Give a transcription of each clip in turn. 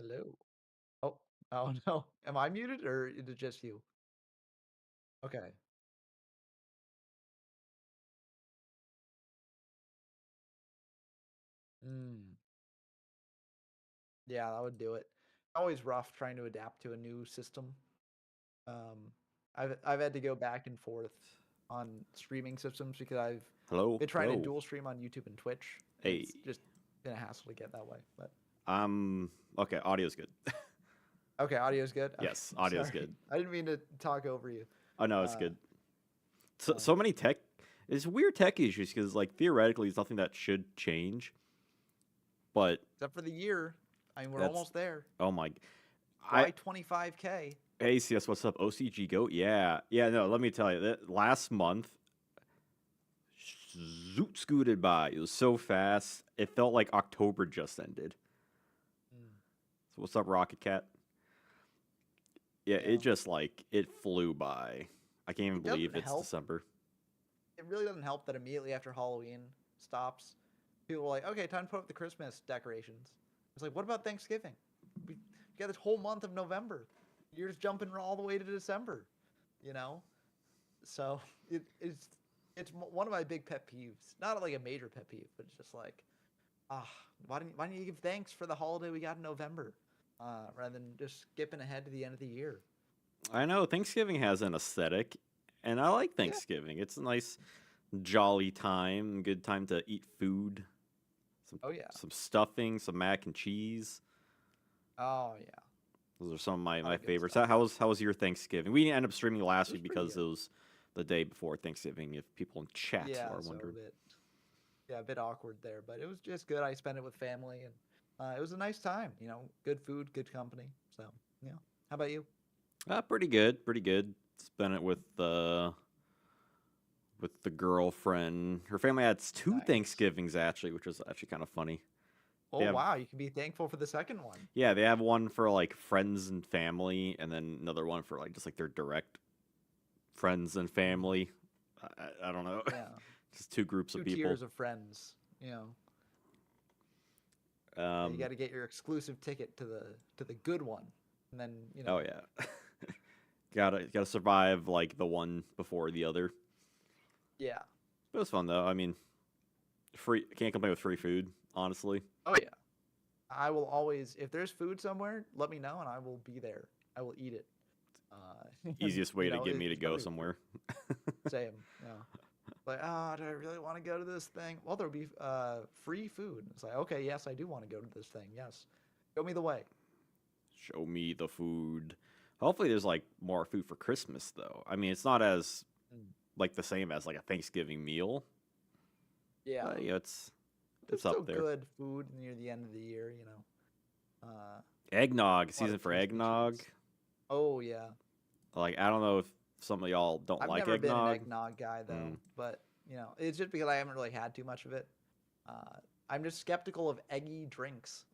Hello. Oh, oh no. Am I muted or is it just you? Okay. Mm. Yeah, that would do it. Always rough trying to adapt to a new system. Um, I've had to go back and forth on streaming systems because I've Hello, been trying to hello. dual stream on YouTube and Twitch, and Hey, it's just been a hassle to get that way. But okay. Audio's good. okay, audio's good. Okay, Yes, audio's sorry, good. I didn't mean to talk over you. Oh no, it's Uh, good. So, oh, so many tech. It's weird tech issues because like theoretically, it's nothing that should change, but except for the year. I mean, we're that's almost there. oh my. I Why 25K? Hey CS, what's up? OCG Goat. Yeah, yeah. No, let me tell you that last month, zoot scooted by. It was so fast. It felt like October just ended. Mm, So what's up, Rocket Cat? Yeah, it yeah. just like it flew by. I can't even It believe doesn't it's help. December. It really doesn't help that immediately after Halloween stops, people are like, okay, time to put up the Christmas decorations. It's like, what about Thanksgiving? We got this whole month of November. You're just jumping all the way to December, you know? So it's one of my big pet peeves. Not like a major pet peeve, but it's just like, ah, why don't you give thanks for the holiday we got in November, rather than just skipping ahead to the end of the year? I know Thanksgiving has an aesthetic, and I like Yeah. Thanksgiving. It's a nice, jolly time, good time to eat food, some Oh yeah. some stuffing, some mac and cheese. Oh yeah. Those are some of A lot my of good favorites. stuff. How was your Thanksgiving? We ended up streaming It last was week pretty because it good. was the day before Thanksgiving. If people in chat Yeah, are so wondering. a bit awkward there, but it was just good. I spent it with family, and it was a nice time. Good food, good company. So yeah. How about you? Pretty good, pretty good. Spent it with the girlfriend. Her family had two Nice. Thanksgivings actually, which was actually kind of funny. Oh They have wow, you can be thankful for the second one. Yeah, they have one for like friends and family, and then another one for like just like their direct friends and Mm, family. I don't know, yeah, just two groups of two people. tiers of friends. You Um, got to get your exclusive ticket to the good one, and then oh yeah, gotta survive like the one before the other. yeah. But it was fun though. I mean, free can't complain with free food, honestly. Oh yeah. I will always, if there's food somewhere, let me know, and I will be there. I will eat it. And Easiest way to get me to go especially with somewhere. same. Like, do I really want to go to this thing? Well, there'll be free food. It's like, okay, yes, I do want to go to this thing. Yes, show me the way. Show me the food. Hopefully, there's like more food for Christmas though. I mean, it's not as Mm. like the same as like a Thanksgiving meal, Yeah, but yeah, there's it's up still there. good food near the end of the year. Eggnog A lot of season for tasty eggnog. treats. Oh yeah, Like I don't know if some of y'all don't I've like never been an eggnog. eggnog guy though, Mm. but it's just because I haven't really had too much of it. Uh, I'm just skeptical of eggy drinks.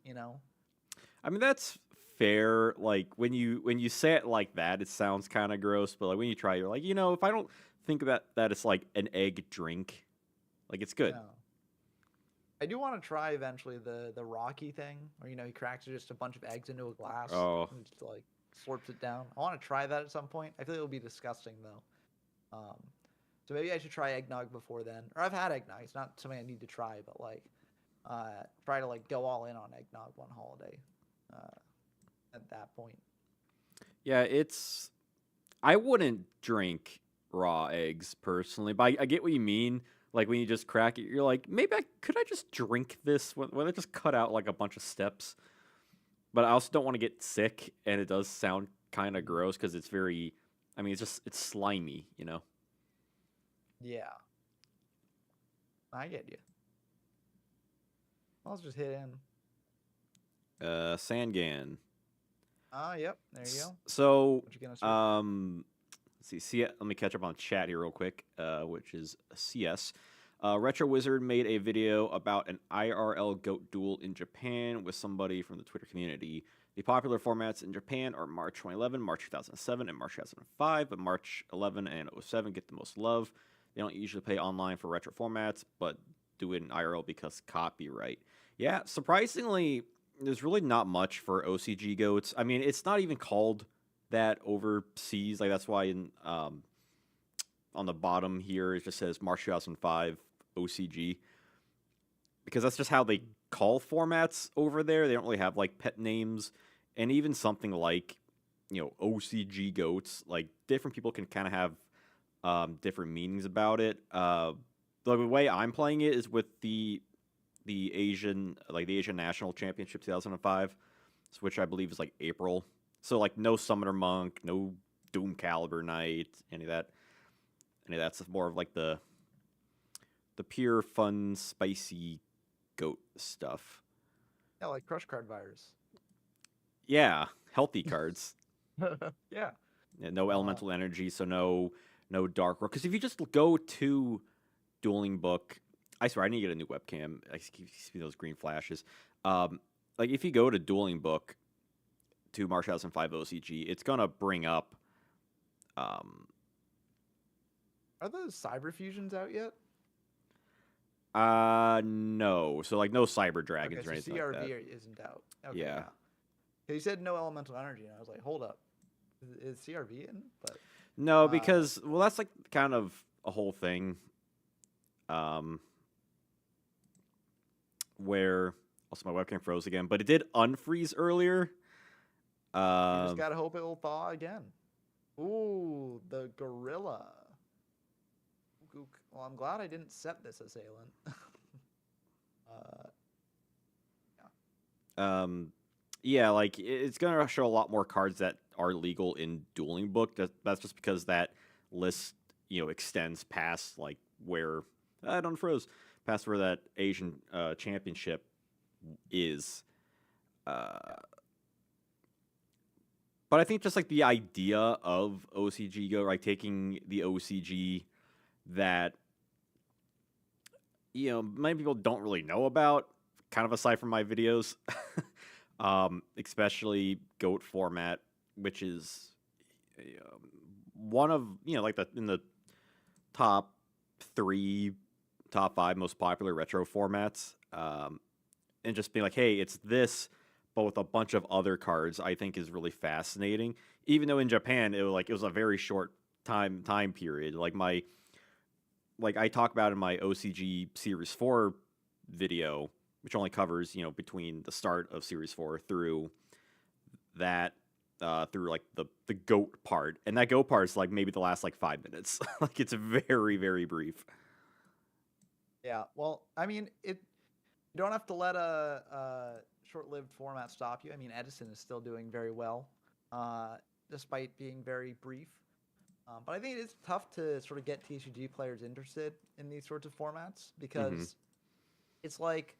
I mean that's fair. Like when you say it like that, it sounds kind of gross. But like when you try, you're like, if I don't think about that, it's like an egg drink. Like it's good. Yeah. I do want to try eventually the Rocky thing, where he cracks just a bunch of eggs into a glass Oh and just like slurps it down. I want to try that at some point. I feel it will be disgusting though. So maybe I should try eggnog before then. Or I've had eggnog. It's not something I need to try, but like try to like go all in on eggnog one holiday. Uh, at that point. yeah, it's. I wouldn't drink raw eggs personally, but I get what you mean. Like when you just crack it, you're like, maybe could I just drink this? When I just cut out like a bunch of steps. But I also don't want to get sick, and it does sound kind of Mm, gross because it's very. I mean, it's slimy, you know. yeah, I get you. I'll just hit in. Sangan. Yep. There you go. So, What you gonna search for? um, let's see. Let me catch up on chat here real quick. Which is CS. Retro Wizard made a video about an IRL goat duel in Japan with somebody from the Twitter community. The popular formats in Japan are March 2011, March 2007, and March 2005, but March 11 and '07 get the most love. They don't usually pay online for retro formats, but do it in IRL because copyright. Yeah, surprisingly, there's really not much for OCG Goats. I mean, it's not even called that overseas. Like that's why on the bottom here it just says March 2005 OCG, because that's just how they call formats over there. They don't really have like pet names, and even something like OCG Goats. Like different people can kind of have different meanings about it. The way I'm playing it is with the Asian National Championship 2005, which I believe is like April. So like no Summoner Monk, no Doom Caliber Knight, any of that. That's more of like the pure fun, spicy goat stuff. Yeah, like Crush Card Virus. Yeah, healthy cards. Yeah. No elemental energy, so no dark rock. Because if you just go to Dueling Book, I swear I need to get a new webcam. I keep seeing those green flashes. Like if you go to Dueling Book to March 2005 OCG, it's gonna bring up. Are those Cyber Fusions out yet? No. So like no Cyber Dragons or anything CRV like that. isn't out. Okay, Yeah. You said no elemental energy, and I was like, hold up, is CRV in? But no, because that's like kind of a whole thing. Where also my webcam froze again, but it did unfreeze earlier. you just gotta hope it will thaw again. Ooh, the gorilla. Well, I'm glad I didn't set this assailant. Yeah, like it's gonna show a lot more cards that are legal in Dueling Book. That's just because that list, extends past like where I don't froze, past where that Asian championship is. But I think just like the idea of OCG Go, like taking the OCG that many people don't really know about, kind of aside from my videos, especially Goat format, which is one of like in the top 5 most popular retro formats, and just being like, hey, it's this, but with a bunch of other cards, I think is really fascinating. Even though in Japan it was a very short time period, like I talk about in my OCG Series 4 video, which only covers, between the start of Series 4 through that, through like the GOAT part. And that GOAT part is like maybe the last like 5 minutes. Like it's very, very brief. Yeah, well, I mean, you don't have to let a short-lived format stop you. I mean, Edison is still doing very well, despite being very brief. But I think it is tough to sort of get TCG players interested in these sorts of formats because it's like,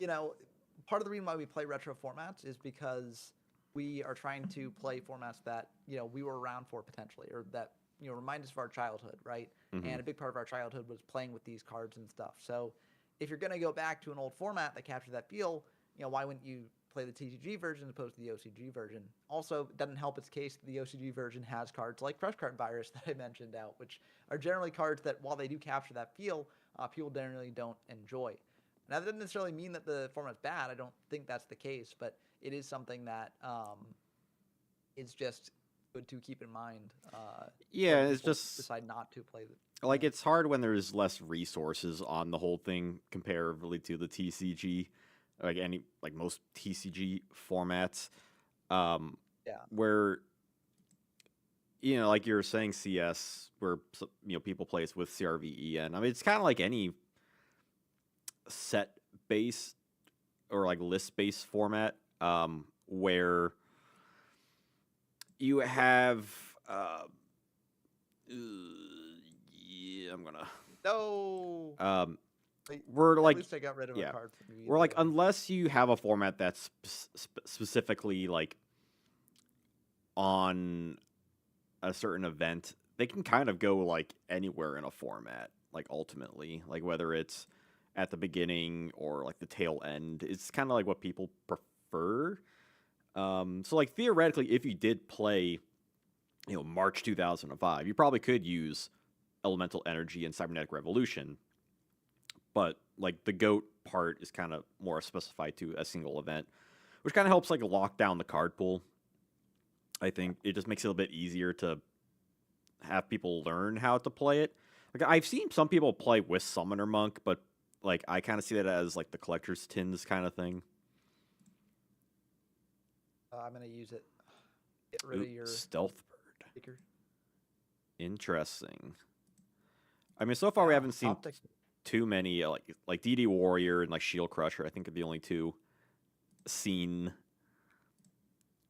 part of the reason why we play retro formats is because we are trying to play formats that, we were around for potentially, or that, remind us of our childhood, right? And a big part of our childhood was playing with these cards and stuff. So if you're going to go back to an old format that captures that feel, why wouldn't you play the TCG version as opposed to the OCG version? Also, it doesn't help its case that the OCG version has cards like Crush Card Virus that I mentioned out, which are generally cards that, while they do capture that feel, people generally don't enjoy. Now, that doesn't necessarily mean that the format's bad. I don't think that's the case, but it is something that is just good to keep in mind. Yeah, it's just decide not to play the. Like it's hard when there's less resources on the whole thing comparatively to the TCG, like most TCG formats. Where like you were saying, CS, where people play it with CRVEN. I mean, it's kind of like any set based or like list based format, where you have I'm gonna No. We're like, at least I got rid of a card from you. We're like, unless you have a format that's specifically like on a certain event, they can kind of go like anywhere in a format. Like ultimately, like whether it's at the beginning or like the tail end, it's kind of like what people prefer. So like theoretically, if you did play, March 2005, you probably could use Elemental Energy and Cybernetic Revolution. But like the GOAT part is kind of more specified to a single event, which kind of helps like lock down the card pool. I think it just makes it a bit easier to have people learn how to play it. Like I've seen some people play with Summoner Monk, but like I kind of see that as like the collector's tins kind of thing. I'm gonna use it. Get rid of your stealth bird. Speaker. Interesting. I mean, so far we haven't seen too many like DD Warrior and like Shield Crusher. I think are the only two seen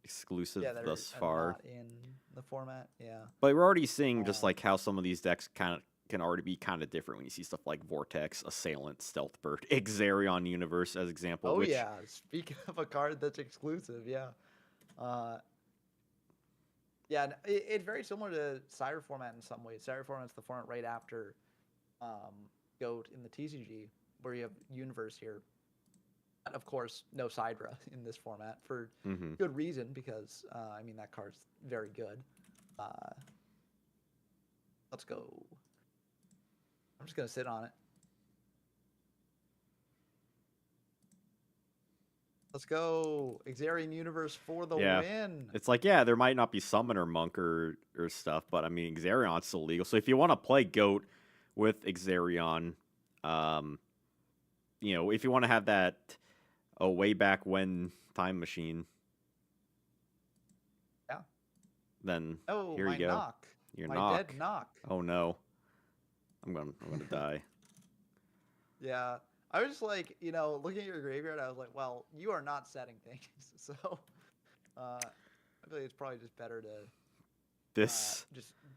exclusive thus far not in the format. Yeah, but we're already seeing just like how some of these decks kind of can already be kind of different when you see stuff like Vortex, Assailant, Stealth Bird, Exarion Universe as example. Oh yeah, speaking of a card that's exclusive, yeah. Yeah, it's very similar to Sire format in some ways. Sire format's the format right after Goat in the TCG, where you have Universe here. And of course, no Sidra in this format for good reason, because, I mean, that card's very good. Let's go. I'm just going to sit on it. Let's go. Exarion Universe for the win. It's like, yeah, there might not be Summoner Monk or stuff, but I mean, Exarion's still legal. So if you want to play Goat with Exarion, you know, if you want to have that way back when time machine, then here you go. Knock. Your my dead knock. Oh no, I'm gonna die. Yeah. I was just like, you know, looking at your graveyard, I was like, well, you are not setting things. So I feel like it's probably just better to just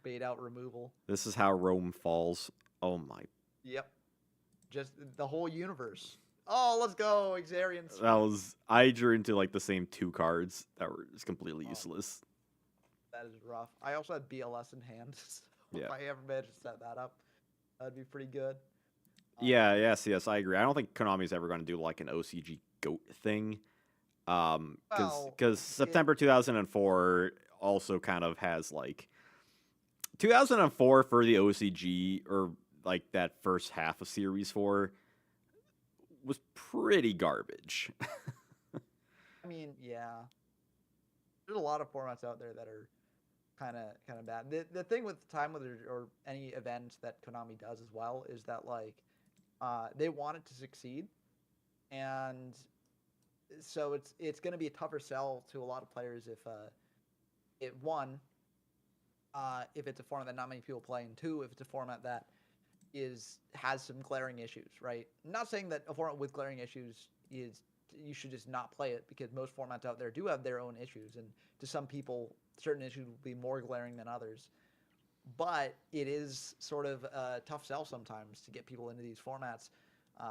bait out removal. This is how Rome falls. Oh my. Yep. Just the whole universe. Oh, let's go, Exarion. That was, I drew into like the same two cards that were just completely useless. That is rough. I also had BLS in hand. So if I ever managed to set that up, that'd be pretty good. Yes, I agree. I don't think Konami's ever going to do like an OCG Goat thing, because September 2004 also kind of has like 2004 for the OCG, or like that first half of Series 4 was pretty garbage. I mean, yeah, there's a lot of formats out there that are kind of bad. The thing with Time Wizard or any event that Konami does as well is that like they want it to succeed, and so it's going to be a tougher sell to a lot of players if if it's a format that not many people play, and two, if it's a format that has some glaring issues, right? I'm not saying that a format with glaring issues is you should just not play it, because most formats out there do have their own issues, and to some people certain issues will be more glaring than others. But it is sort of a tough sell sometimes to get people into these formats,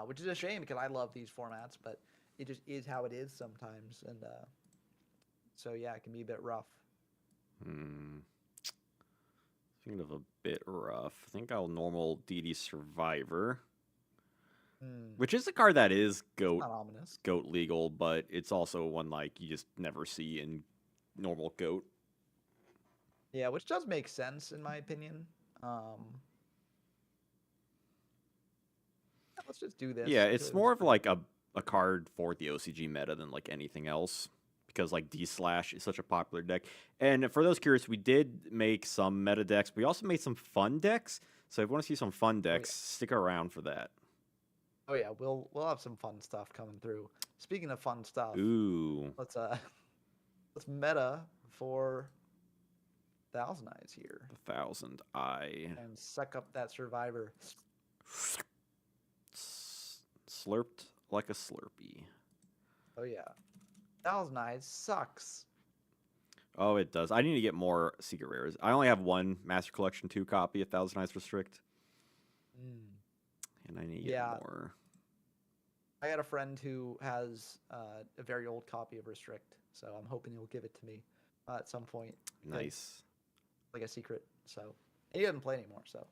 which is a shame, because I love these formats, but it just is how it is sometimes. And so, yeah, it can be a bit rough. Thinking of a bit rough. I think I'll normal DD Survivor, which is a card that is Goat legal, but it's also one like you just never see in normal Goat. Yeah, which does make sense in my opinion. Let's just do this. Yeah, it's more of like a card for the OCG meta than like anything else, because like D/ is such a popular deck. And for those curious, we did make some meta decks. We also made some fun decks. So if you want to see some fun decks, stick around for that. Oh yeah, we'll have some fun stuff coming through. Speaking of fun stuff, let's meta for Thousand Eyes here. The Thousand Eye. And suck up that Survivor. Slurped like a Slurpee. Oh yeah. Thousand Eyes sucks. Oh, it does. I need to get more Secret Rares. I only have one Master Collection 2 copy of Thousand Eyes Restrict. And I need to get more. I got a friend who has a very old copy of Restrict, so I'm hoping he'll give it to me at some point. Nice. Like a secret. So, and he doesn't play anymore, so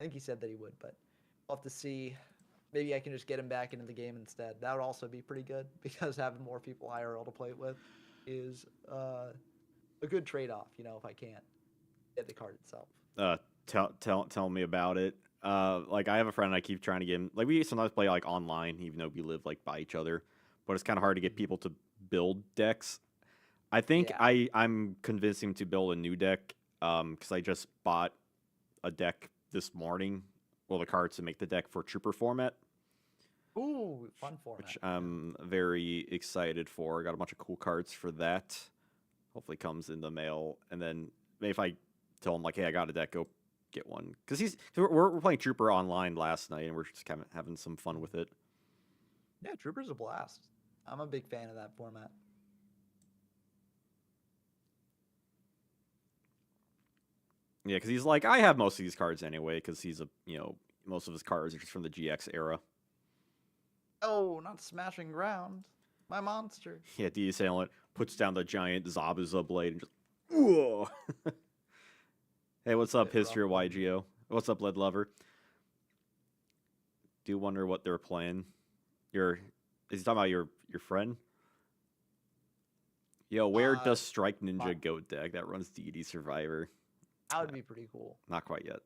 I think he said that he would, but we'll have to see. Maybe I can just get him back into the game instead. That would also be pretty good, because having more people IRL to play it with is a good trade-off, you know, if I can't get the card itself. Tell me about it. Like I have a friend I keep trying to get him. Like we sometimes play like online, even though we live like by each other. But it's kind of hard to get people to build decks. I think Yeah. I'm convincing him to build a new deck. Because I just bought a deck this morning. Well, the cards to make the deck for Trooper format, Ooh, fun format. which I'm very excited for. I got a bunch of cool cards for that. Hopefully, comes in the mail, and then maybe if I tell him like, "Hey, I got a deck, go get one," because we're playing Trooper online last night, and we're just kind of having some fun with it. Yeah, Trooper's a blast. I'm a big fan of that format. Yeah, because he's like, I have most of these cards anyway, because he's most of his cards are just from the GX era. Oh, not smashing ground. My monster. Yeah, D Assailant puts down the giant Zabuza blade and just, whoa. Hey, what's up, Bit History of rough. YGO? What's up, Lead Lover? Do wonder what they're playing. Is he talking about your friend? Yo, where does Strike Ninja Goat deck that runs Deity Survivor? That would be pretty cool. Not quite yet.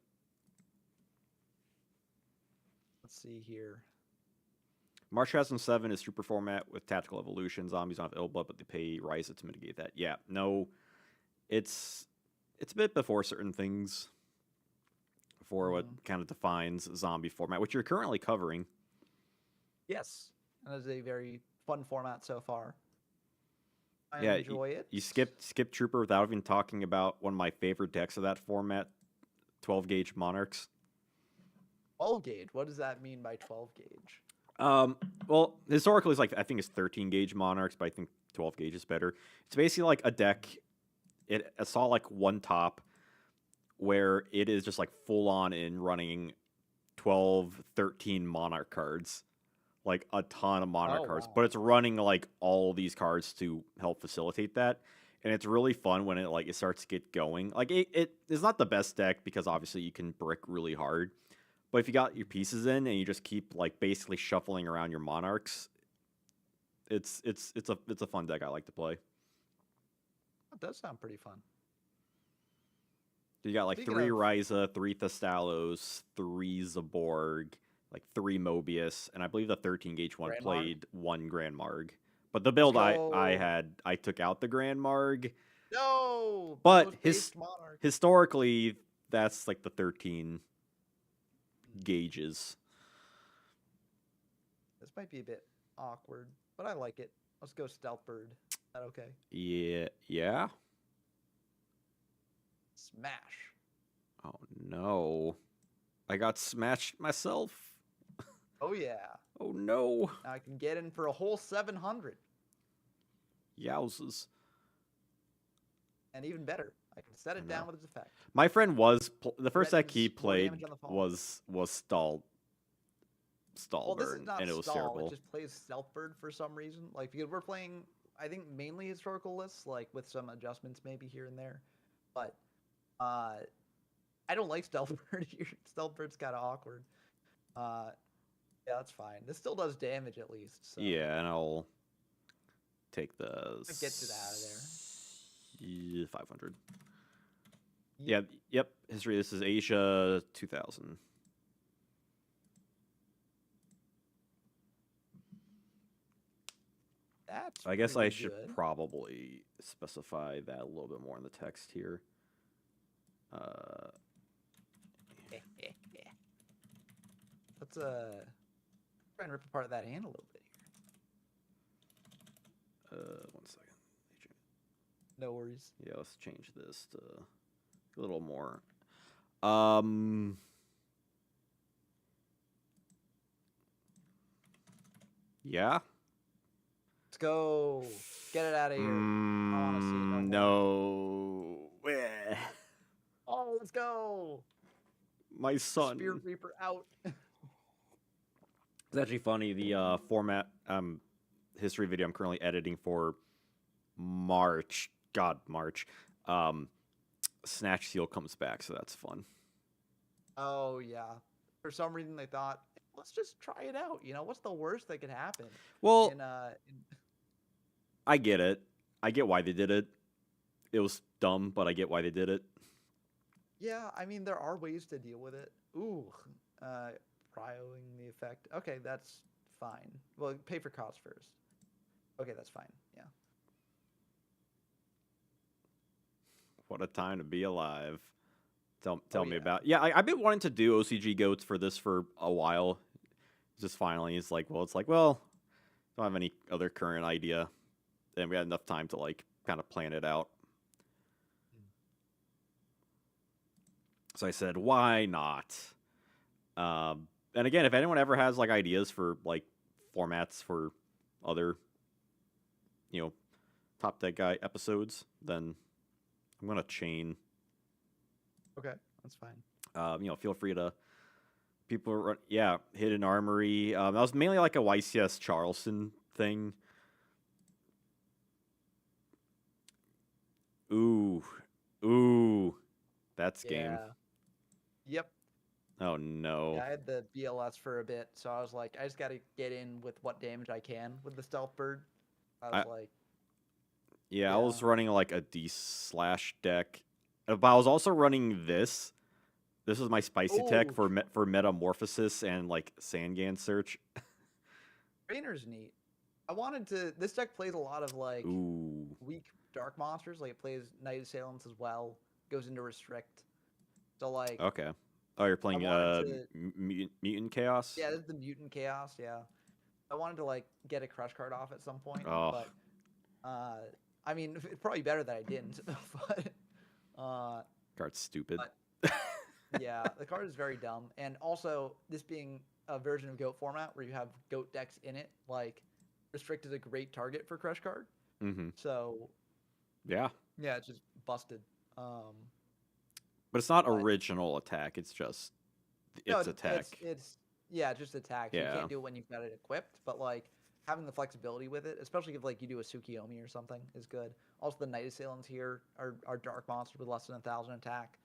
Let's see here. March 2007 is Trooper format with tactical evolution. Zombies don't have Illblood, but they pay Ryza to mitigate that. Yeah, no, it's a bit before certain things. Before what kind of defines zombie format, which you're currently covering. Yes, that is a very fun format so far. I Yeah, enjoy it. You skip Trooper without even talking about one of my favorite decks of that format, 12 gauge Monarchs. 12 gauge. What does that mean by 12 gauge? Well, historically, it's like I think it's 13 gauge Monarchs, but I think 12 gauge is better. It's basically like a deck. I saw like one top where it is just like full on in running 12, 13 Monarch cards, like a ton of Monarch cards, but it's running like all these cards to help facilitate that. And it's really fun when it starts to get going. Like it is not the best deck because obviously you can brick really hard. But if you got your pieces in and you just keep like basically shuffling around your Monarchs, it's a fun deck I like to play. That does sound pretty fun. You got like 3 Ryza, 3 Thestalos, 3 Zaborg, like 3 Mobius, and I believe the 13 gauge one played 1 Grand Marg. But the build I had, I took out the Grand Marg. No! But historically, that's like the 13 gauges. This might be a bit awkward, but I like it. Let's go Stealth Bird. Is that okay? Yeah. Smash. Oh no. I got smashed myself. Oh yeah. Oh no. Now I can get in for a whole 700. Yowzes. And even better, I can set it down with its effect. My friend was the first deck he played was Stall Burn, and it was terrible. It just plays Stealth Bird for some reason. Like because we're playing, I think mainly historical lists, like with some adjustments maybe here and there. But I don't like Stealth Bird here. Stealth Bird's kind of awkward. Yeah, that's fine. This still does damage at least. So. Yeah, and I'll take the get it out of there. 500. Yep. History. This is Asia 2000. That's I guess I should good. probably specify that a little bit more in the text here. Let's try and rip apart that hand a little bit here. 1 second. No worries. Yeah, let's change this to a little more. Yeah. Let's go. Get it out of here. I want to see it. No. Oh, let's go. My son. Spear Reaper out. It's actually funny. The format history video I'm currently editing for March. Snatch Seal comes back, so that's fun. Oh yeah. For some reason they thought, let's just try it out. You know, what's the worst that could happen? Well, I get it. I get why they did it. It was dumb, but I get why they did it. Yeah, I mean there are ways to deal with it. Ooh, prioing the effect. Okay, that's fine. Well, pay for cost first. Okay, that's fine. Yeah. What a time to be alive. Tell Oh, me yeah. about. Yeah, I've been wanting to do OCG Goats for this for a while. Just finally, it's like, don't have any other current idea, and we had enough time to like kind of plan it out. So I said, why not? And again, if anyone ever has like ideas for like formats for other, Top Deck Guy episodes, then I'm gonna chain. Okay, that's fine. Feel free to Hidden Armory. That was mainly like a YCS Charleston thing. Ooh, that's game. Yeah. Yep. Oh no. Yeah, I had the BLS for a bit, so I was like, I just got to get in with what damage I can with the Stealth Bird. I was like, I was running like a D/ deck, but I was also running this. This is my spicy tech for Metamorphosis and like Sangan Search. Trainer's neat. I wanted to. This deck plays a lot of like weak dark monsters. Like it plays Night Assailants as well. Goes into Restrict. So like. Okay. Oh, you're playing Mutant Chaos? Yeah, this is the Mutant Chaos. Yeah. I wanted to like get a crush card off at some point, Oh. but I mean, it's probably better that I didn't. But card's stupid. But, yeah, the card is very dumb, and also this being a version of Goat format where you have Goat decks in it, like Restrict is a great target for crush card. Mm-hmm. So yeah, it's just busted. But it's not original attack. It's just attack. It's just attack. Yeah. You can't do it when you've got it equipped, but like having the flexibility with it, especially if like you do a Tsukiyomi or something, is good. Also, the Night Assailants here are dark monsters with less than 1,000 attack.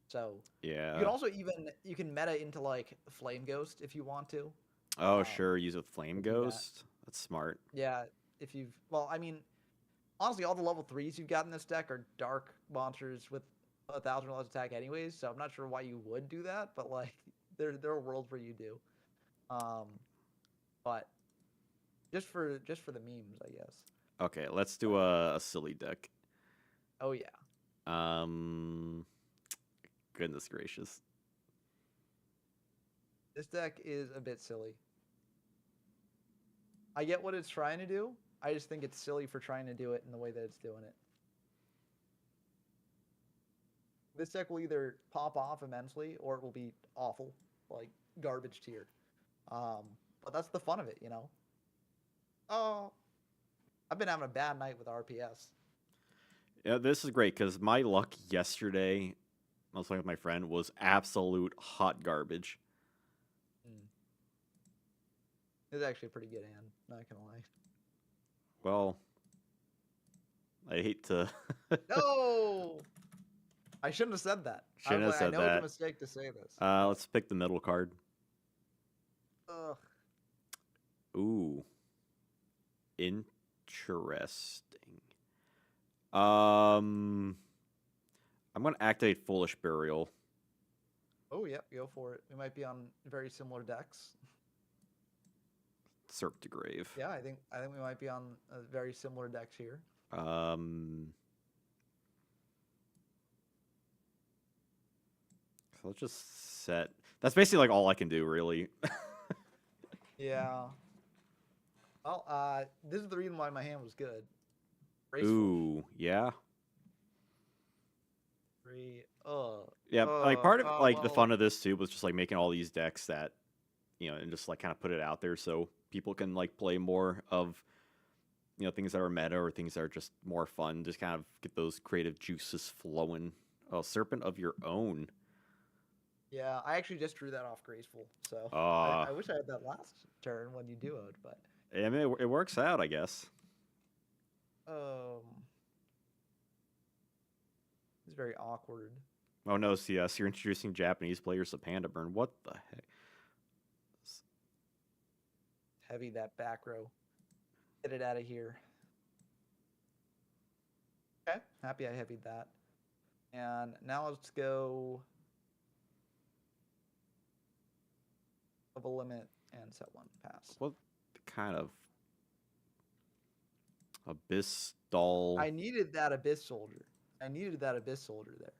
So yeah, you can also you can meta into like Flame Ghost if you want to. Oh sure, use with Flame Ghost. That's smart. Yeah, I mean, honestly, all the level 3s you've got in this deck are dark monsters with 1,000 or less attack anyways. So I'm not sure why you would do that, but like there are worlds where you do. But just for the memes, I guess. Okay, let's do a silly deck. Oh yeah. Goodness gracious. This deck is a bit silly. I get what it's trying to do. I just think it's silly for trying to do it in the way that it's doing it. This deck will either pop off immensely or it will be awful, like garbage tier. But that's the fun of it, you know? Oh, I've been having a bad night with RPS. Yeah, this is great because my luck yesterday, I was playing with my friend, was absolute hot garbage. It's actually a pretty good hand, not gonna lie. Well, I hate to. No! I shouldn't have said that. Shouldn't have said I know that. it's a mistake to say this. Let's pick the middle card. Ugh. Ooh. Interesting. I'm gonna activate Foolish Burial. Oh, yep, go for it. We might be on very similar decks. Serp to Grave. Yeah, I think we might be on very similar decks here. So let's just set. That's basically like all I can do, really. Yeah. Well, this is the reason why my hand was good. Graceful. Ooh, yeah. Yeah, like part of the fun of this too was just like making all these decks that, and just like kind of put it out there so people can like play more of, things that are meta or things that are just more fun. Just kind of get those creative juices flowing. Oh, Serpent of Your Own. Yeah, I actually just drew that off Graceful, so I wish I had that last turn when you duoed, but I mean it works out, I guess. It's very awkward. Oh no, CS, you're introducing Japanese players to Panda Burn. What the heck? Heavy that back row. Get it out of here. Okay, happy I heavied that. And now let's go. of a limit and set 1 pass. What kind of Abyss Doll? I needed that Abyss Soldier. There.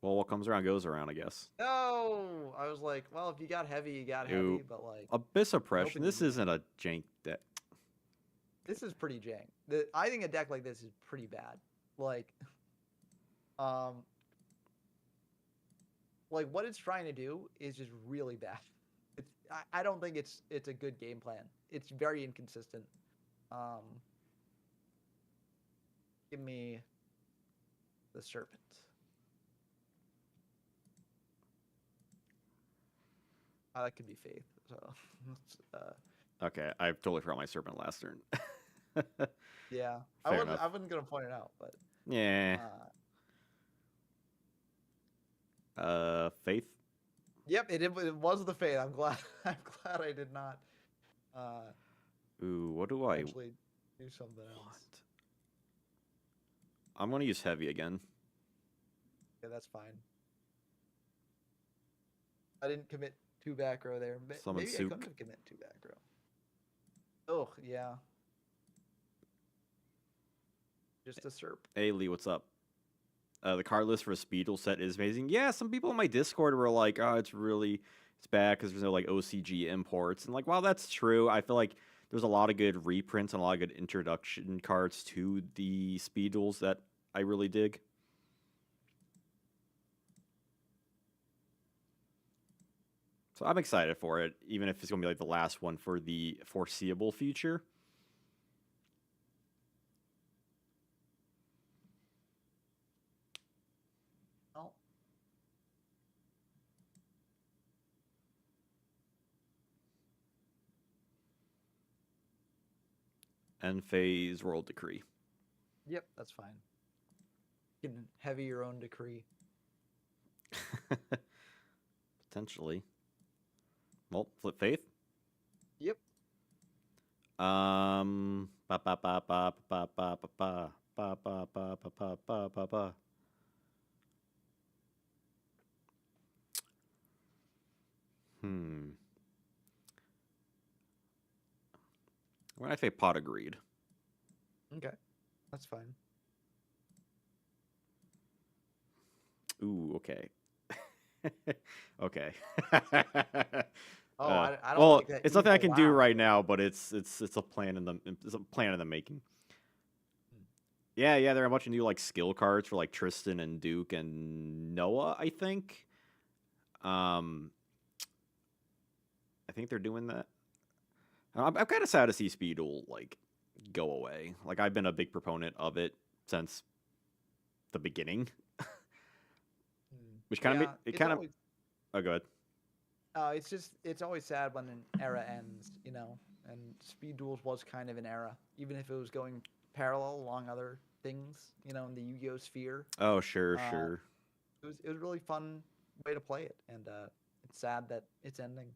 Well, what comes around goes around, I guess. No! I was like, well, if you got heavy, you got Ew. heavy, but like... Abyss Oppression, hoping this you isn't a jank deck. This is pretty jank. I think a deck like this is pretty bad. Like what it's trying to do is just really bad. I don't think it's a good game plan. It's very inconsistent. Give me the Serpent. That could be Faith. So Okay, I totally forgot my Serpent last turn. yeah, Fair I wasn't gonna point it out, but yeah. Faith. Yep, it was the Faith. I'm glad I did not. Ooh, what do I actually do something else? I'm gonna use heavy again. Yeah, that's fine. I didn't commit 2 back row there. Summon Maybe Sook. I couldn't have committed 2 back row. Oh yeah. Just a Serp. Hey Lee, what's up? The card list for a Speed Duel set is amazing. Yeah, some people in my Discord were like, "Oh, it's bad because there's no like OCG imports." And like, while that's true, I feel like there's a lot of good reprints and a lot of good introduction cards to the Speed Duels that I really dig. So I'm excited for it, even if it's gonna be like the last one for the foreseeable future. Oh. End phase World Decree. Yep, that's fine. You can heavy your own decree. Potentially. Well, flip Faith. Yep. Ba ba ba ba ba ba ba ba ba ba ba ba ba ba ba. When I say Pot of Greed. Okay, that's fine. Ooh, okay. Okay. Oh, I don't well, like that it's nothing I evil can do laugh. right now, but it's a plan in the making. Yeah, there are a bunch of new like skill cards for like Tristan and Duke and Noah, I think. I think they're doing that. I'm kind of sad to see Speed Duel like go away. Like I've been a big proponent of it since the beginning. Which kind of always, oh, go ahead. it's always sad when an era ends, you know. And Speed Duels was kind of an era, even if it was going parallel along other things, you know, in the Yu-Gi-Oh sphere. Oh, sure. It was a really fun way to play it, and it's sad that it's ending.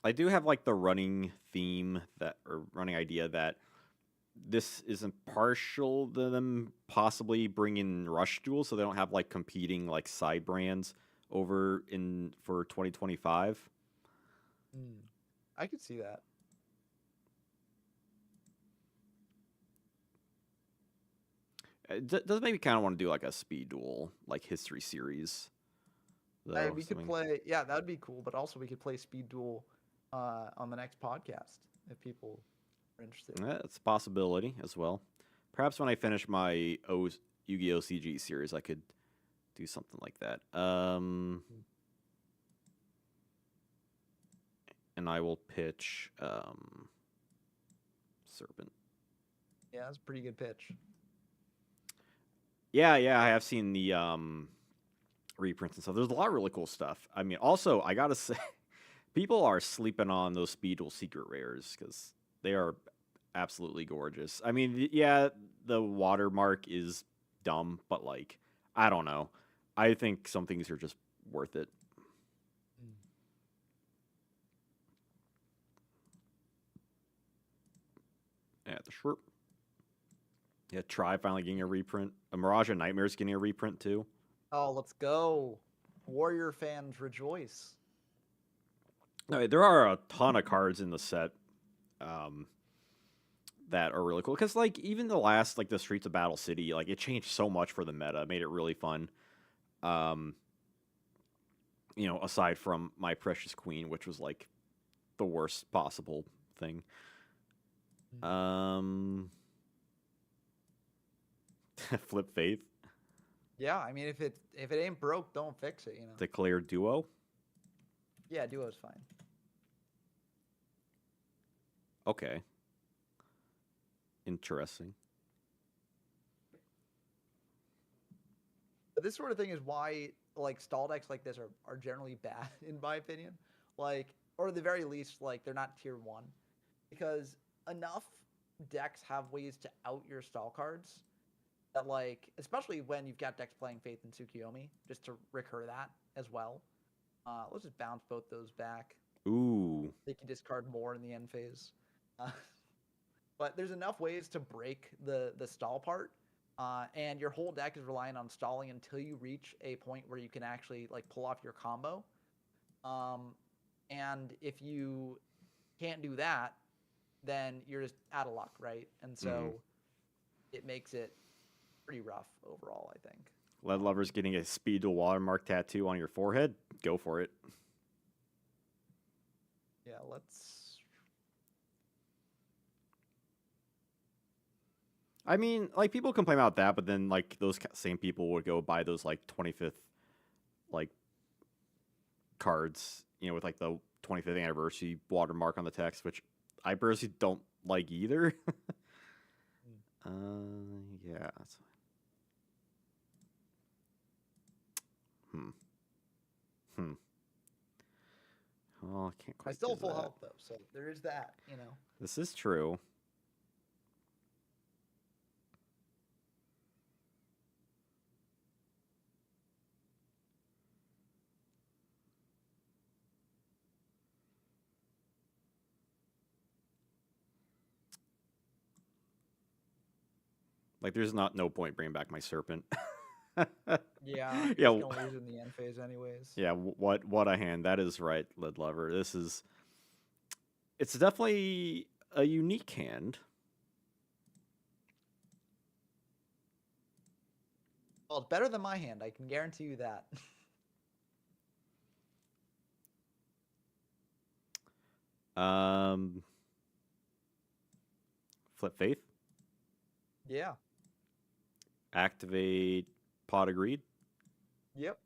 I do have like the running theme or running idea that this isn't partial to them possibly bringing Rush Duel, so they don't have like competing like side brands over for 2025. I could see that. It does make me kind of want to do like a Speed Duel like history series. Though, We could play, that would be cool. But also we could play Speed Duel on the next podcast if people are interested. That's a possibility as well. Perhaps when I finish my Yu-Gi-Oh! OCG series, I could do something like that. And I will pitch Serpent. Yeah, that's a pretty good pitch. Yeah, I have seen the reprints and stuff. There's a lot of really cool stuff. I mean, also, I gotta say, people are sleeping on those Speed Duel secret rares because they are absolutely gorgeous. I mean, yeah, the watermark is dumb, but like, I don't know. I think some things are just worth it. Yeah, the shrimp. Yeah, Try finally getting a reprint. A Mirage of Nightmares getting a reprint too. Oh, let's go. Warrior fans rejoice. No, there are a ton of cards in the set that are really cool. Because, like, even the last, like, the Streets of Battle City, like, it changed so much for the meta. Made it really fun. You know, aside from My Precious Queen, which was, like, the worst possible thing. Flip Faith. Yeah, I mean, if it ain't broke, don't fix it. You know. Declare Duo. Yeah, duo's fine. Okay. Interesting. But this sort of thing is why like stall decks like this are generally bad in my opinion. Like, or at the very least, like they're not tier 1, because enough decks have ways to out your stall cards that, like, especially when you've got decks playing Faith and Tsukiyomi, just to recur that as well. Let's just bounce both those back. Ooh. They can discard more in the end phase. But there's enough ways to break the stall part, and your whole deck is relying on stalling until you reach a point where you can actually like pull off your combo. And if you can't do that, then you're just out of luck, right? And so it makes it pretty rough overall, I think. Lead Lover's getting a Speed to Watermark tattoo on your forehead. Go for it. Yeah, let's. I mean, like, people complain about that, but then, like, those same people would go buy those, like, 25th, like, cards, you know, with, like, the 25th anniversary watermark on the text, which I personally don't like either. Yeah, that's fine. Oh, I can't quite. I still do full that. health though, so there is that, you know. This is true. Like, there's no point bringing back my serpent. Yeah, you're Yeah. just gonna lose in the end phase anyways. Yeah, what a hand. That is right, Lead Lover. It's definitely a unique hand. Well, it's better than my hand, I can guarantee you that. Flip Faith. Yeah. Activate Pot of Greed. Yep.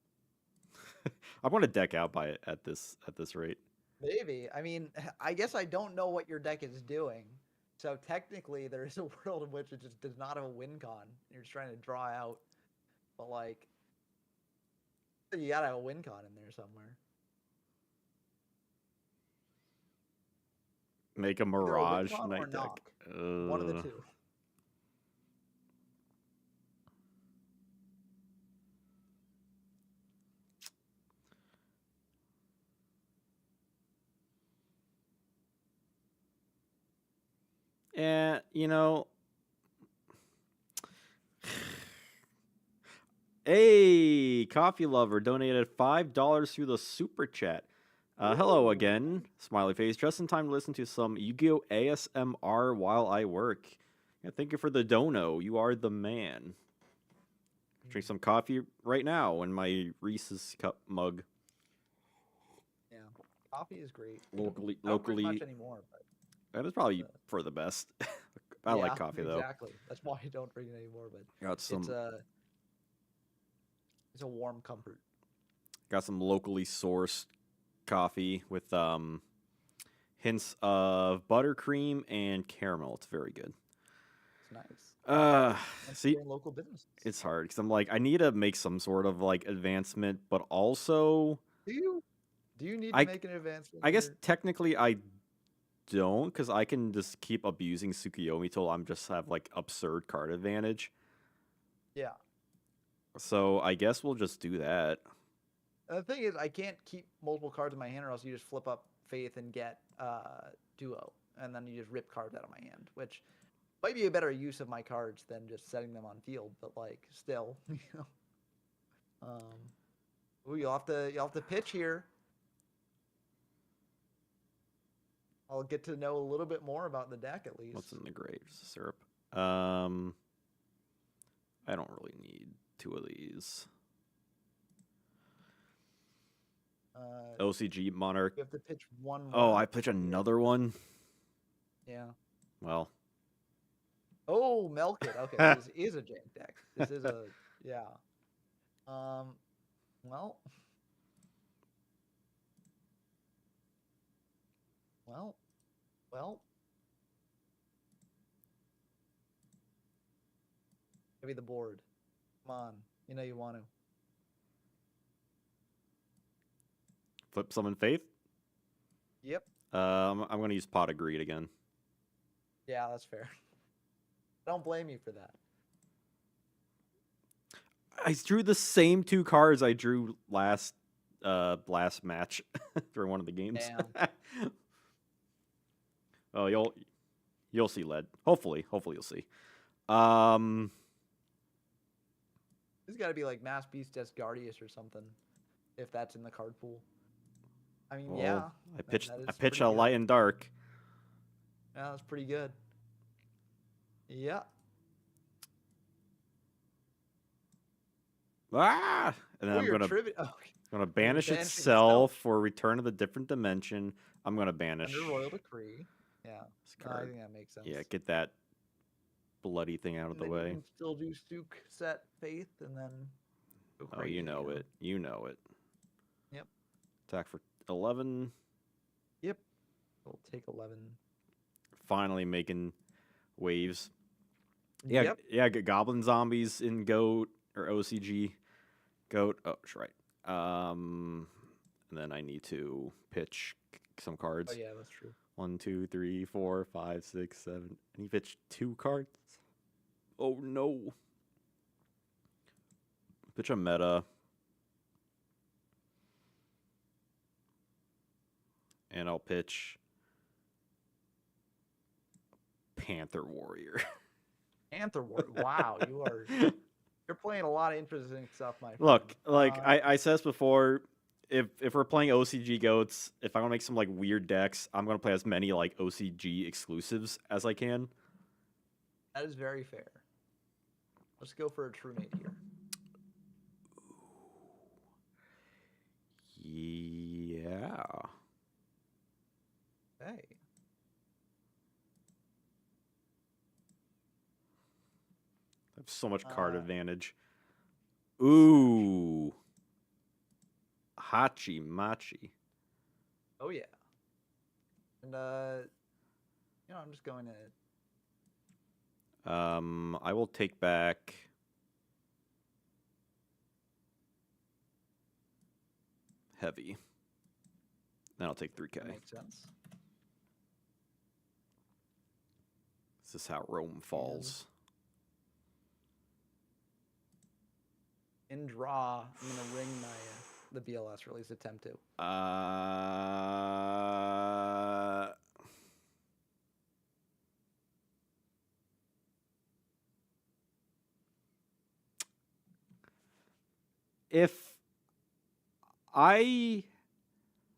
I want to deck out by it at this rate. Maybe. I mean, I guess I don't know what your deck is doing. So technically, there is a world in which it just does not have a win con. You're just trying to draw out. But, like, you gotta have a win con in there somewhere. Make a Either Mirage win con or Knight deck. knock. One of the two. Yeah, you know. Hey, Coffee Lover donated $5 through the super chat. Hello again, smiley face. Just in time to listen to some Yu-Gi-Oh ASMR while I work. Yeah, thank you for the dono. You are the man. Drink some coffee right now in my Reese's cup mug. Yeah, coffee is great. Locally, I don't drink much anymore, but that is probably for the best. I like coffee though. Exactly. That's why I don't drink it anymore. But Got some. It's a warm comfort. Got some locally sourced coffee with hints of buttercream and caramel. It's very good. It's nice. See, local businesses. it's hard because I'm like, I need to make some sort of like advancement, but also, do you need to make an advancement? I guess technically I don't, because I can just keep abusing Tsukiyomi till I'm just have like absurd card advantage. Yeah. So I guess we'll just do that. And the thing is, I can't keep multiple cards in my hand, or else you just flip up Faith and get Duo, and then you just rip cards out of my hand, which might be a better use of my cards than just setting them on field. But like, still, you know. Ooh, you'll have to pitch here. I'll get to know a little bit more about the deck at least. What's in the grapes? Syrup. I don't really need 2 of these. OCG Monarch. You have to pitch one more. Oh, I pitch another one? Yeah. Well. Oh, milk it. Okay, so this is a jank deck. This is a yeah. Well. Maybe the board. Come on, you know you want to. Flip Summon Faith? Yep. I'm going to use Pot of Greed again. Yeah, that's fair. I don't blame you for that. I drew the same 2 cards I drew last match during one of the games. Damn. Oh, you'll see, Led. Hopefully you'll see. This got to be like Mass Beast Guardius or something, if that's in the card pool. I mean, well, yeah. I pitch pretty a good. Light and Dark. Yeah, that's pretty good. Yeah. Ah! And then I'm gonna banish itself for Return of the Different Dimension. I'm gonna banish under Royal Decree. Yeah, I think that makes sense. Yeah, get that bloody thing out of the way. You can still do Sook, set Faith, and then. Oh, you know it. You know it. Yep. Attack for 11. Yep. We'll take 11. Finally making waves. Yeah, Yep. yeah. Get Goblin Zombies in Goat or OCG Goat. Oh, that's right. And then I need to pitch some cards. Oh yeah, that's true. 1, 2, 3, 4, 5, 6, 7. And he pitched 2 cards. Oh no. Pitch a meta. And I'll pitch Panther Warrior. Panther Warrior. Wow, you're playing a lot of interesting stuff, my friend. Look, like I said this before, if we're playing OCG Goats, if I want to make some like weird decks, I'm gonna play as many like OCG exclusives as I can. That is very fair. Let's go for a True Mate here. Yeah. Hey. I have so much card advantage. Ooh. Hachi Machi. Oh yeah. And I'm just going to. I will take back. Heavy. Then I'll take 3K. That makes sense. This is how Rome falls. In draw, I'm gonna ring the BLS release attempt to.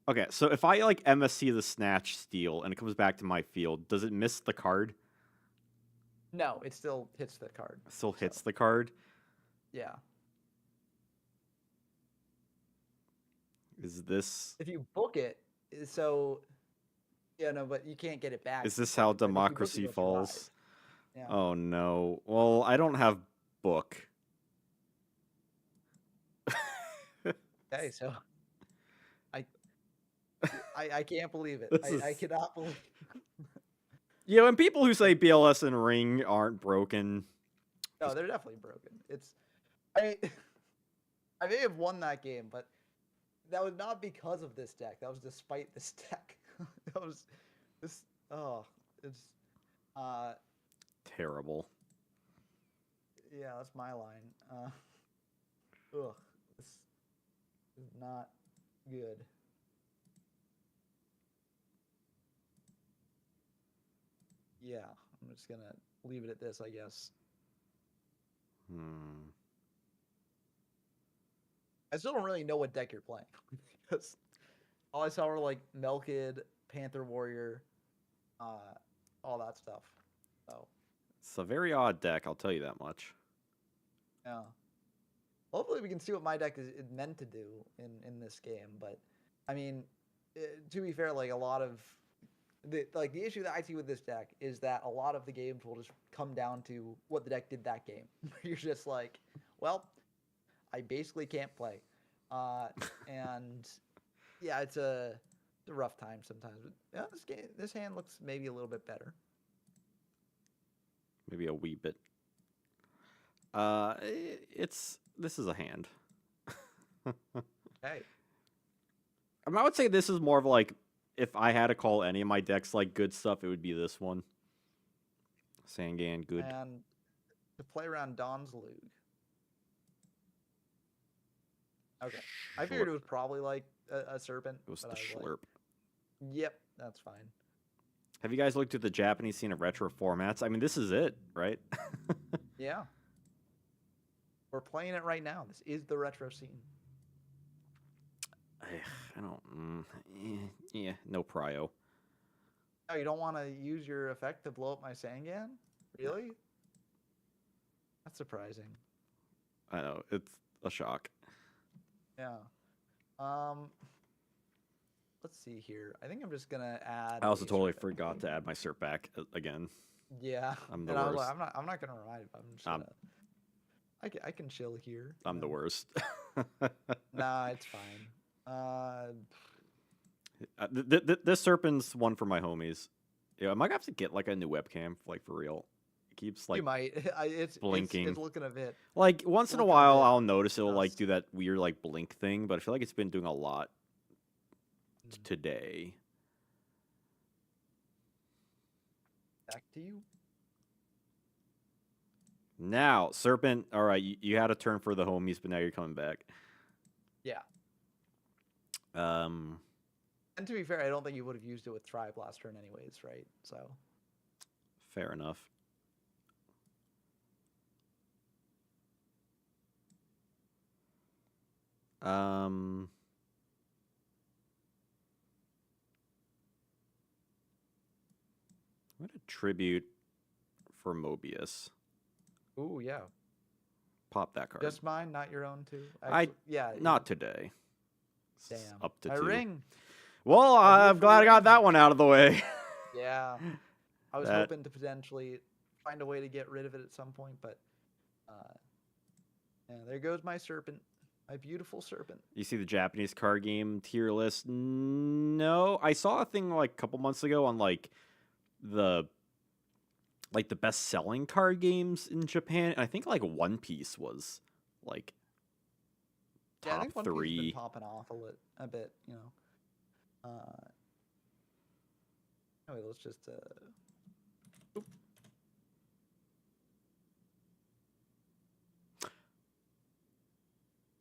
Okay, so if I like MSC the Snatch Steal and it comes back to my field, does it miss the card? No, it still hits the card. Still hits the card? Yeah. Is this... If you book it, so... Yeah, no, but you can't get it back. Is this how democracy falls? Yeah. Oh, no. Well, I don't have book. Okay, so... I can't believe it. I cannot believe it. Yeah, and people who say BLS and Ring aren't broken... No, they're definitely broken. I may have won that game, but that was not because of this deck. That was despite this deck. That was this. Oh, it's terrible. Yeah, that's my line. Ugh, this is not good. Yeah, I'm just gonna leave it at this, I guess. I still don't really know what deck you're playing because all I saw were like Melkid, Panther Warrior, all that stuff. So It's a very odd deck, I'll tell you that much. yeah. Hopefully we can see what my deck is meant to do in this game. But I mean, to be fair, like a lot of the issue that I see with this deck is that a lot of the games will just come down to what the deck did that game. You're just like, well, I basically can't play, and yeah, it's a rough time sometimes. But yeah, this hand looks maybe a little bit better. Maybe a wee bit. This is a hand. Hey, I would say this is more of like, if I had to call any of my decks like good stuff, it would be this one. Sangan, good. and to play around Dawn's Luge. Okay, I figured it was probably like a serpent. It was the but I was Schlurp. Like, yep, that's fine. Have you guys looked at the Japanese scene of retro formats? I mean, this is it, right? Yeah. We're playing it right now. This is the retro scene. I don't. Yeah, no prio. Oh, you don't want to use your effect to blow up my Sangan? Really? That's surprising. I know, it's a shock. Yeah. Let's see here. I think I'm just gonna add. I also a totally serpent. forgot to add my Serp back again. Yeah. I'm the And I was worst. like, I'm not gonna remind him. I'm just gonna. I can chill here. I'm the worst. Nah, it's fine. This Serpent's one for my homies. Yeah, I might have to get like a new webcam, like for real. It keeps like you might. It's blinking. It's looking a bit. like once in a looking a while bit I'll notice it'll like dust. do that weird like blink thing, but I feel like it's been doing a lot today. Back to you. Now, Serpent, all right, you had a turn for the homies, but now you're coming back. Yeah. Um, And to be fair, I don't think you would have used it with Tribe last turn anyways, right? So. fair enough. What a tribute for Mobius. Ooh, yeah. Pop that card. Just mine, not your own too. Yeah. Not today. It's Damn. up to My 2. ring. Well, I I'm glad I got that one out of the way. Yeah. I was That- hoping to potentially find a way to get rid of it at some point, but yeah, there goes my serpent. My beautiful serpent. You see the Japanese card game tier list? No, I saw a thing like a couple months ago on like the best selling card games in Japan. And I think like One Piece was like Yeah, I top think One Piece has 3. been popping off a bit, you know. Anyway, let's just oop.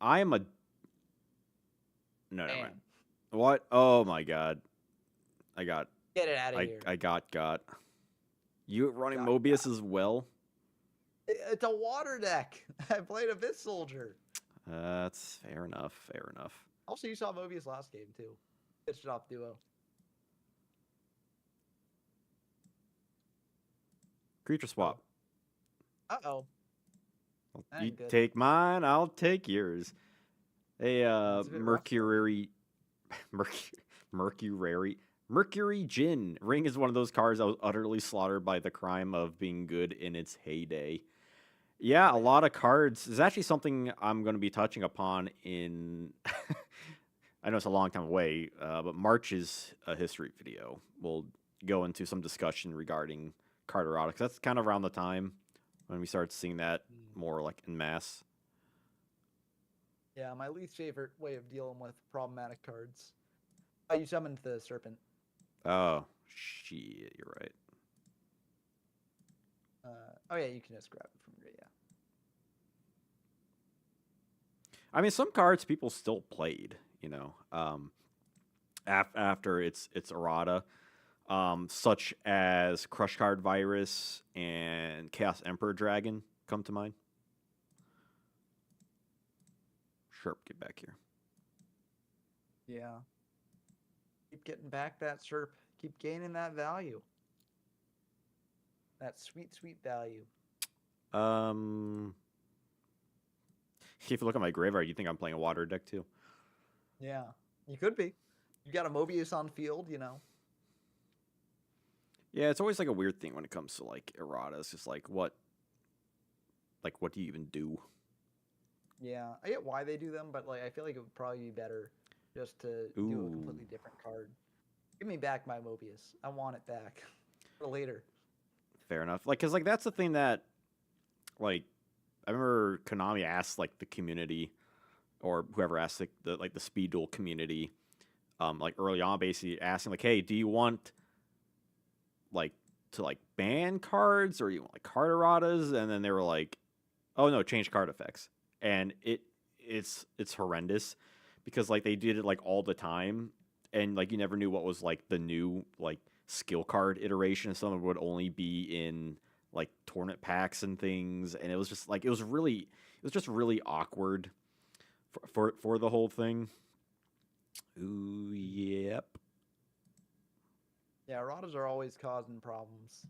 I am a no, never mind. Man, What? Oh my god! I got get it out of here. I got. You running Got- Mobius as well? It's a water deck. I played Abyss Soldier. That's fair enough. Fair enough. Also, you saw Mobius last game too. Pitched it off duo. Creature swap. Uh-oh. That You ain't good. take mine, I'll take yours. Hey, That's a bit rough. Mercury Gin. Ring is one of those cards that was utterly slaughtered by the crime of being good in its heyday. Yeah, a lot of cards. Is actually something I'm going to be touching upon in. I know it's a long time away, but March is a history video. We'll go into some discussion regarding card erotics. That's kind of around the time when we start seeing that more like en masse. Yeah, my least favorite way of dealing with problematic cards. You summoned the serpent. Oh, shit, you're right. Oh yeah, you can just grab it from here. Yeah. I mean, some cards people still played, you know, after its errata, such as Crush Card Virus and Chaos Emperor Dragon come to mind. Sherp, get back here. Yeah. Keep getting back that serp. Keep gaining that value. That sweet, sweet value. If you look at my graveyard, you think I'm playing a water deck too. Yeah, you could be. You got a Mobius on field, you know. Yeah, it's always like a weird thing when it comes to like errata. It's just like what do you even do? Yeah, I get why they do them, but like I feel like it would probably be better just to do a completely Ooh. different card. Give me back my Mobius. I want it back for later. Fair enough. Like, cause like that's the thing that, like, I remember Konami asked like the community, or whoever asked the speed duel community, like early on, basically asking like, hey, do you want like to like ban cards or you want like card erratas? And then they were like, oh no, change card effects, and it's horrendous because like they did it like all the time, and like you never knew what was like the new like skill card iteration. Some of it would only be in like tournament packs and things, and it was just like it was just really awkward for the whole thing. Ooh, yep. Yeah, erratas are always causing problems.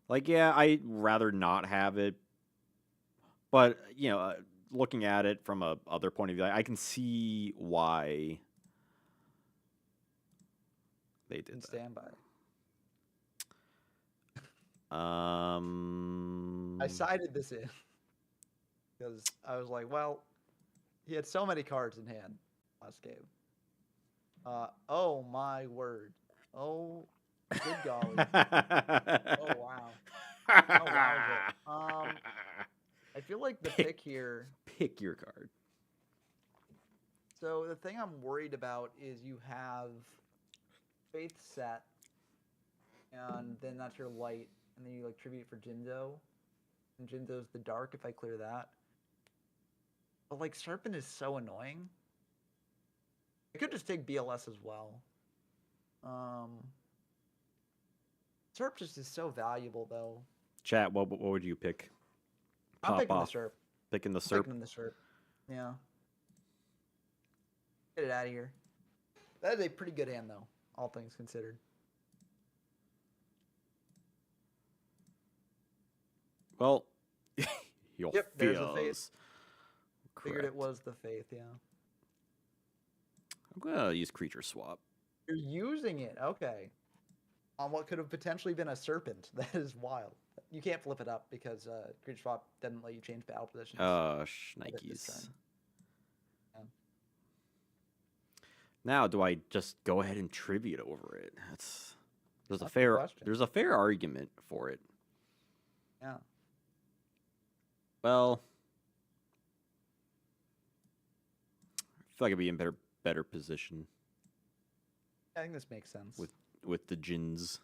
Like, yeah, I'd rather not have it, but you know, looking at it from a other point of view, I can see why they did And that. standby. Um, I sided this in because I was like, well, he had so many cards in hand last game. Oh my word. Oh, good golly. Oh wow. Oh wowza. I feel like the pick here. Pick your card. So the thing I'm worried about is you have Faith set, and then that's your light, and then you like tribute for Jinzo, and Jinzo's the dark if I clear that. But like Serpent is so annoying. I could just take BLS as well. Serp just is so valuable though. Chat, what would you pick? I'm Pop picking off. the Serp. Picking the I'm Serp. picking the Serp. Yeah. Get it out of here. That is a pretty good hand though, all things considered. Well, your Yep, there's the Faith. fears. Figured it Correct. was the Faith, yeah. I'm gonna use creature swap. You're using it, okay. On what could have potentially been a Serpent. That is wild. You can't flip it up because creature swap doesn't let you change battle positions. Shnikes. Yeah. Now, do I just go ahead and tribute over it? There's That's the question. a fair argument for it. Yeah. Well, I feel like I'd be in better position I think this makes sense. with the Jins.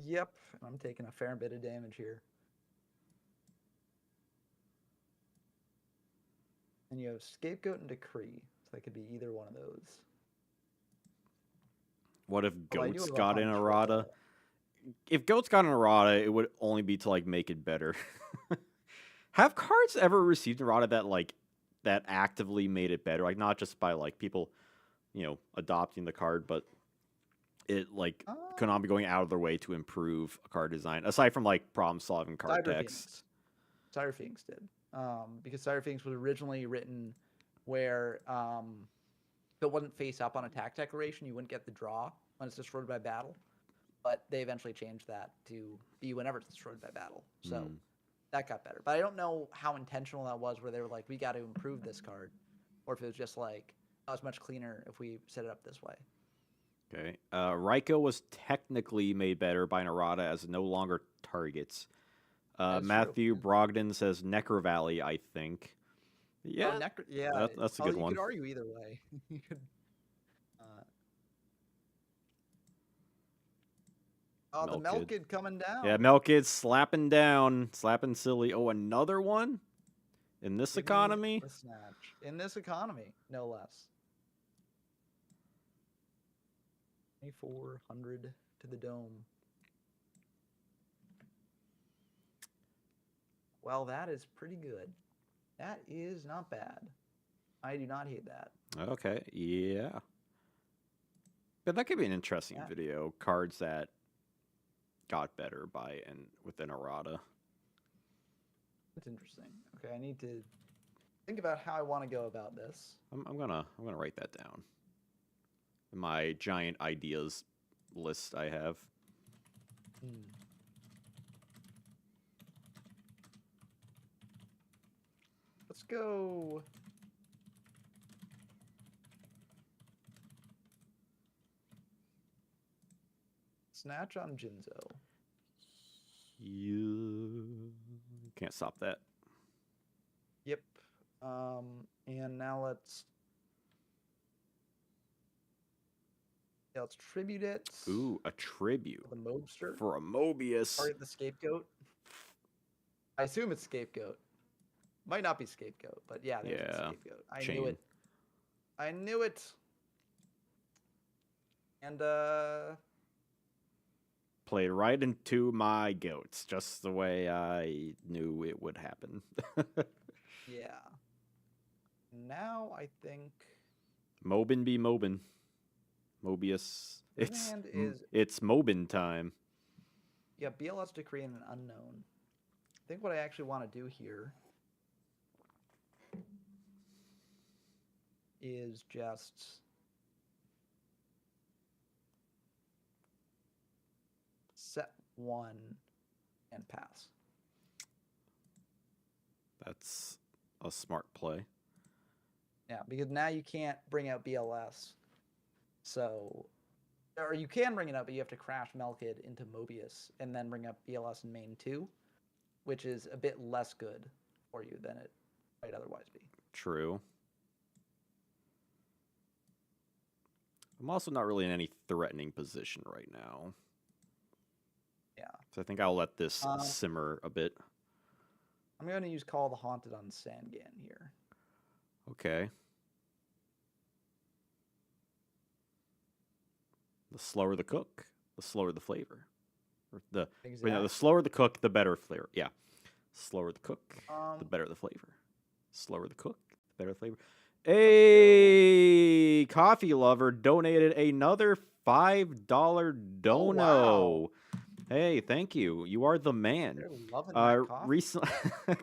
Yep, I'm taking a fair bit of damage here. And you have Scapegoat and Decree, so that could be either one of those. What if Oh, I do Goats have a got an hunch errata? If Goats got an errata, it would only be to like make it better. Have cards ever received an errata that actively made it better? Like not just by like people, adopting the card, but it like Konami going out of their way to improve a card design, aside from like problem solving card decks. Cyber Phoenix did. Because Cyber Phoenix was originally written where if it wasn't face up on attack declaration, you wouldn't get the draw when it's destroyed by battle. But they eventually changed that to be whenever it's destroyed by battle. So that got better. But I don't know how intentional that was, where they were like, we got to improve this card. Or if it was just like, oh, it's much cleaner if we set it up this way. Okay. Raiko was technically made better by an errata as it no longer targets. Matthew Brogdon says Necro Valley, I think. Yeah, that's a good one. You could argue either way. You could. Oh, the Melkid coming down. Yeah, Melkid slapping down, slapping silly. Oh, another one? In this economy? The snatch. In this economy, no less. 2,400 to the dome. Well, that is pretty good. That is not bad. I do not hate that. Okay, yeah. But that could be an interesting video. Cards that got better with an errata. That's interesting. Okay, I need to think about how I want to go about this. I'm gonna write that down. In my giant ideas list I have. Let's go. Snatch on Janjo. You can't stop that. Yep. And now let's tribute it. Ooh, a tribute. The Mobster. For a Mobius. Target the Scapegoat. I assume it's Scapegoat. Might not be Scapegoat, but yeah, there's a Scapegoat. I knew it. I knew it. And played right into my goats, just the way I knew it would happen. Yeah. Now I think Mobin be Mobin. Mobius. It's Mobin time. Yeah, BLS Decree and an Unknown. I think what I actually want to do here is just set one and pass. That's a smart play. Yeah, because now you can't bring out BLS. So, or you can bring it up, but you have to crash Melkid into Mobius and then bring up BLS in main 2, which is a bit less good for you than it might otherwise be. True. I'm also not really in any threatening position right now. Yeah. So I think I'll let this simmer a bit. I'm going to use Call of the Haunted on Sangan here. Okay. The slower the cook, the slower the flavor. Or the slower the cook, the better flavor. Yeah. Slower the cook, the better the flavor. Slower the cook, the better the flavor. Hey, Coffee Lover donated another $5 dono. Oh, wow. Hey, thank you. You are the man. They're loving that coffee. Recently,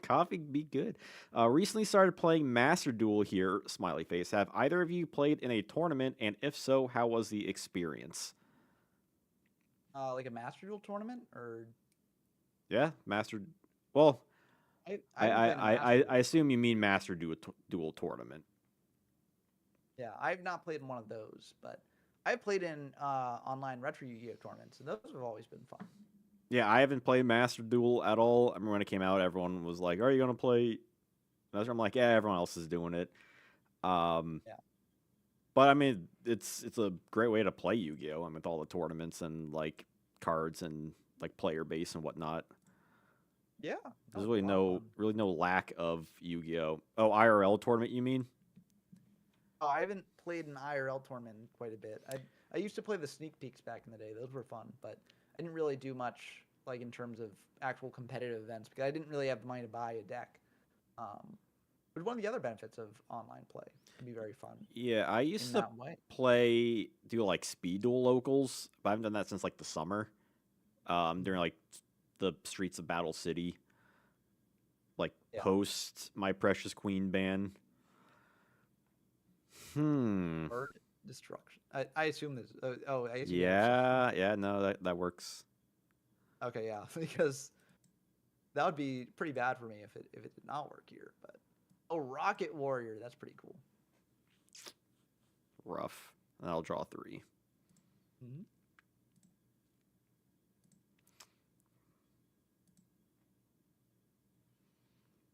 coffee be good. Recently started playing Master Duel here, smiley face. Have either of you played in a tournament, and if so, how was the experience? Like a Master Duel tournament, or? Yeah, Master. Well, I assume you mean Master Duel tournament. Yeah, I've not played in one of those, but I've played in online retro Yu-Gi-Oh tournaments, and those have always been fun. Yeah, I haven't played Master Duel at all. I remember when it came out, everyone was like, "Are you gonna play?" I'm like, "Yeah, everyone else is doing it." Yeah. But I mean, it's a great way to play Yu-Gi-Oh. I mean, with all the tournaments and like cards and like player base and whatnot. Yeah, there's really no lack of Yu-Gi-Oh. Oh, IRL tournament, you mean? Oh, I haven't played an IRL tournament in quite a bit. I used to play the sneak peeks back in the day; those were fun, but I didn't really do much like in terms of actual competitive events because I didn't really have the money to buy a deck. But one of the other benefits of online play can be very fun. Yeah, I used to do like speed duel locals, but I haven't done that since like the summer. During like the streets of Battle City, like post My Precious Queen ban. Bird destruction. I assume this. I assume. Yeah. No, that works. Okay, yeah, because that would be pretty bad for me if it did not work here. But Rocket Warrior, that's pretty cool. Rough. I'll draw 3. Mm-hmm.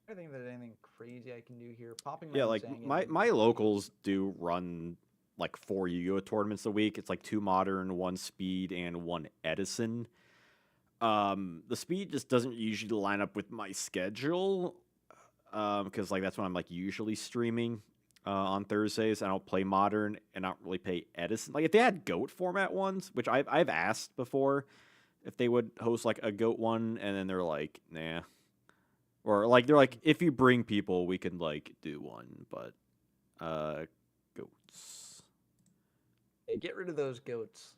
I think there's anything crazy I can do here. Popping. Yeah, like my locals do run like 4 Yu-Gi-Oh tournaments a week. It's like 2 modern, 1 speed, and 1 Edison. The speed just doesn't usually line up with my schedule, because like that's when I'm like usually streaming on Thursdays. I don't play modern and I don't really play Edison. Like if they had Goat format ones, which I've asked before if they would host like a Goat one, and then they're like, nah. Or like they're like, if you bring people, we can like do one, but goats. Hey, get rid of those goats.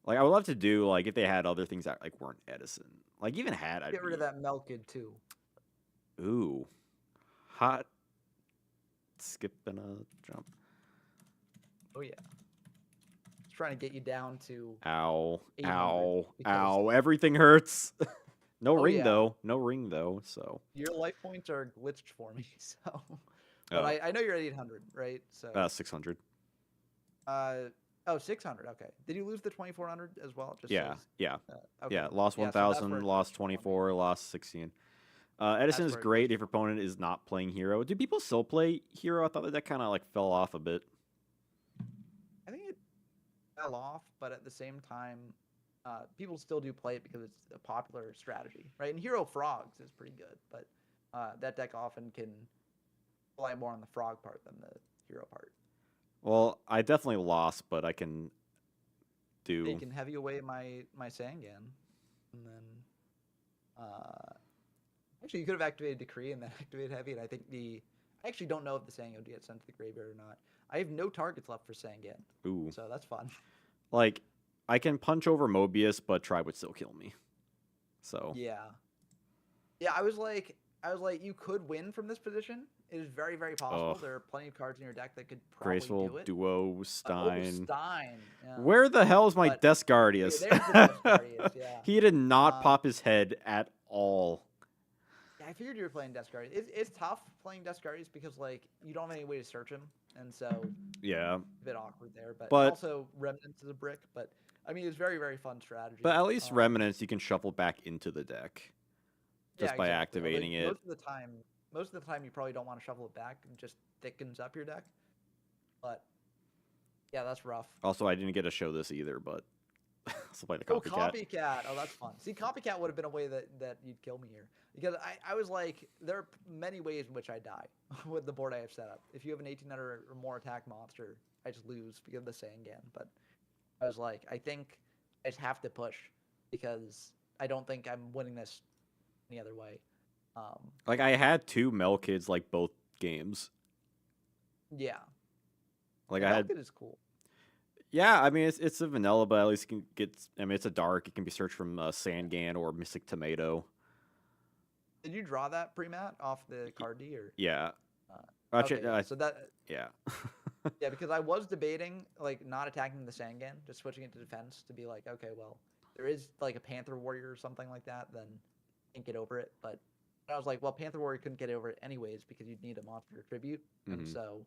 Like I would love to do like if they had other things that like weren't Edison. Like even had I'd Get rid be of that Melkid too. ooh hot skip and a jump. Oh yeah. Just trying to get you down to Ow, 800 ow, because ow! Everything hurts. No oh ring yeah, though. No ring though. So your life points are glitched for me. So, but oh, I know you're at 800, right? So 600. uh oh 600. Okay. Did you lose the 2400 as well? It just Yeah, says yeah, okay. yeah. Lost Yeah. So that's where 1,000. it's Lost telling me. 24. Lost 16. Edison That's is where it great glitched if your for me. opponent is not playing hero. Do people still play hero? I thought that kind of like fell off a bit. I think it fell off, but at the same time, people still do play it because it's a popular strategy, right? And Hero Frogs is pretty good, but that deck often can rely more on the frog part than the hero part. Well, I definitely lost, but I can They do. can heavy away my Sangan, and then actually you could have activated Decree and then activated Heavy, and I think I actually don't know if the Sangan would get sent to the graveyard or not. I have no targets left for Sangan, Ooh, so that's fun. like I can punch over Mobius, but Tribe would still kill me. So Yeah. Yeah, I was like, you could win from this position. It is very, very possible. ugh. There are plenty of cards in your deck that could probably Graceful do it. Duo Oh, Stein. Stein. Yeah. Where the hell is my But okay, Descardius? there's the Descartes. Yeah. He did not Um, pop his head at all. yeah, I figured you were playing Descartes. It's tough playing Descartes because like you don't have any way to search him, and so Yeah, a bit awkward there. But and but also Remnants is a brick. But I mean, it's very, very fun strategy. at least Remnants you can shuffle back into the deck just Yeah, by exactly. Although activating it. most of the time, you probably don't want to shuffle it back. It just thickens up your deck. But yeah, that's rough. Also, I didn't get to show this either, but also play the Oh, copycat. copycat. Oh, that's fun. See, copycat would have been a way that you'd kill me here because I was like, there are many ways in which I die with the board I have set up. If you have an 1800 or more attack monster, I just lose because of the Sangan. But I was like, I think I just have to push because I don't think I'm winning this any other way. Like I had 2 Melkids like both games. Yeah. Like The I had Melkid is cool. yeah, I mean it's a vanilla, but at least you can get. I mean it's a dark. It can be searched from Sangan or Mystic Tomato. Did you draw that pre-mat off the card D or? Yeah. Okay, yeah. So that yeah. yeah, because I was debating like not attacking the Sangan, just switching it to defense to be like, okay, well, there is like a Panther Warrior or something like that, then can't get over it. But I was like, well, Panther Warrior couldn't get over it anyways because you'd need a monster tribute, and so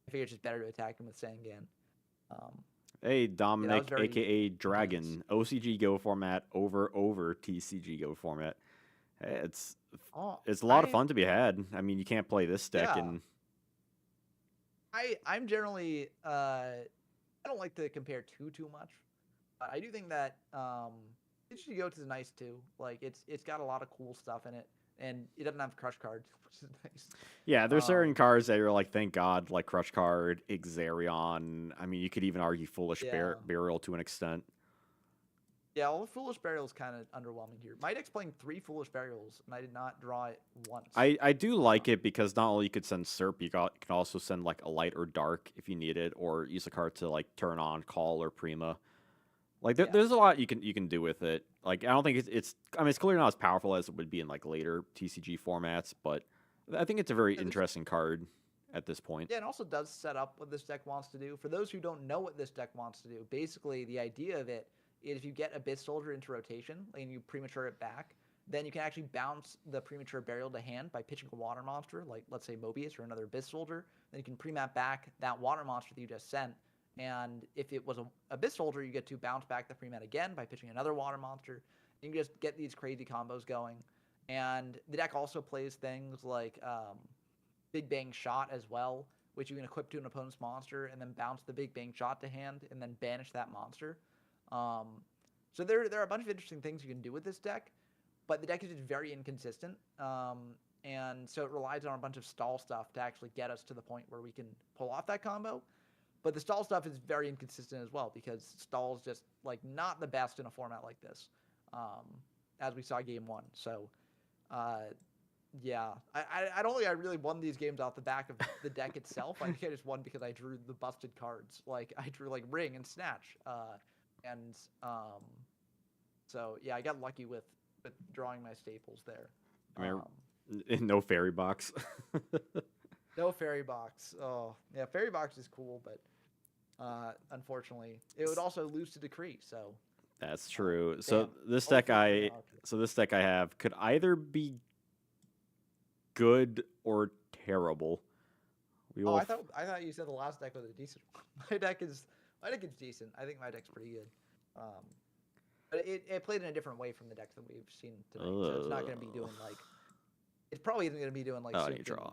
I figured it's just better to attack him with Sangan. Hey Dominic, very aka Dragon, OCG Go format over TCG Go format. Hey, it's a lot of fun to be had. I mean, you can't play this deck Yeah. and I'm generally I don't like to compare too much. I do think that TCG Goat is nice too. Like it's got a lot of cool stuff in it, and it doesn't have crush cards, which is nice. yeah, there's certain cards that you're like, thank God, like Crush Card, Ixarion. I mean, you could even argue Foolish Burial to an extent. Yeah, well, Foolish Burial is kind of underwhelming here. My deck's playing 3 Foolish Burials, and I did not draw it once. I do like it because not only you could send Serp, you can also send like a light or dark if you need it, or use a card to like turn on Call or Prima. Like there's a lot you can do with it. Like I don't think it's I mean it's clearly not as powerful as it would be in like later TCG formats, but I think it's a very interesting card at this point. Yeah, it also does set up what this deck wants to do. For those who don't know what this deck wants to do, basically the idea of it is if you get Abyss Soldier into rotation and you premature it back, then you can actually bounce the premature burial to hand by pitching a water monster, like let's say Mobius or another Abyss Soldier. Then you can pre-map back that water monster that you just sent. And if it was a Abyss Soldier, you get to bounce back the pre-mat again by pitching another water monster. You can just get these crazy combos going. And the deck also plays things like Big Bang Shot as well, which you can equip to an opponent's monster and then bounce the Big Bang Shot to hand and then banish that monster. So there are a bunch of interesting things you can do with this deck, but the deck is just very inconsistent. And so it relies on a bunch of stall stuff to actually get us to the point where we can pull off that combo. But the stall stuff is very inconsistent as well because stall is just like not the best in a format like this, as we saw game 1. So, yeah, I don't think I really won these games off the back of the deck itself. I think I just won because I drew the busted cards. Like I drew like Ring and Snatch. and so yeah, I got lucky with drawing my staples there. I mean, no fairy box. No fairy box. Oh yeah, fairy box is cool, but unfortunately, it would also lose to decree. So That's true. damn. So this Only deck 15 I have could either be good or terrible. We will. I thought you said the last deck was a decent one. My deck is decent. I think my deck's pretty good. But it played in a different way from the decks that we've seen tonight. So it's not going to be doing like. It's probably isn't going to be doing like. Oh, soup you draw.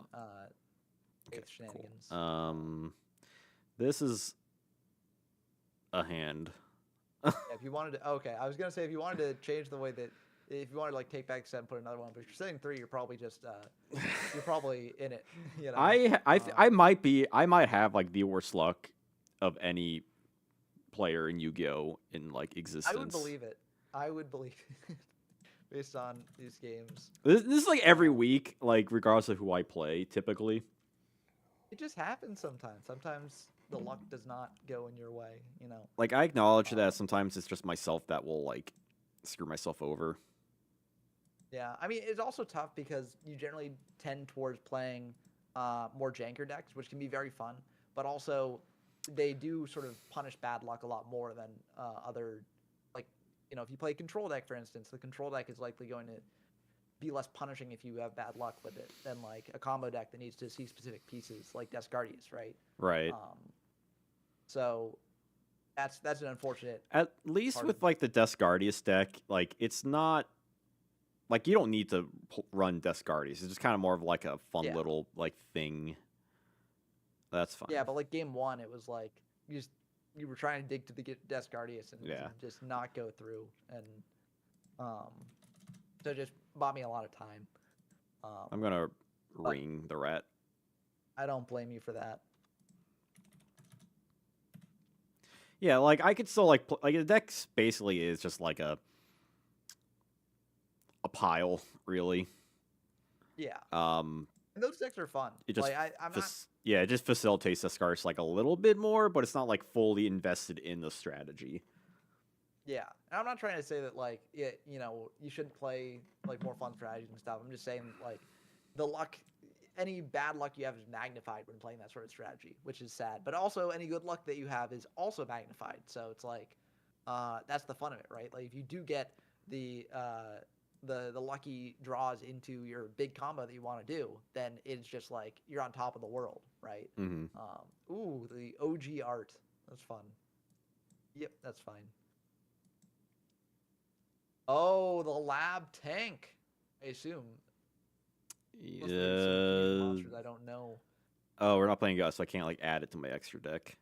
And, shenanigans. Cool. This is a hand. Yeah, if you wanted to, okay, I was gonna say if you wanted to change the way that, if you wanted to like take back a set and put another one, but if you're setting 3, you're probably just, you're probably in it. You know. I might have like the worst luck of any player in Yu-Gi-Oh in like existence. I would believe it. Based on these games. This is like every week, like regardless of who I play, typically. It just happens sometimes. Sometimes the luck does not go in your way, you know. Like I acknowledge that sometimes it's just myself that will like screw myself over. Yeah, I mean it's also tough because you generally tend towards playing more janker decks, which can be very fun, but also they do sort of punish bad luck a lot more than other, like, you know, if you play control deck, for instance, the control deck is likely going to be less punishing if you have bad luck with it than like a combo deck that needs to see specific pieces like Descartes, right? Right. So that's an unfortunate. At least with like the Descartes deck, like it's not like you don't need to run Descartes. It's just kind of more of like a fun little like thing. That's fine. Yeah, but like game 1, it was like you were trying to dig to the Descartes and just not go through, and so it just bought me a lot of time. I'm gonna ring the rat. I don't blame you for that. Yeah, like I could still like the deck basically is just like a pile, really. Yeah. And those decks are fun. It just like, I'm not... it just facilitates the scars like a little bit more, but it's not like fully invested in the strategy. Yeah, and I'm not trying to say that like you know, you shouldn't play like more fun strategies and stuff. I'm just saying like the luck, any bad luck you have is magnified when playing that sort of strategy, which is sad. But also any good luck that you have is also magnified. So it's like that's the fun of it, right? Like if you do get the lucky draws into your big combo that you want to do, then it's just like you're on top of the world, right? Mm-hmm. Ooh, the OG art. That's fun. Yep, that's fine. Oh, the lab tank. I assume. Yeah. Monsters I don't know. Oh, we're not playing Gus, so I can't like add it to my extra deck.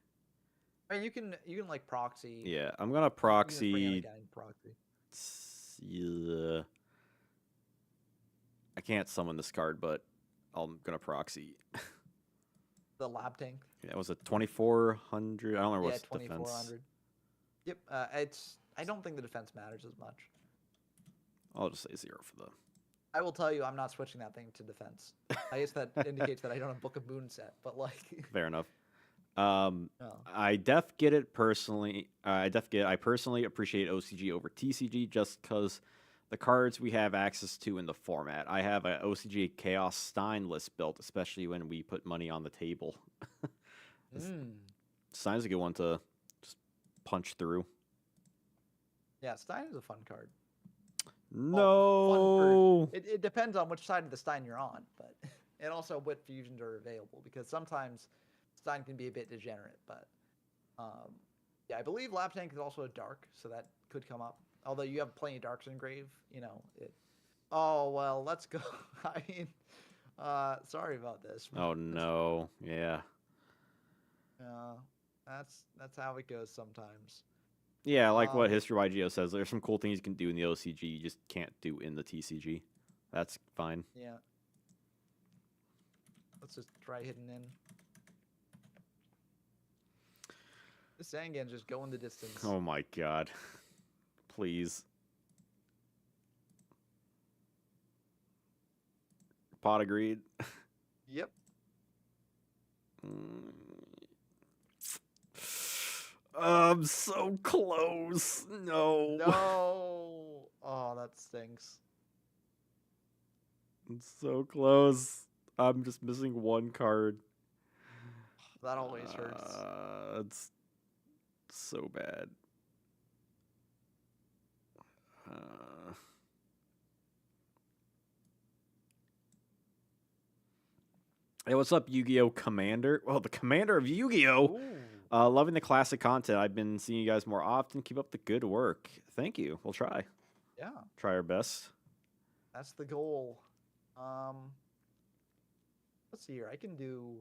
I mean, you can like proxy. Yeah, I'm gonna proxy. Proxy. Yeah. I can't summon this card, but I'm gonna proxy. The lab tank. Yeah, it was a 2400. I don't remember what's the defense. 2400. Yep. I don't think the defense matters as much. I'll just say 0 for the. I will tell you, I'm not switching that thing to defense. I guess that indicates that I don't have Book of Moon set, but like. Fair enough. I get it personally. I personally appreciate OCG over TCG just because the cards we have access to in the format. I have a OCG Chaos Stein list built, especially when we put money on the table. Stein's a good one to just punch through. Yeah, Stein is a fun card. No. It depends on which side of the Stein you're on, but and also what fusions are available, because sometimes Stein can be a bit degenerate, but yeah, I believe Lab Tank is also a dark, so that could come up. Although you have plenty of darks in grave, you know it. Oh well, let's go. I mean, sorry about this. Oh no, yeah. That's how it goes sometimes. Yeah, like what History YGO says, there's some cool things you can do in the OCG you just can't do in the TCG. That's fine. Yeah. Let's just try hitting in. This Zangan's just going the distance. Oh my god. Please. Pot agreed. Yep. I'm so close. No. No. Oh, that stinks. It's so close. I'm just missing one card. That always hurts. It's so bad. Hey, what's up, Yu-Gi-Oh! Commander? Well, the commander of Yu-Gi-Oh! Loving the classic content. I've been seeing you guys more often. Keep up the good work. Thank you. We'll try. Yeah. Try our best. That's the goal. Let's see here. I can do.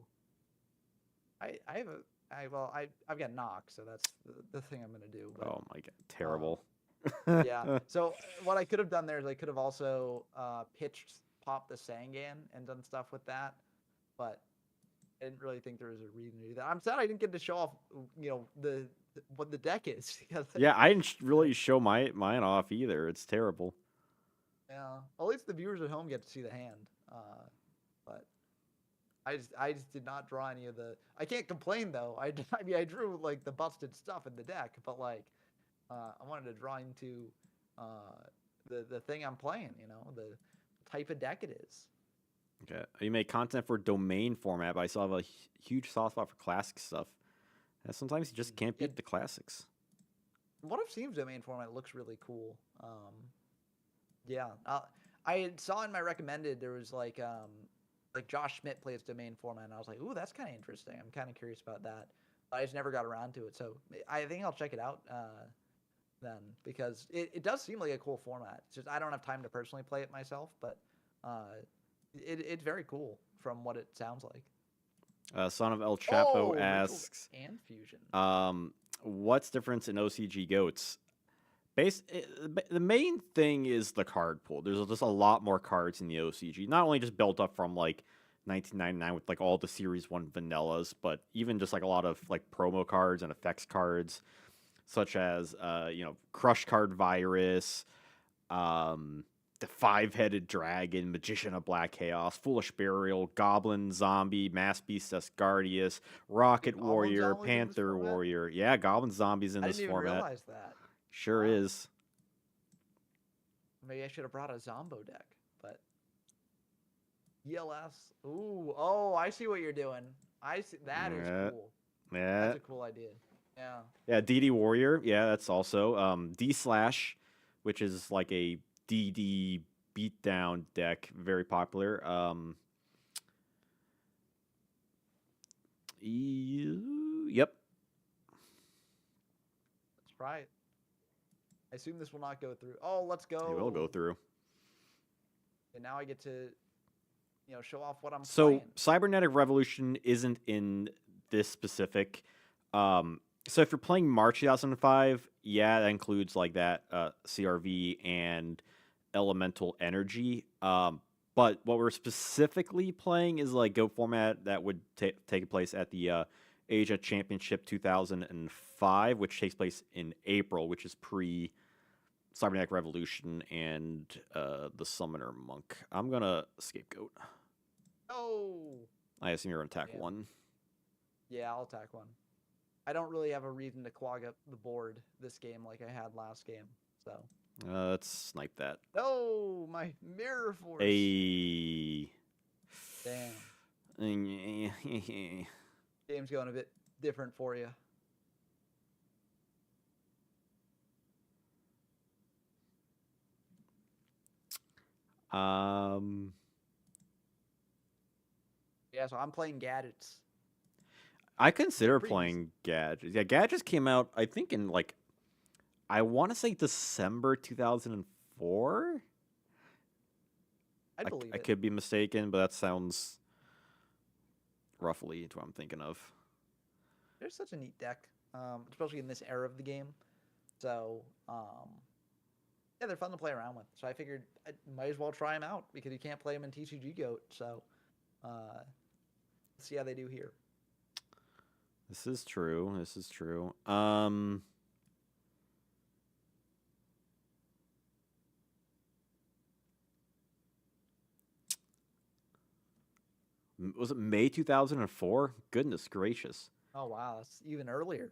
I've got knock, so that's the thing I'm gonna do. But, Oh my god, terrible. Yeah. So what I could have done there is I could have also pitched pop the Sangan and done stuff with that, but I didn't really think there was a reason to do that. I'm sad I didn't get to show off, what the deck is. Yeah, I didn't really show mine off either. It's terrible. Yeah. At least the viewers at home get to see the hand. But I just did not draw any of the. I can't complain though. I mean I drew like the busted stuff in the deck, but like I wanted to draw into the thing I'm playing. The type of deck it is. Okay, you make content for domain format, but I still have a huge soft spot for classic stuff. And sometimes you just can't beat the classics. What I've seen domain format looks really cool. Yeah, I saw in my recommended there was like Josh Schmidt plays domain format, and I was like, ooh, that's kind of interesting. I'm kind of curious about that. I just never got around to it, so I think I'll check it out then, because it does seem like a cool format. It's just I don't have time to personally play it myself, but it's very cool from what it sounds like. Son of El Chapo asks, and fusion. What's difference in OCG Goats? The main thing is the card pool. There's just a lot more cards in the OCG. Not only just built up from like 1999 with like all the Series 1 vanillas, but even just like a lot of like promo cards and effects cards, such as Crush Card Virus, the 5-headed dragon, Magician of Black Chaos, Foolish Burial, Goblin Zombie, Mass Beast Asgardius, Rocket Warrior, Panther Warrior. Yeah, Goblin Zombies in this format. I didn't even realize that. Sure is. Maybe I should have brought a Zombo deck, but ELS. Ooh, oh, I see what you're doing. I see that is cool. Yeah, that's a cool idea. Yeah. Yeah, DD Warrior. Yeah, that's also D Slash, which is like a DD beatdown deck, very popular. Yep. That's right. I assume this will not go through. Oh, let's go. It will go through. And now I get to, show off what I'm playing. So Cybernetic Revolution isn't in this specific. So if you're playing March 2005, yeah, that includes like that CRV and Elemental Energy. But what we're specifically playing is like Goat format that would take place at the Asia Championship 2005, which takes place in April, which is pre Cybernetic Revolution and the Summoner Monk. I'm gonna Scapegoat. Oh. I assume you're gonna attack one. Yeah, I'll attack one. I don't really have a reason to clog up the board this game like I had last game, so. Let's snipe that. Oh, my Mirror Force. Hey. Damn. Game's going a bit different for you. Yeah, so I'm playing gadgets. I consider playing gadgets. Yeah, gadgets came out, I think, in like, I want to say December 2004. I believe it. I could be mistaken, but that sounds roughly what I'm thinking of. They're such a neat deck, especially in this era of the game. So, yeah, they're fun to play around with. So I figured I might as well try them out because you can't play them in TCG Goat. So, let's see how they do here. This is true. This is true. Was it May 2004? Goodness gracious. Oh, wow. That's even earlier.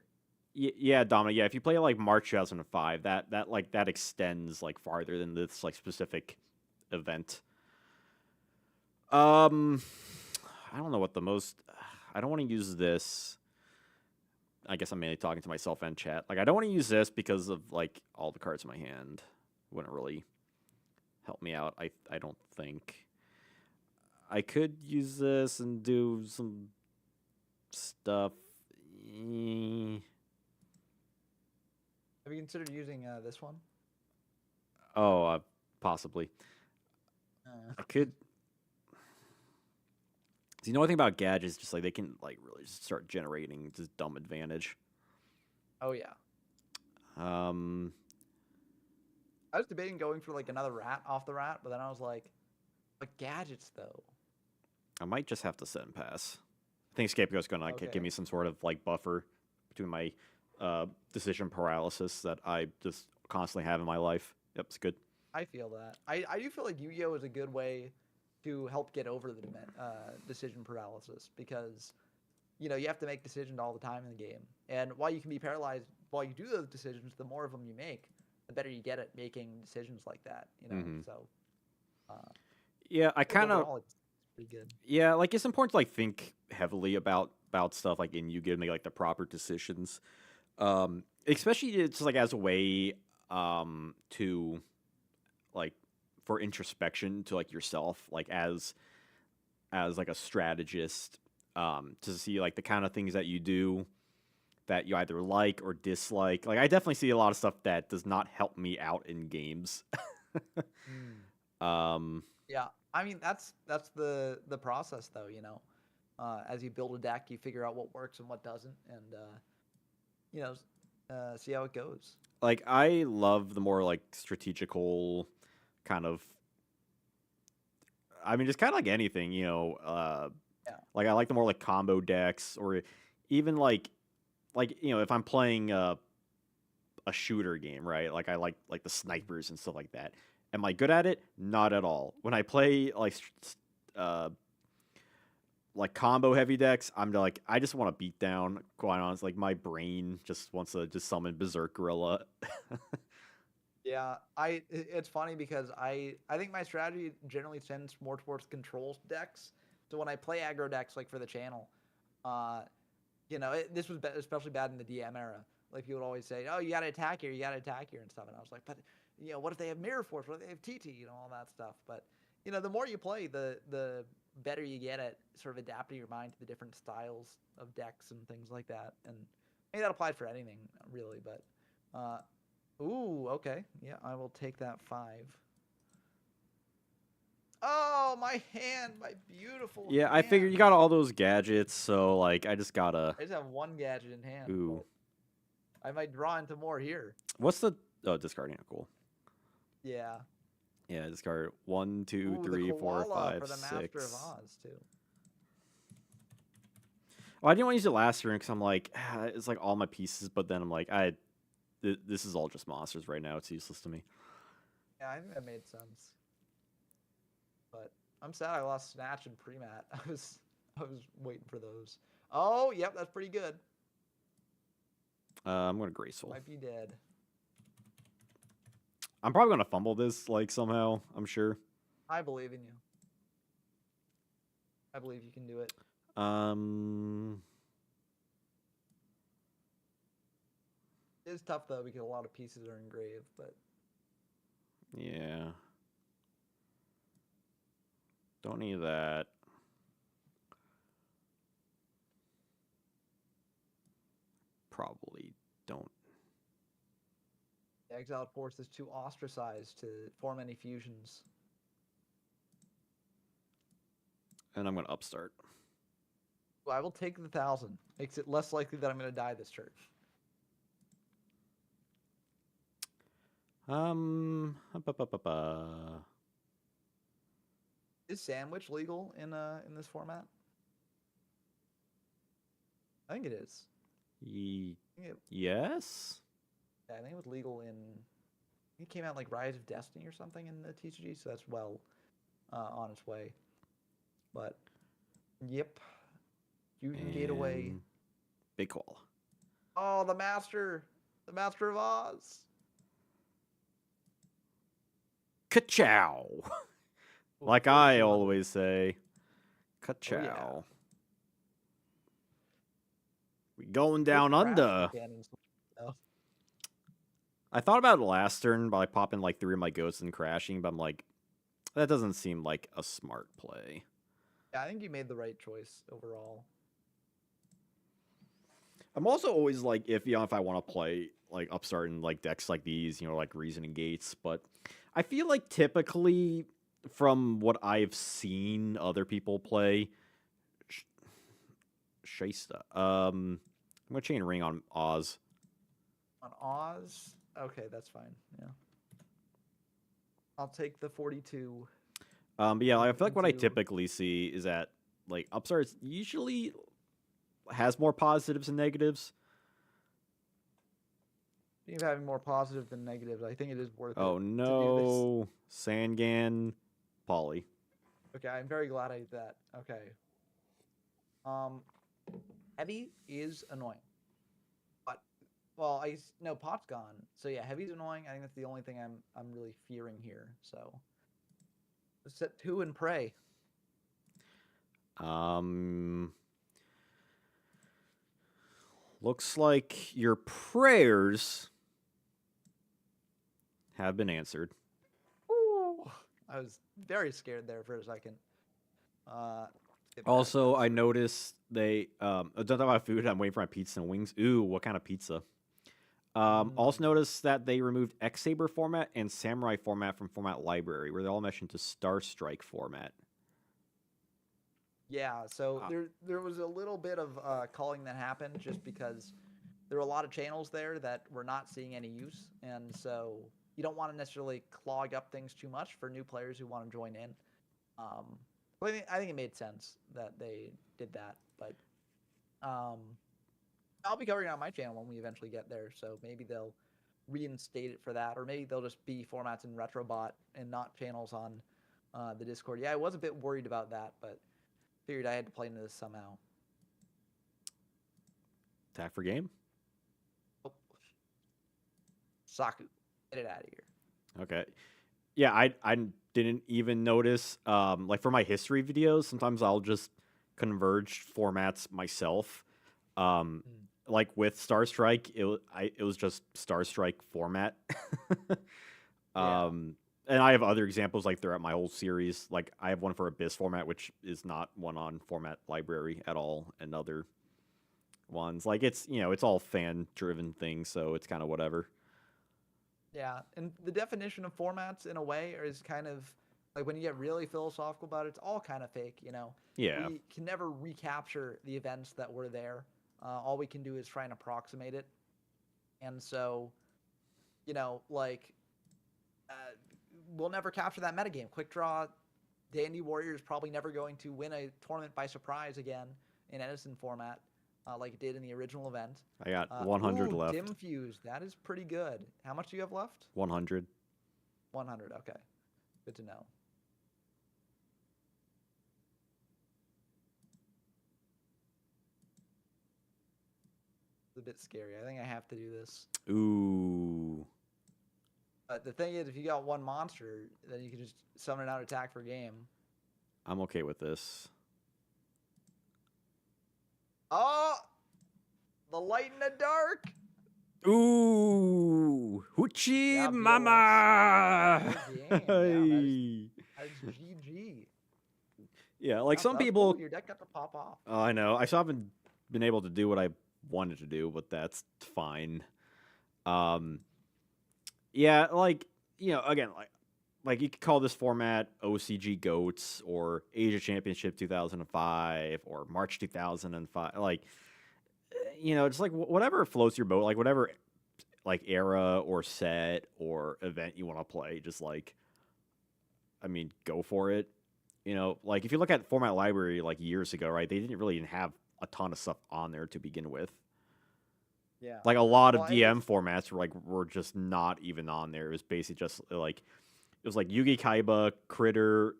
Yeah, Dominic. Yeah, if you play like March 2005, that extends like farther than this like specific event. Um, I don't know what the most. I don't want to use this. I guess I'm mainly talking to myself and chat. Like, I don't want to use this because of like all the cards in my hand. Wouldn't really help me out. I don't think. I could use this and do some stuff. Have you considered using this one? Oh, possibly. I could. So the only thing about gadgets is just like they can like really just start generating just dumb advantage. Oh yeah. Um, I was debating going for like another rat off the rat, but then I was like, but gadgets though. I might just have to set and pass. I think Scapegoat's gonna like, give me some sort of like buffer between my decision paralysis that I just constantly have in my life. Yep, it's good. I feel that. I do feel like Yu-Gi-Oh is a good way to help get over the decision paralysis because, you know, you have to make decisions all the time in the game. And while you can be paralyzed while you do those decisions, the more of them you make, the better you get at making decisions like that, you know? Mhm. So, Yeah, I kind of. overall, it's pretty good. Yeah, like it's important to like think heavily about stuff like in Yu-Gi-Oh to make like the proper decisions. Especially it's like as a way to like for introspection to like yourself, like as like a strategist, to see like the kind of things that you do that you either like or dislike. Like I definitely see a lot of stuff that does not help me out in games. um Yeah, I mean that's the process though, you know. As you build a deck, you figure out what works and what doesn't, and you know, see how it goes. like I love the more like strategical kind of, I mean, just kind of like anything, you know. Yeah. Like I like the more like combo decks, or even like you know, if I'm playing a shooter game, right? Like I like the snipers and stuff like that. Am I good at it? Not at all. When I play uh like combo heavy decks, I'm like I just want to beat down. Quite honest, like my brain just wants to just summon Berserk Gorilla. Yeah, it's funny because I think my strategy generally tends more towards control decks. So when I play aggro decks like for the channel, uh, you know, this was especially bad in the DM era. Like people would always say, "Oh, you got to attack here, you got to attack here," and stuff. And I was like, "But you know, what if they have Mirror Force? What if they have TT? You know, all that stuff." But you know, the more you play, the better you get at sort of adapting your mind to the different styles of decks and things like that. And I mean, that applies for anything really. But ooh, okay, yeah, I will take that 5. Oh, my hand, my beautiful Yeah, I figured you hand. got all those gadgets, so like I just gotta. I just have one gadget in hand. Ooh, I might draw into more here. what's the discarding? Cool. Yeah. Yeah, discard 1, 2, Ooh, the 3, 4, koala 5, for the Master of 6. Oz too. Well, I didn't want to use it last turn because I'm like, it's like all my pieces, but then I'm like, this is all just monsters right now. It's useless to me. Yeah, I think that made sense. But I'm sad I lost Snatch and Premat. I was waiting for those. Oh, yep, that's pretty good. I'm gonna Graceful. Might be dead. I'm probably gonna fumble this like somehow. I'm sure. I believe in you. I believe you can do it. It's tough though because a lot of pieces are engraved, but yeah. Don't need that. Probably don't. the Exiled Force is too ostracized to form any fusions. And I'm gonna upstart. Well, I will take the 1,000. Makes it less likely that I'm going to die this turn. Is sandwich legal in this format? I think it is. Yes. Yeah, I think it was legal in. It came out like Rise of Destiny or something in the TCG, so that's well on its way. But yep, you can gate away. Big call. Oh, the Master of Oz. Ka-chow. Like I always say. Ka-chow. Oh, yeah. We going down under. I thought about it last turn by popping like 3 of my goats and crashing, but I'm like, that doesn't seem like a smart play. Yeah, I think you made the right choice overall. I'm also always like iffy on if I want to play like upstart in like decks like these, like Reason and Gates, but I feel like typically from what I've seen other people play, Shasta. I'm gonna chain ring on Oz. On Oz? Okay, that's fine. Yeah. I'll take the 42. But yeah, I feel like what I typically see is that like upstarts usually has more positives and negatives. Speaking of having more positive than negatives, I think it is worth it. Oh no, Sangan, Polly. Okay, I'm very glad I did that. Okay. Heavy is annoying. But well, no, Pot's gone. So yeah, Heavy's annoying. I think that's the only thing I'm really fearing here. So set 2 and pray. Looks like your prayers have been answered. Ooh, I was very scared there for a second. Also, I noticed they don't talk about food. I'm waiting for my pizza and wings. Ooh, what kind of pizza? Also noticed that they removed X Saber format and Samurai format from format library, where they all mesh into Star Strike format. Yeah, so there was a little bit of calling that happened just because there were a lot of channels there that were not seeing any use, and so you don't want to necessarily clog up things too much for new players who want to join in. But I think it made sense that they did that, but I'll be covering it on my channel when we eventually get there, so maybe they'll reinstate it for that, or maybe they'll just be formats in Retrobot and not channels on the Discord. Yeah, I was a bit worried about that, but figured I had to play into this somehow. Attack for game? Oh. Saku, get it out of here. Okay. Yeah, I didn't even notice. Like for my history videos, sometimes I'll just converge formats myself. Like with Star Strike, it was just Star Strike format. Yeah. And I have other examples like throughout my whole series. Like I have one for Abyss format, which is not one on format library at all, and other ones. Like it's it's all fan driven things, so it's kind of whatever. Yeah, and the definition of formats in a way is kind of like when you get really philosophical about it, it's all kind of fake, Yeah. We can never recapture the events that were there. All we can do is try and approximate it. And so, like, we'll never capture that metagame. Quick Draw, Dandy Warrior is probably never going to win a tournament by surprise again in Edison format. Like it did in the original event. I got 100 left. Dim Fuse, that is pretty good. How much do you have left? 100. 100, okay. Good to know. It's a bit scary. I think I have to do this. Ooh. But the thing is, if you got one monster, then you can just summon it out, attack for game. I'm okay with this. Oh! The light and the dark! Ooh! Hoochie Yeah, mama! That is GG. Yeah, like some people... Cool. Your deck got to pop off. Oh, I know. I still haven't been able to do what I wanted to do, but that's fine. Yeah, like, again, like you could call this format OCG Goats or Asia Championship 2005 or March 2005. Like, it's like whatever floats your boat, like whatever like era or set or event you want to play, just like, go for it. Like if you look at format library like years ago, right, they didn't really even have a ton of stuff on there to begin with. Yeah. Like a lot of DM formats were just not even on there. It was basically just like it was like Yugi Kaiba, Critter,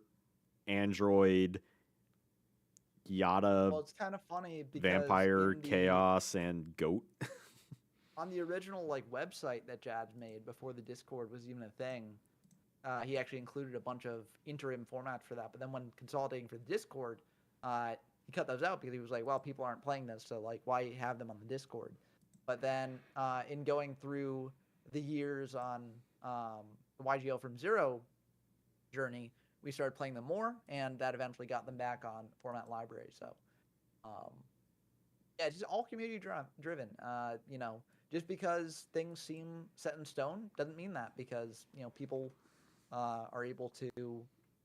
Android, Yada. Well, it's kind of funny because Vampire, Chaos, and Goat. on the original like website that Jad's made before the Discord was even a thing, he actually included a bunch of interim formats for that. But then when consolidating for the Discord, he cut those out because he was like, well, people aren't playing this, so like why have them on the Discord? But then in going through the years on the YGL from Zero journey, we started playing them more, and that eventually got them back on format library. So yeah, it's just all community driven. You know, just because things seem set in stone doesn't mean that, because you know people are able to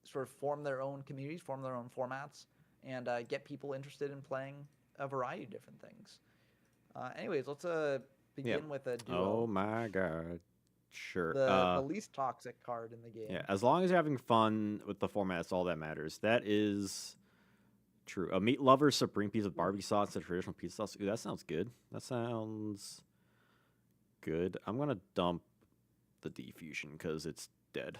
sort of form their own communities, form their own formats, and get people interested in playing a variety of different things. Anyways, let's begin with a duo. Oh my god. Sure. The least toxic card in the game. Yeah, as long as you're having fun with the format, that's all that matters. That is true. A meat lover supreme pizza with barbecue sauce and traditional pizza sauce. Ooh, that sounds good. That sounds good. I'm gonna dump the defusion because it's dead.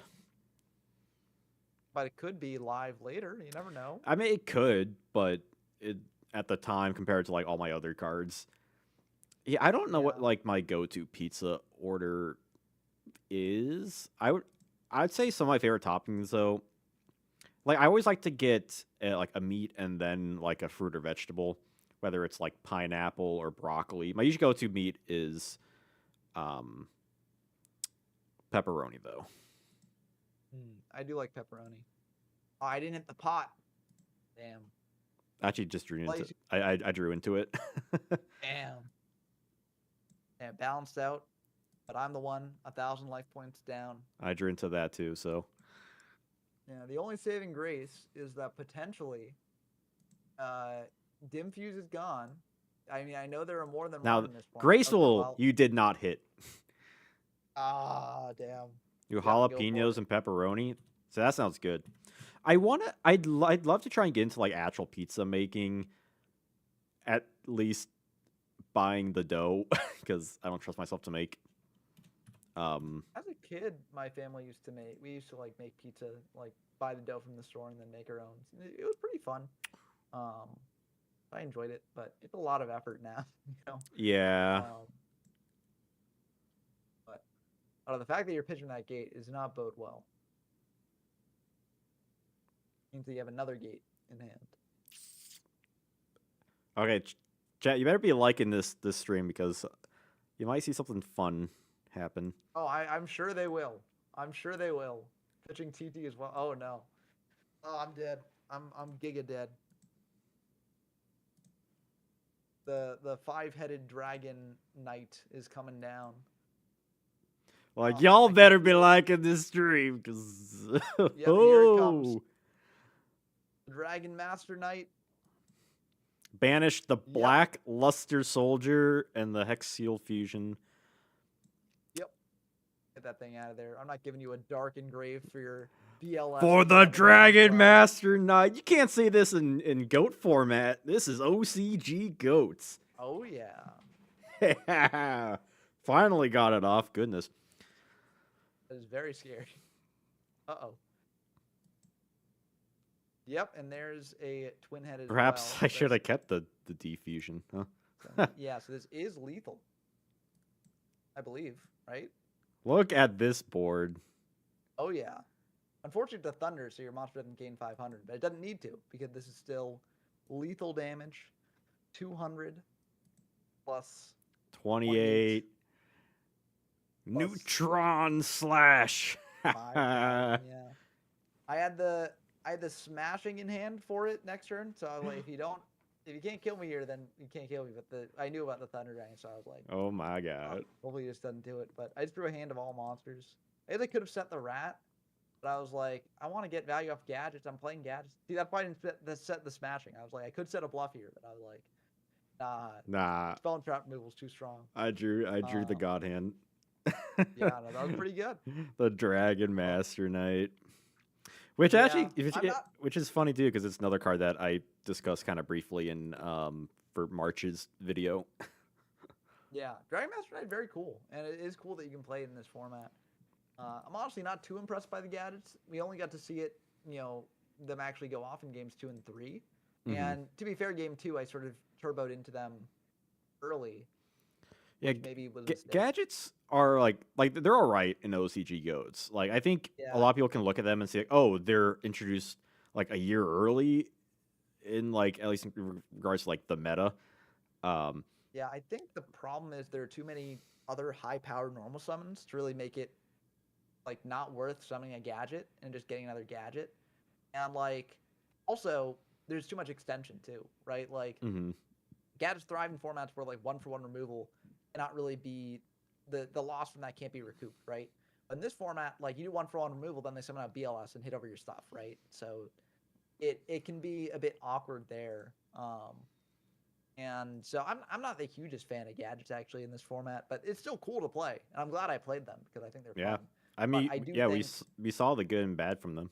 But it could be live later. You never know. I mean, it could, but it at the time compared to like all my other cards. Yeah, I don't know what like my go-to pizza order is. I'd say some of my favorite toppings though. Like I always like to get like a meat and then like a fruit or vegetable, whether it's like pineapple or broccoli. My usual go-to meat is pepperoni though. I do like pepperoni. Oh, I didn't hit the pot. Damn. Actually, just drew into. I drew into it. Damn. Yeah, balanced out, but I'm the one 1,000 life points down. I drew into that too. So. Yeah, the only saving grace is that potentially, Dim Fuse is gone. I mean, I know there are more than now, one in this point. Graceful, you did not hit. Ah, damn. You jalapenos and pepperoni. So that sounds good. I'd love to try and get into like actual pizza making. At least buying the dough because I don't trust myself to make. As a kid, my family used to like make pizza, like buy the dough from the store and then make our own. It was pretty fun. I enjoyed it, but it's a lot of effort now, you know. Yeah. But the fact that you're pitching that gate is not bode well. Means that you have another gate in hand. Okay, chat. You better be liking this stream because you might see something fun happen. Oh, I'm sure they will. I'm sure they will. Pitching TT as well. Oh no. Oh, I'm dead. I'm giga dead. The 5-headed dragon knight is coming down. Like y'all better be liking this stream because yeah, here it comes. Dragon Master Knight. Banish the Black Luster Soldier and the Hex Seal Fusion. Yep. Get that thing out of there. I'm not giving you a Dark Engrave for your BLS. For the Dragon Master Knight. You can't say this in Goat format. This is OCG Goats. Oh, yeah. Finally got it off. Goodness. That is very scary. Uh-oh. Yep, and there's a twin-headed. Perhaps I should have kept the defusion, huh? Yeah, so this is lethal. I believe, right? Look at this board. Oh, yeah. Unfortunately, the thunder, so your monster doesn't gain 500, but it doesn't need to, because this is still lethal damage. 200 plus 28. Neutron slash. Yeah. I had the smashing in hand for it next turn, so I was like, if you can't kill me here, then you can't kill me. But I knew about the Thunder Dragon, so I was like, oh my god. Hopefully it just doesn't do it. But I just drew a hand of all monsters. I really could have sent the rat, but I was like, I want to get value off gadgets. I'm playing gadgets. See, that's why I didn't set the smashing. I was like, I could set a bluff here, but I was like, nah. Spell and trap removal is too strong. I drew the god hand. Yeah, no, that was pretty good. The Dragon Master Knight. Which actually, which is funny too, because it's another card that I discussed kind of briefly in for March's video. Yeah, Dragon Master Knight, very cool, and it is cool that you can play it in this format. I'm honestly not too impressed by the gadgets. We only got to see it, them actually go off in games 2 and 3, and to be fair, game 2 I sort of turboed into them early. Yeah, which maybe was a mistake. gadgets are like they're all right in OCG Goats. Like I think a lot of people can look at them and say, oh, they're introduced like a year early in like at least in regards to like the meta. Yeah, I think the problem is there are too many other high-powered normal summons to really make it like not worth summoning a gadget and just getting another gadget. And like also there's too much extension too, right? Like Mm-hmm. gadgets thrive in formats where like 1-for-1 removal cannot really be the loss from that can't be recouped, right? But in this format, like you do 1-for-1 removal, then they summon out BLS and hit over your stuff, right? So it can be a bit awkward there. And so I'm not the hugest fan of gadgets actually in this format, but it's still cool to play. And I'm glad I played them because I think they're Yeah, fun. I But mean, I do yeah, think, we saw the good and bad from them.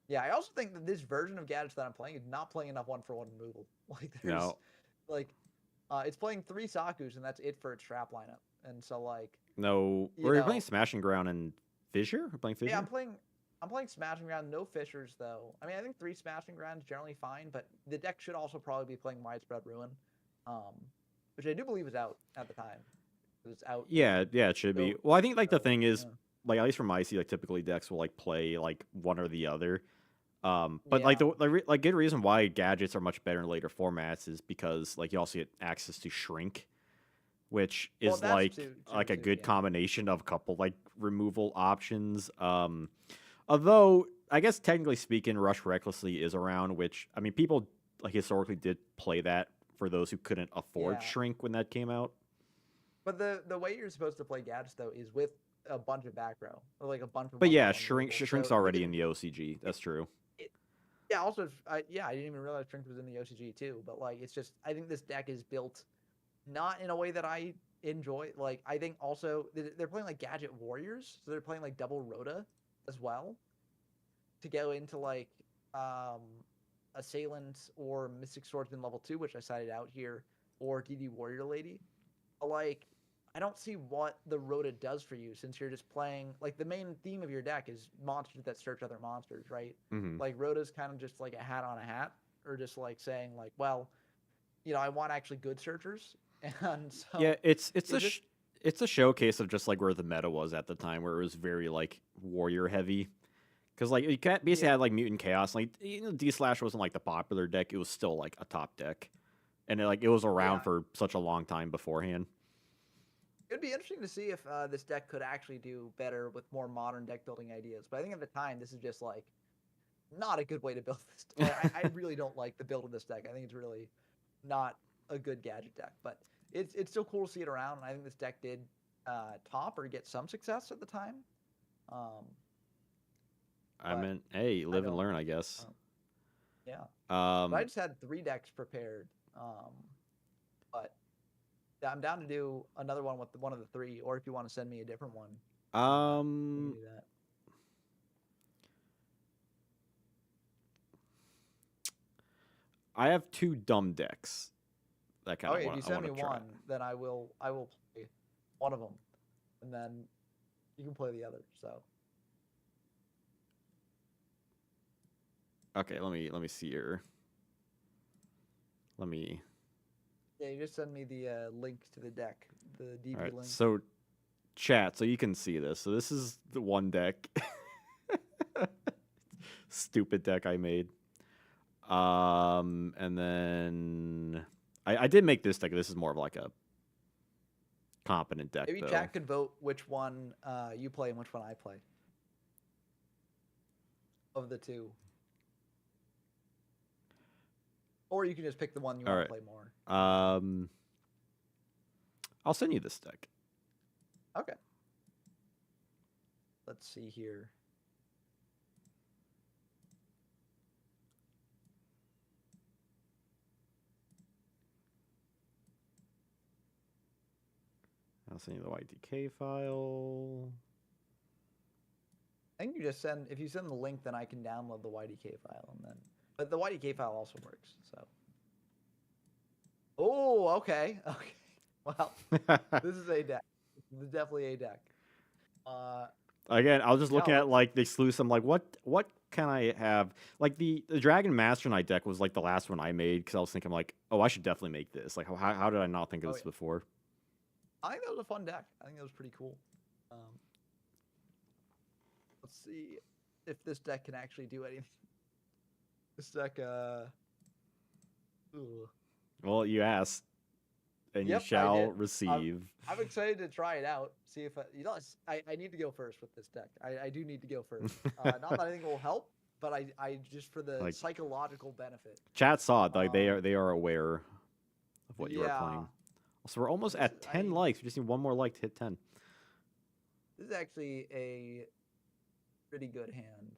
yeah, I also think that this version of gadgets that I'm playing is not playing enough 1-for-1 removal. Like there's No, like it's playing 3 Sakus and that's it for its trap lineup. And so like no, you we're playing know, Smashing Ground and Fissure. We're playing yeah, Fissure. I'm playing Smashing Ground, no Fissures though. I mean, I think 3 Smashing Ground is generally fine, but the deck should also probably be playing Widespread Ruin, um, which I do believe is out at the time. It was out. Yeah, yeah, it should be. Well, I think like the thing is, Yeah. like at least from my seat, like typically decks will like play like one or the other. But like Yeah. like good reason why gadgets are much better in later formats is because like you also get access to shrink, which Well, is that's like true a too. good Yeah. combination of a couple like removal options. Although I guess technically speaking, Rush Recklessly is around, which I mean people like historically did play that for those who couldn't afford Yeah. shrink when that came out. But the way you're supposed to play gadgets though is with a bunch of back row or like a bunch of But yeah, 1-for-1 removal. shrink's So already in the OCG. That's true. it, yeah. Also, I didn't even realize Shrink was in the OCG too. But like, it's just I think this deck is built not in a way that I enjoy. Like, I think also they're playing like Gadget Warriors, so they're playing like double Rhoda as well to go into like um Assailant or Mystic Swordsman level 2, which I cited out here, or DD Warrior Lady. But like, I don't see what the Rhoda does for you since you're just playing like the main theme of your deck is monsters that search other monsters, right? Mm-hmm. Like Rhoda's kind of just like a hat on a hat, or just like saying like, well, I want actually good searchers, and Yeah, so it's is this it's a showcase of just like where the meta was at the time, where it was very like warrior heavy. Because like you basically yeah had like mutant chaos, like D slash wasn't like the popular deck; it was still like a top deck, and it was around yeah. for such a long time beforehand. It'd be interesting to see if this deck could actually do better with more modern deck building ideas. But I think at the time this is just like not a good way to build this. Like, I really don't like the build of this deck. I think it's really not a good gadget deck, but it's still cool to see it around. And I think this deck did top or get some success at the time. Um, I but mean, hey, I live and don't. learn, I guess. Yeah, but I Um, just had 3 decks prepared. But I'm down to do another one with one of the 3, or if you want to send me a different one, we can um, do that. I have two dumb decks that kind of Okay, if you I send want me to try. one, then I will play one of them, and then you can play the other. So Okay, let me see here. Let me. yeah, you just send me the link to the deck, the All DB right, link. so chat, so you can see this. So this is the one deck. Stupid deck I made. And then I did make this deck. This is more of like a competent deck, Maybe though. chat could vote which one you play and which one I play of the 2, or you can just pick the one you All want to right. play more. I'll send you this deck. Okay. Let's see here. I'll send you the YDK file. I think you just send if you send the link, then I can download the YDK file, and then but the YDK file also works. So. Oh, okay, okay. Well, this is a deck. This is definitely a deck. Again, I was just Yeah, looking at like the exclusive. I'm like, what can I have? Like the Dragon Master Knight deck was like the last one I made because I was thinking like, oh, I should definitely make this. Like, how did I not think of oh this yeah. before? I think that was a fun deck. I think that was pretty cool. Let's see if this deck can actually do anything. This deck, ooh. Well, you asked, and Yep, you shall I did. receive. I'm excited to try it out. See if I need to go first with this deck. I do need to go first. Not that I think it will help, but I just for the Like, psychological benefit. Chat saw it. Like they are aware of what you are Yeah. playing. So we're almost This at is- 10 likes. We just need one more like to hit 10. This is actually a pretty good hand.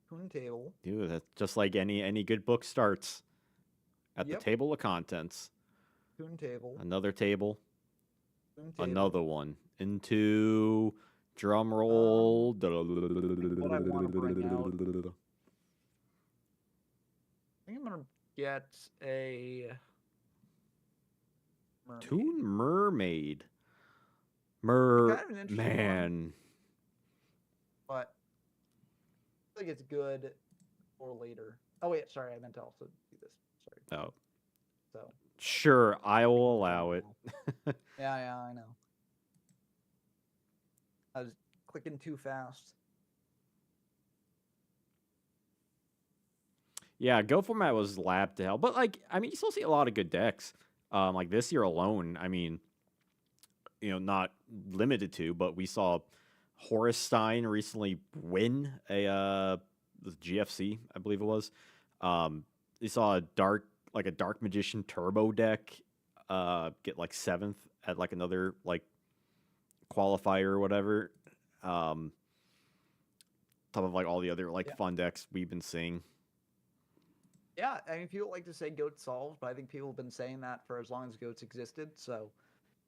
Toon table. Dude, that's just like any good book starts at the Yep. table of contents. Toon table. Another table. Toon table. Another one. Into drum roll. What I want to bring out. I think I'm gonna get a mermaid. Toon Mermaid. Kind of an interesting one. Man. But I think it's good for later. Oh wait, sorry, I meant to also do this. Sorry. Oh. So Sure, I will allow it. yeah, I know. I was clicking too fast. Yeah, Go format was lab to hell. But, like, I mean, you still see a lot of good decks. Like, this year alone, I mean, you know, not limited to, but we saw Horace Stein recently win a GFC, I believe it was. We saw a Dark Magician Turbo deck get, like, 7th at, like, another, like, qualifier or whatever. Top of, like, all the other, like, fun decks we've been seeing. Yeah, I mean, people like to say Goat solves, but I think people have been saying that for as long as Goats existed. So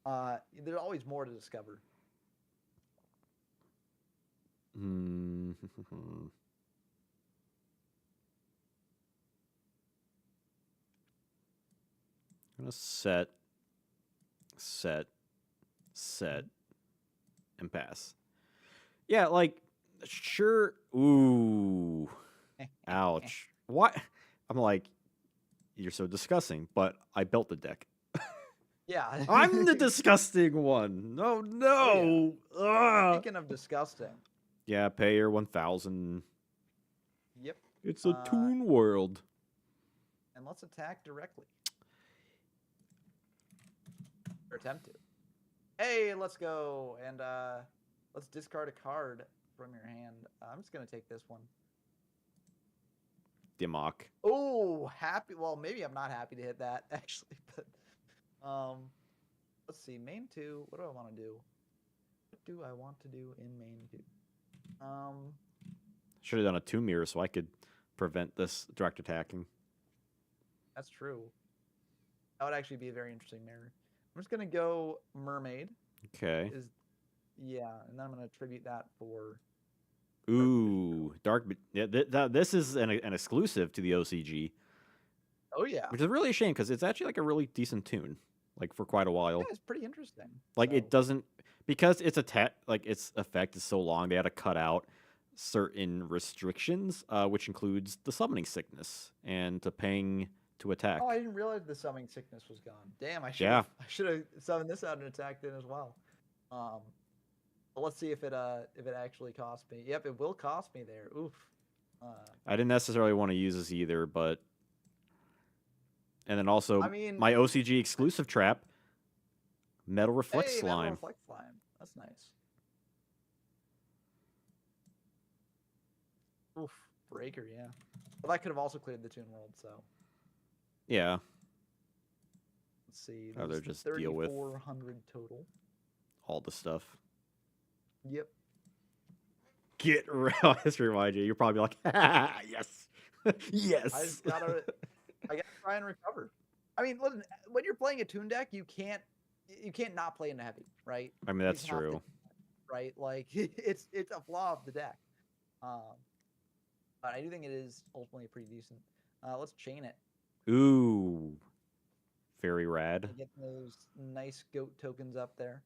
there's always more to discover. I'm gonna set, and pass. Yeah, like, sure. Ooh, ouch. What? I'm like, you're so disgusting, but I built the deck. Yeah. I'm the disgusting one. No. Oh, Ugh. Speaking of disgusting. Yeah, pay your 1,000. Yep. It's a Toon world. And let's attack directly. Or attempt to. Hey, let's go. And let's discard a card from your hand. I'm just going to take this one. Dimok. Oh, happy. Well, maybe I'm not happy to hit that, actually. But let's see. Main 2. What do I want to do? What do I want to do in main 2? Should have done a 2 mirror so I could prevent this direct attacking. That's true. That would actually be a very interesting mirror. I'm just gonna go mermaid. Okay. Yeah, and then I'm gonna attribute that for. Ooh, dark. Yeah, this is an exclusive to the OCG. Oh yeah. Which is really a shame because it's actually like a really decent tune, like for quite a while. Yeah, it's pretty interesting. Like it doesn't because its its effect is so long. They had to cut out certain restrictions, which includes the summoning sickness and to ping to attack. Oh, I didn't realize the summoning sickness was gone. Damn, I should have summoned this out and attacked it as well. But let's see if it actually cost me. Yep, it will cost me there. Oof. I didn't necessarily want to use this either, but and then also my OCG exclusive trap, Metal Reflect Slime. Metal Reflect Slime. That's nice. Oof, breaker, yeah. Well, that could have also cleared the Toon World, so. Yeah. Let's see. Rather just deal with 3,400 total. All the stuff. Yep. Get real. This reminds you. You're probably like, yes, yes. I gotta try and recover. I mean, listen, when you're playing a Toon deck, you can't not play into heavy, right? I mean, that's true. Right? Like it's a flaw of the deck. But I do think it is ultimately pretty decent. Let's chain it. Ooh, very rad. Get those nice goat tokens up there.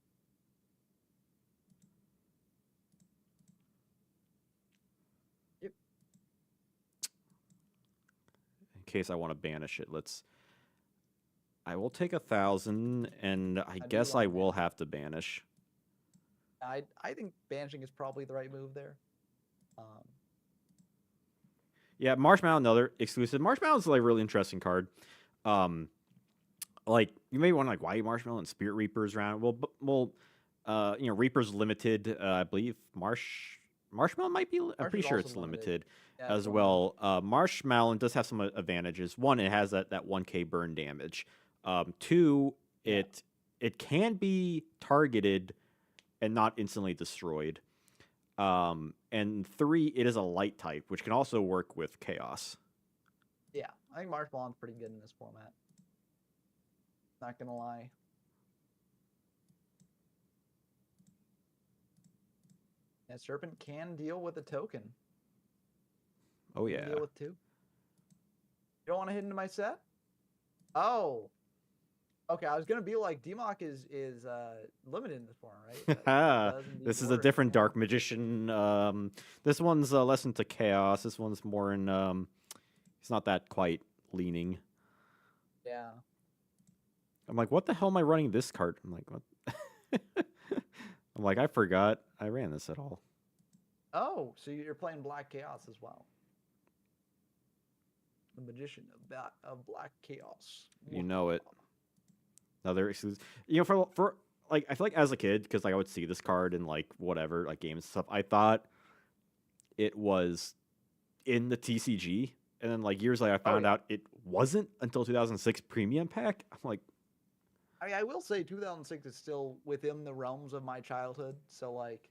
Yep. In case I want to banish it, let's I will take 1,000, and I do guess love I will have to banish. I think banishing is probably the right move there. Yeah, Marshmallow, another exclusive. Marshmallow's like a really interesting card. Like you may wonder, like, why Marshmallow and Spirit Reapers around? Well, you know, Reaper's limited. I believe Marshmallow might be. I'm pretty sure it's limited Yeah, as well. Marshmallow does have some advantages. One, it has that 1K burn damage. Two, it can be targeted and not instantly destroyed. And 3, it is a light type, which can also work with chaos. Yeah, I think Marshmallow's pretty good in this format. Not gonna lie. Yeah, Serpent can deal with a token. Oh yeah. Deal with 2. You don't want to hit into my set? Oh. Okay, I was gonna be like, DMOC is limited in this form, right? This is a different Dark Magician. This one's less into chaos. This one's more in. It's not that quite leaning. Yeah. I'm like, what the hell am I running this card? I'm like, what? I'm like, I forgot I ran this at all. Oh, so you're playing Black Chaos as well. The Magician of Black Chaos. You know it. Another exclusive. You know, for like, I feel like as a kid, because like I would see this card in like whatever, like games and stuff, I thought it was in the TCG, and then like years later, I found out it wasn't until 2006 Premium Pack. I'm like, I mean, I will say 2006 is still within the realms of my childhood, so like,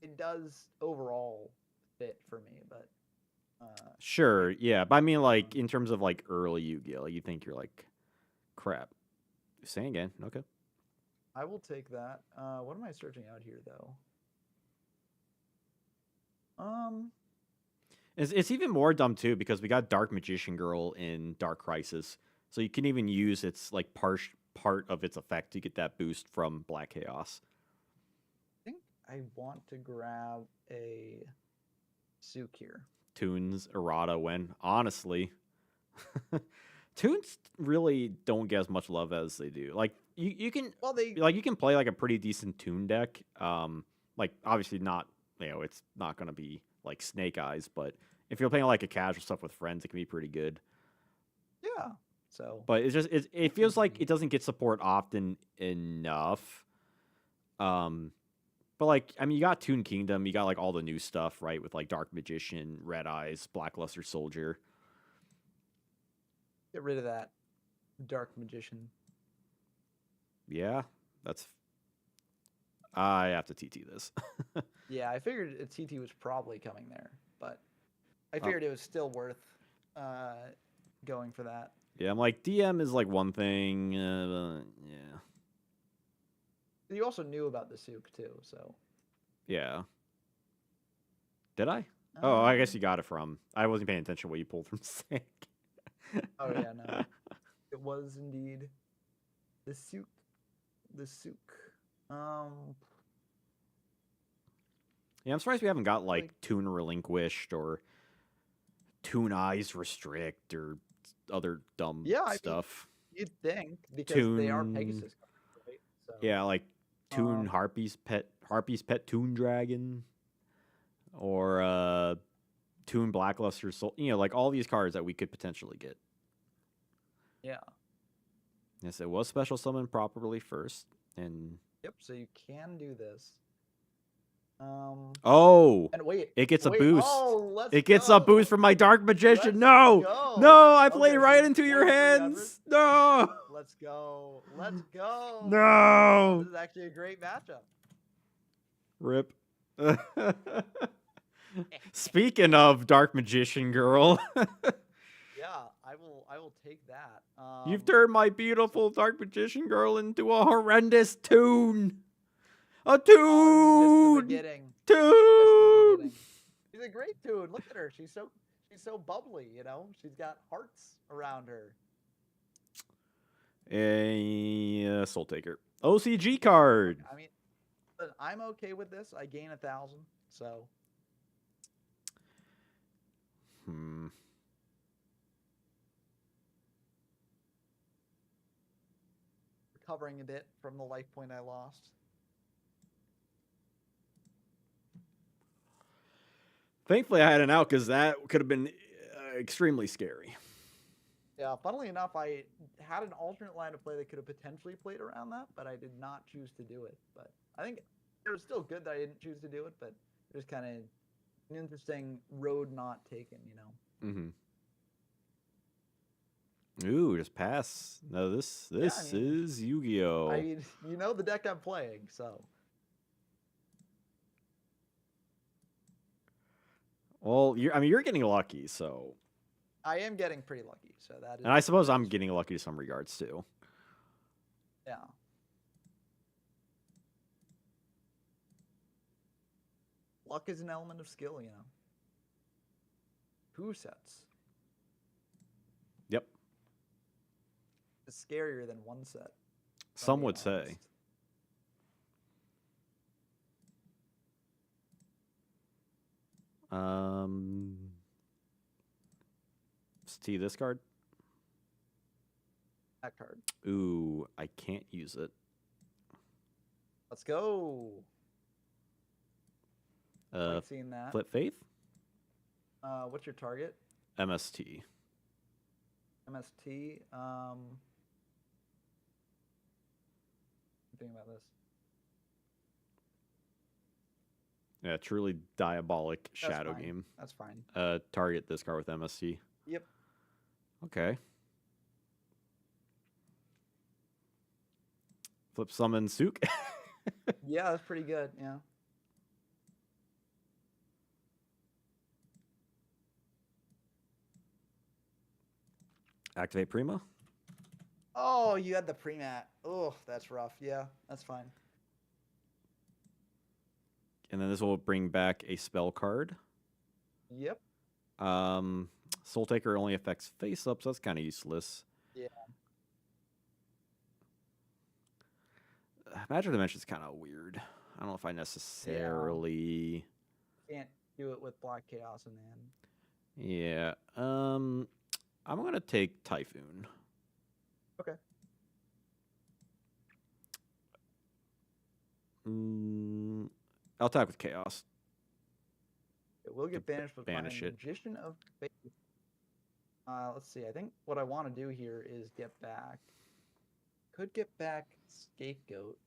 it does overall fit for me, but. Sure, yeah, but I mean, like in terms of like early Yu-Gi-Oh, you think you're like, crap. Say again, okay. I will take that. What am I searching out here though? It's even more dumb too because we got Dark Magician Girl in Dark Crisis, so you can even use its like part of its effect to get that boost from Black Chaos. I think I want to grab a Sook here. Toons, errata, when honestly, Toons really don't get as much love as they do. Like you can, you can play like a pretty decent Toon deck. Like obviously not, you know, it's not gonna be like Snake Eyes, but if you're playing like a casual stuff with friends, it can be pretty good. Yeah. So, but it's just it feels like it doesn't get support often enough. But like, I mean, you got Toon Kingdom, you got like all the new stuff, right? With like Dark Magician, Red Eyes, Blackluster Soldier. Get rid of that Dark Magician. Yeah, that's. I have to TT this. Yeah, I figured a TT was probably coming there, but I figured it was still worth going for that. Yeah, I'm like, DM is like one thing. Yeah. You also knew about the Sook too, so. Yeah. Did I? Oh, I guess you got it from. I wasn't paying attention to what you pulled from Snake. Oh yeah, no. It was indeed the Sook. The Sook. Yeah, I'm surprised we haven't got like Toon Relinquished or Toon Eyes Restrict or other dumb stuff. I mean, you'd think because they are Pegasus cards, right? So, yeah, like Toon Harpy's Pet Toon Dragon, or Toon Blackluster Soul. You know, like all these cards that we could potentially get. Yeah. Yes, it was special summoned properly first, and. Yep. So you can do this. Oh, and wait, it gets a boost. Oh, it gets a boost from my Dark Magician. No, I played right into your hands. No. Let's go. Let's go. No. This is actually a great matchup. Rip. Speaking of Dark Magician Girl. Yeah, I will take that. You've turned my beautiful Dark Magician Girl into a horrendous Toon. A Toon! Just the beginning. Toon! She's a great Toon. Look at her. She's so bubbly, you know? She's got hearts around her. A Soul Taker. OCG card. I mean, I'm okay with this. I gain 1,000, so. recovering a bit from the life point I lost. Thankfully, I had an out because that could have been extremely scary. Yeah, funnily enough, I had an alternate line of play that could have potentially played around that, but I did not choose to do it. But I think it was still good that I didn't choose to do it, but it was kind of an interesting road not taken, you know? Mm-hmm. Ooh, just pass. No, this I mean, is Yu-Gi-Oh. You know the deck I'm playing, so. Well, you're getting lucky, so. I am getting pretty lucky, so that is. And I suppose I'm getting lucky to some regards too. Yeah. Luck is an element of skill, you know. 2 sets. Yep. It's scarier than 1 set. Some would say. See this card? That card. Ooh, I can't use it. Let's go. Like seeing that. Flip Faith? What's your target? MST. MST. Thinking about this. Yeah, truly diabolic That's shadow fine. game. That's fine. Target this card with MST. Yep. Okay. Flip summon Sook. Yeah, that's pretty good. Yeah. Activate Prima. Oh, you had the pre-mat. Oh, that's rough. Yeah, that's fine. And then this will bring back a spell card. Yep. Soul Taker only affects face up, so that's kind of useless. Yeah. Magic Dimension is kind of weird. I don't know if I necessarily can't do it with Black Chaos in the end. Yeah. I'm gonna take Typhoon. Okay. I'll attack with Chaos. It will get banished with banish my it. Magician of Faith. Let's see. I think what I want to do here is get back. Could get back Scapegoat.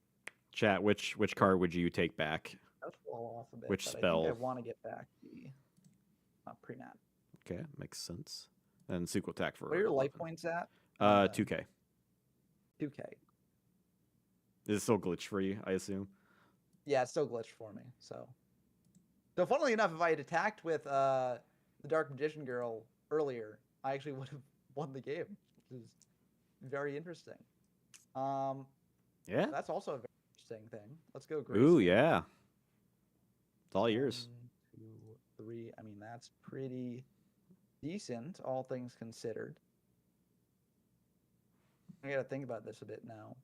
Chat. Which card would you take back? That's fall off a bit. Which but spell? I think I want to get back the pre-mat. Okay, makes sense. And Sook attack for. What are your life points at? 2K. 2K. Is it still glitch for you? I assume. Yeah, it's still glitched for me. So funnily enough, if I had attacked with the Dark Magician girl earlier, I actually would have won the game, which is very interesting. Yeah. That's also a very interesting thing. Let's go, Grace. Ooh, yeah. It's all yours. 1, 2, 3. I mean, that's pretty decent, all things considered. I gotta think about this a bit now.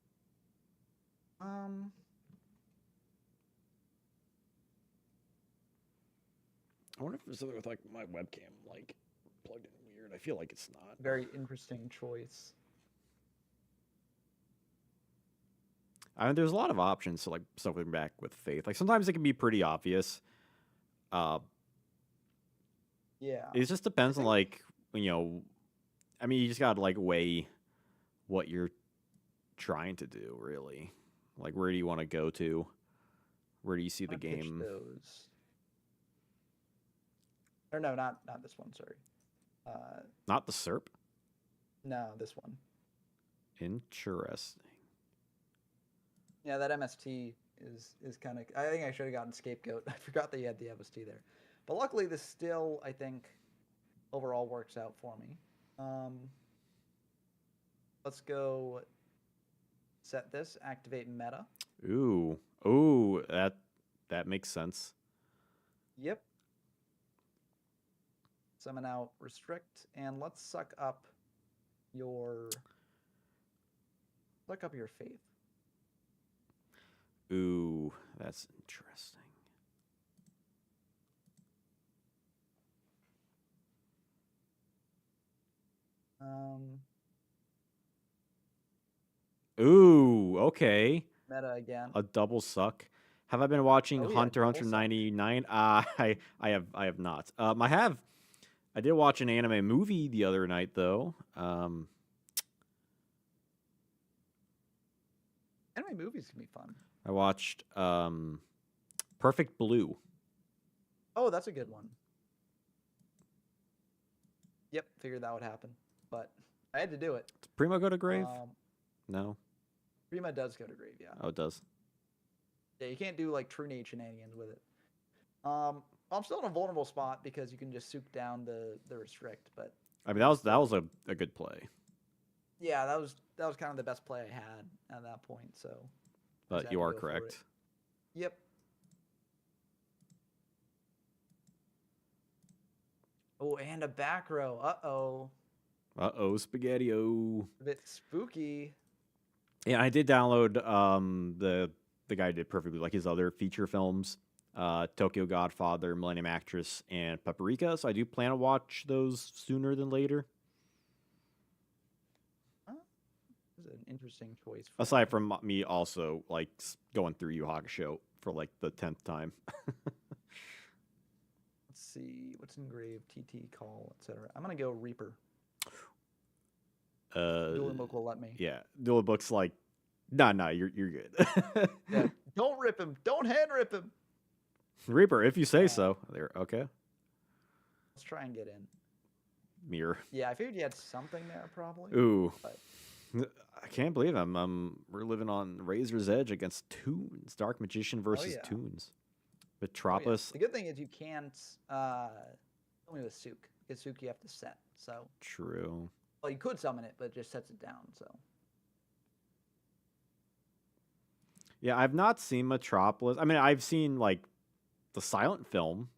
I wonder if there's something with like my webcam like plugged in weird. I feel like it's not. Very interesting choice. I mean, there's a lot of options to like something back with Faith. Like sometimes it can be pretty obvious. Yeah. It just depends on like I mean, you just gotta like weigh what you're trying to do, really. Like, where do you want to go to? Where do you see the game? Those. Or no, not this one. Sorry. Not the SERP. No, this one. Interesting. Yeah, that MST is kind of. I think I should have gotten Scapegoat. I forgot that you had the MST there, but luckily this still, I think, overall works out for me. Let's go. Set this. Activate meta. Ooh, that makes sense. Yep. Summon out restrict, and let's suck up your faith. Ooh, that's interesting. Ooh, okay. Meta again. A double suck. Have I been watching Oh, yeah, Hunter double Hunter suck. 99? I have not. I did watch an anime movie the other night though. Anime movies can be fun. I watched Perfect Blue. Oh, that's a good one. Yep, figured that would happen, but I had to do it. Does Primo go to grave? Um, No. Prima does go to grave, yeah. Oh, it does. Yeah, you can't do like true nade shenanigans with it. I'm still in a vulnerable spot because you can just soak down the restrict, but I mean, that was a good play, yeah, that was kind of the best play I had at that point. So, but had you to are go for it. correct. Yep. Oh, and a back row. Uh-oh. Uh-oh, spaghetti-o. A bit spooky. Yeah, I did download the guy who did perfectly like his other feature films, Tokyo Godfather, Millennium Actress, and Paprika. So I do plan to watch those sooner than later. This is an interesting choice. Aside from me also like going through Yu Hakusho for like the 10th time. Let's see what's engraved. TT call, etc. I'm gonna go Reaper. Dueling Book will let me. Yeah, Dueling Book's like, nah, you're good. Yeah, don't rip him. Don't hand rip him. Reaper, if you say so. There, okay. Let's try and get in. Mirror. Yeah, I figured you had something there probably. Ooh. But I can't believe we're living on Razor's Edge against Toons. Dark Magician versus yeah. Toons. Oh, yeah. Metropolis. The good thing is you can't only with Sook. Because Sook you have to set. So True. well, you could summon it, but it just sets it down. So Yeah, I've not seen Metropolis. I mean, I've seen like the silent film.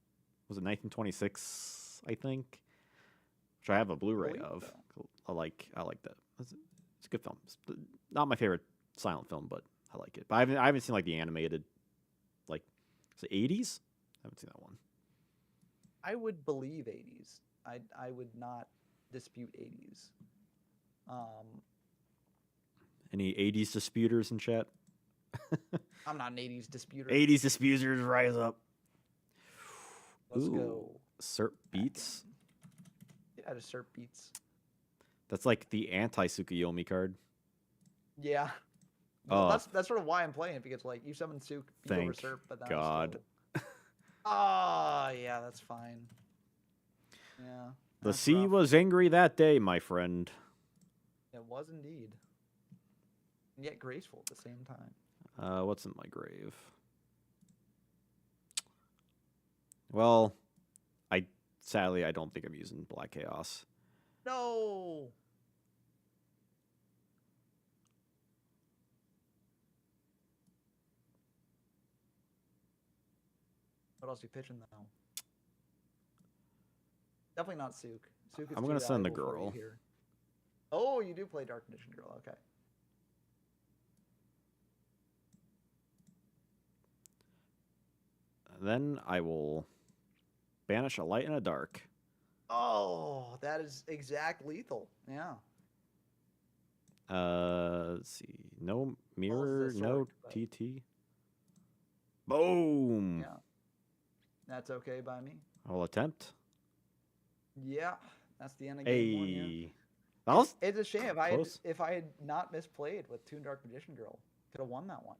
Was it 1926? I think, which I have a Blu-ray of. I like that. It's a good film. It's not my favorite silent film, but I like it. But I haven't seen like the animated, like, is it 80s? I haven't seen that one. I would believe 80s. I would not dispute 80s. Any 80s disputers in chat? I'm not an 80s disputer. 80s disputers, rise up. Let's go. Serp Beats. Yeah, just Serp Beats. That's like the anti-Tsukuyomi card. Yeah. Well, that's sort of why I'm playing it, because like you summon Sook, beat over Serp, but then God. Ah, yeah, that's fine. Yeah. The sea was angry that day, my friend. It was indeed. And yet graceful at the same time. What's in my grave? Well, sadly I don't think I'm using Black Chaos. No. What else are you pitching though? Definitely not Sook. Sook is I'm too gonna send the valuable for you girl. here. Oh, you do play Dark Magician Girl. Okay. Then I will banish a light and a dark. Oh, that is exact lethal. Yeah. Let's see. No mirror, sword, no but- TT. Boom. Yeah. That's okay by me. I'll attempt. Yeah. That's the end of game one. Yeah. Hey. That was It's a shame close. if I had not misplayed with Toon Dark Magician Girl, could have won that one.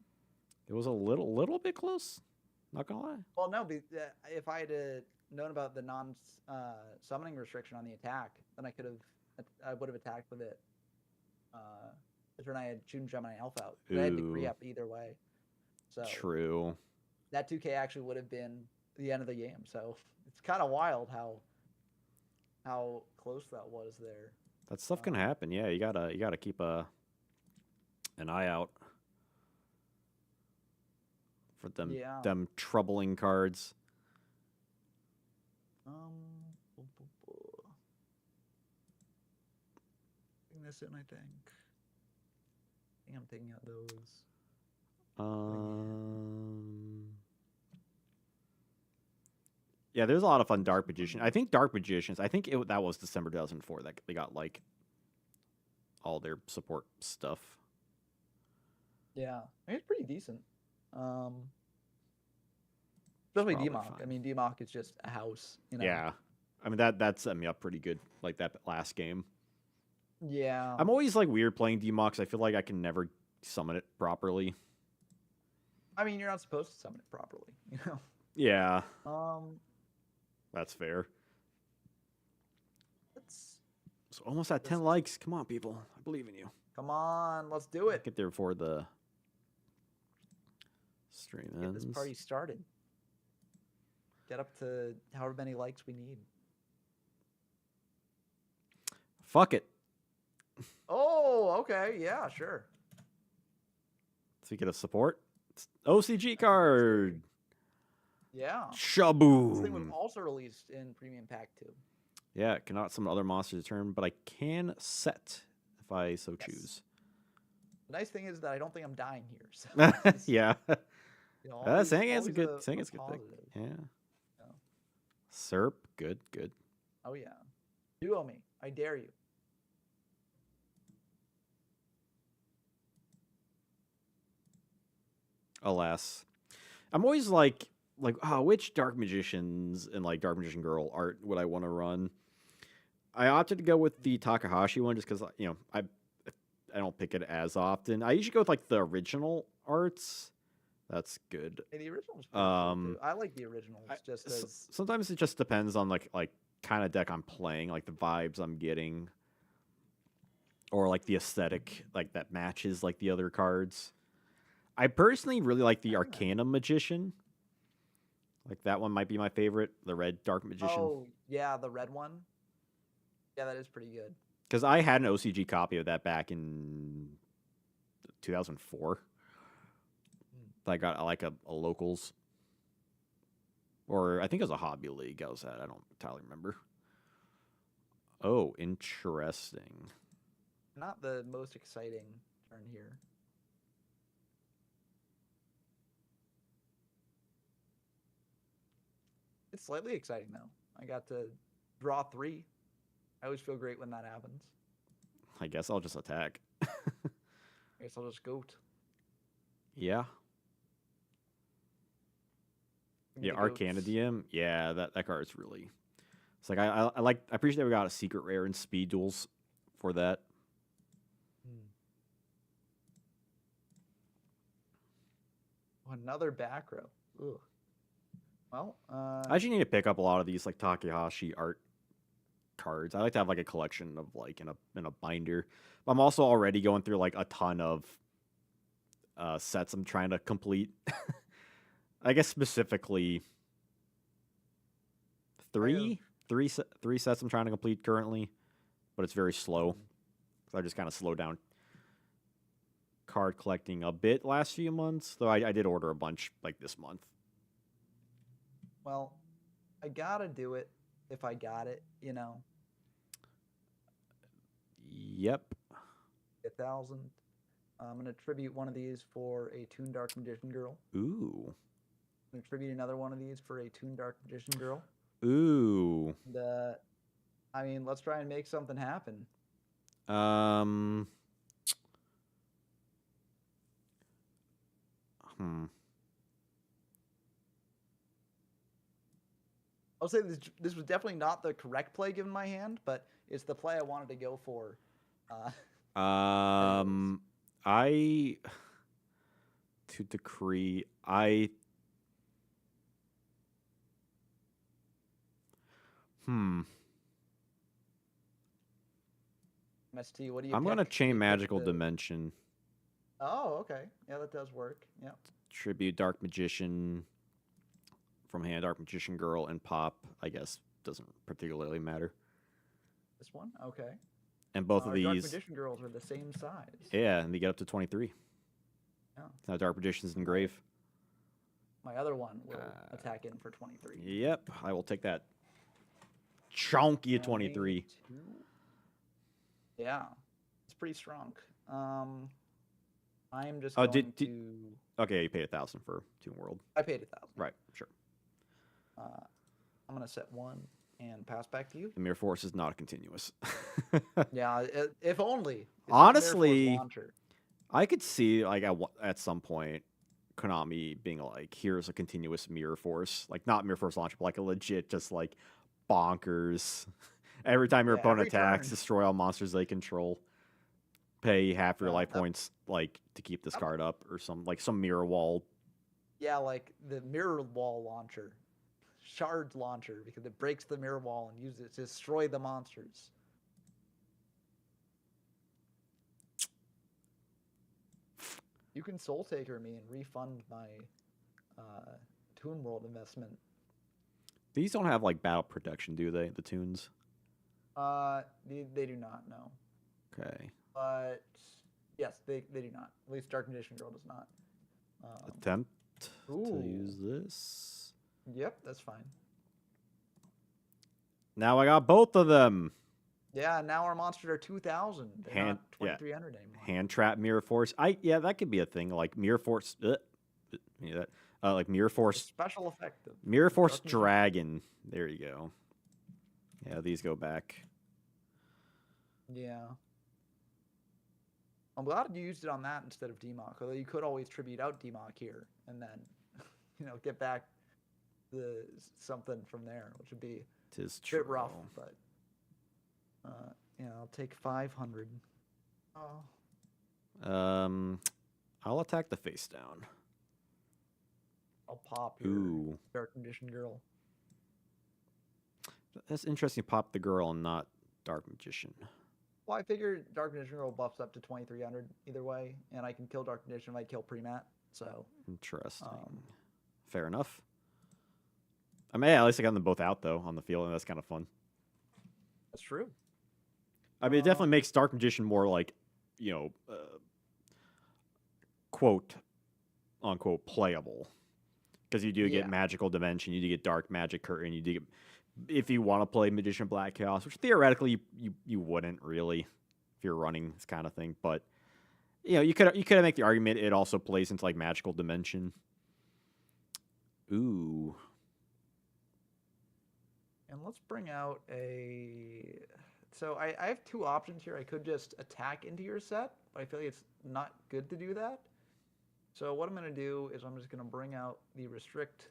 It was a little bit close. Not gonna lie. Well, no, if I had known about the non-summoning restriction on the attack, then I would have attacked with it. The turn I had Toon Gemini Elf out. But I had to Ooh. pre-up either way. So True. that 2K actually would have been the end of the game. So it's kind of wild how close that was there. That stuff can happen. Yeah, you gotta keep an eye out for them troubling cards. Taking this in, I think I'm taking out those. Yeah, there's a lot of fun Dark Magician. I think Dark Magicians. I think that was December 2004 that they got like all their support stuff. Yeah, I mean, it's pretty decent. Especially Probably DMOC. I fine. mean, DMOC is just a house, you know. Yeah. I mean, that set me up pretty good, like that last game. Yeah. I'm always like weird playing DMOC 'cause I feel like I can never summon it properly. I mean, you're not supposed to summon it properly, you know. Yeah, Um, that's fair. let's So almost at 10 likes. Come on, people. I believe in you. come on, let's do it. Get there before the stream Get this ends. party started. Get up to however many likes we need. Fuck it. Oh, okay, yeah, sure. So you get a support. It's OCG card. Yeah. This thing was Shaboom. also released in Premium Pack 2. Yeah, cannot summon other monsters to turn, but I can set if I so choose. The nice thing is that I don't think I'm dying here. So this is, Yeah. you know, Saying it's a always good saying it's a good pick. positive. Yeah. Yeah. Serp, good, good. Oh yeah. Duo me. I dare you. Alas. I'm always like, which Dark Magicians and like Dark Magician Girl art would I want to run? I opted to go with the Takahashi one just because I don't pick it as often. I usually go with like the original arts. That's good. Hey, the original's pretty cool, too. I like the originals just as Sometimes it just depends on like kind of deck I'm playing, like the vibes I'm getting, or like the aesthetic like that matches like the other cards. I personally really like the Arcana Magician. Like that one might be my favorite, the red Dark Magician. Oh, yeah, the red one. Yeah, that is pretty good. Because I had an OCG copy of that back in 2004. I got like a locals. Or I think it was a hobby league I was at. I don't entirely remember. Oh, interesting. Not the most exciting turn here. It's slightly exciting, though. I got to draw 3. I always feel great when that happens. I guess I'll just attack. I guess I'll just goat. Yeah. Yeah, Arcana DM. Yeah, that card's really. It's like I appreciate we got a secret rare in speed duels for that. Another back row. Ugh. Well, I actually need to pick up a lot of these like Takahashi art cards. I like to have like a collection of like in a binder. But I'm also already going through like a ton of sets I'm trying to complete. I guess specifically three sets I'm trying to complete currently, but it's very slow. So I just kind of slowed down card collecting a bit last few months, though I did order a bunch like this month. Well, I gotta do it if I got it, you know. Yep. 1,000. I'm gonna tribute one of these for a Toon Dark Magician Girl. Ooh. I'm gonna tribute another one of these for a Toon Dark Magician Girl. Ooh. And, I mean, let's try and make something happen. I'll say this was definitely not the correct play given my hand, but it's the play I wanted to go for. To decree, MST, what do you I'm pick? gonna chain You magical pick the... dimension. Oh, okay. Yeah, that does work. Yeah. Tribute Dark Magician from hand, Dark Magician Girl, and pop. I guess doesn't particularly matter. This one, okay. And both of these Dark Magician Girls are the same size. Yeah, and they get up to 23. Yeah. Now Dark Magician's in grave. My other one will attack in for 23. Yep, I will take that. Chunky at 23. Yeah, it's pretty strong. I'm just going to. Okay, you paid 1,000 for Toon World. I paid 1,000. Right, sure. I'm gonna set 1 and pass back to you. The Mirror Force is not continuous. Yeah, if only. It's Honestly, I could see like at some point Konami being like, here's a continuous mirror force, like not mirror force launcher, but like a legit just like bonkers. Every time your Yeah, opponent every attacks, turn. destroy all monsters they control. Pay half your Yeah, life points like to keep this card up, or some mirror wall. yeah, like the mirror wall launcher, shards launcher, because it breaks the mirror wall and uses it to destroy the monsters. You can Soul Taker me and refund my Toon World investment. These don't have like battle protection, do they? The tunes. They do not, no. Okay. But yes, they do not. At least Dark Magician Girl does not. Attempt to Ooh. use this. Yep, that's fine. Now I got both of them. Yeah, now our monsters are 2,000. They're not 2,300 anymore. Hand trap mirror force. That could be a thing. Like mirror force. Like mirror force. Special effect. Mirror force dragon. There you go. Yeah, these go back. Yeah. I'm glad you used it on that instead of DMOC, although you could always tribute out DMOC here and then, get back the something from there, which would be a bit rough, but I'll take 500. Oh. I'll attack the face down. I'll pop your Dark Magician Girl. That's interesting. Pop the girl and not Dark Magician. Well, I figure Dark Magician Girl buffs up to 2,300 either way, and I can kill Dark Magician if I kill Premat. So interesting. Fair enough. I mean, at least I got them both out though on the field, and that's kind of fun. That's true. I mean, it definitely makes Dark Magician more like, quote unquote playable, because you do get Magical Dimension, you do get Dark Magic Curtain, you do get, if you want to play Magician Black Chaos, which theoretically you wouldn't really if you're running this kind of thing, but you could make the argument it also plays into like Magical Dimension. Ooh. And let's bring out a. So I have two options here. I could just attack into your set, but I feel like it's not good to do that. So what I'm going to do is I'm just going to bring out the restrict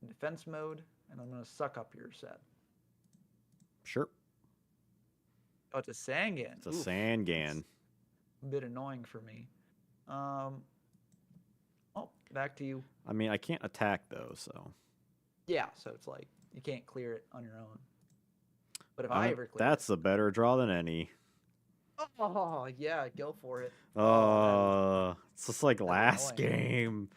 defense mode, and I'm going to suck up your set. Sure. Oh, it's a Sangan. It's a Sangan. A bit annoying for me. Oh, back to you. I mean, I can't attack though, so. Yeah, so it's like you can't clear it on your own. But if I ever clear that's a better draw than any. Oh, yeah, go for it. It's just like last game.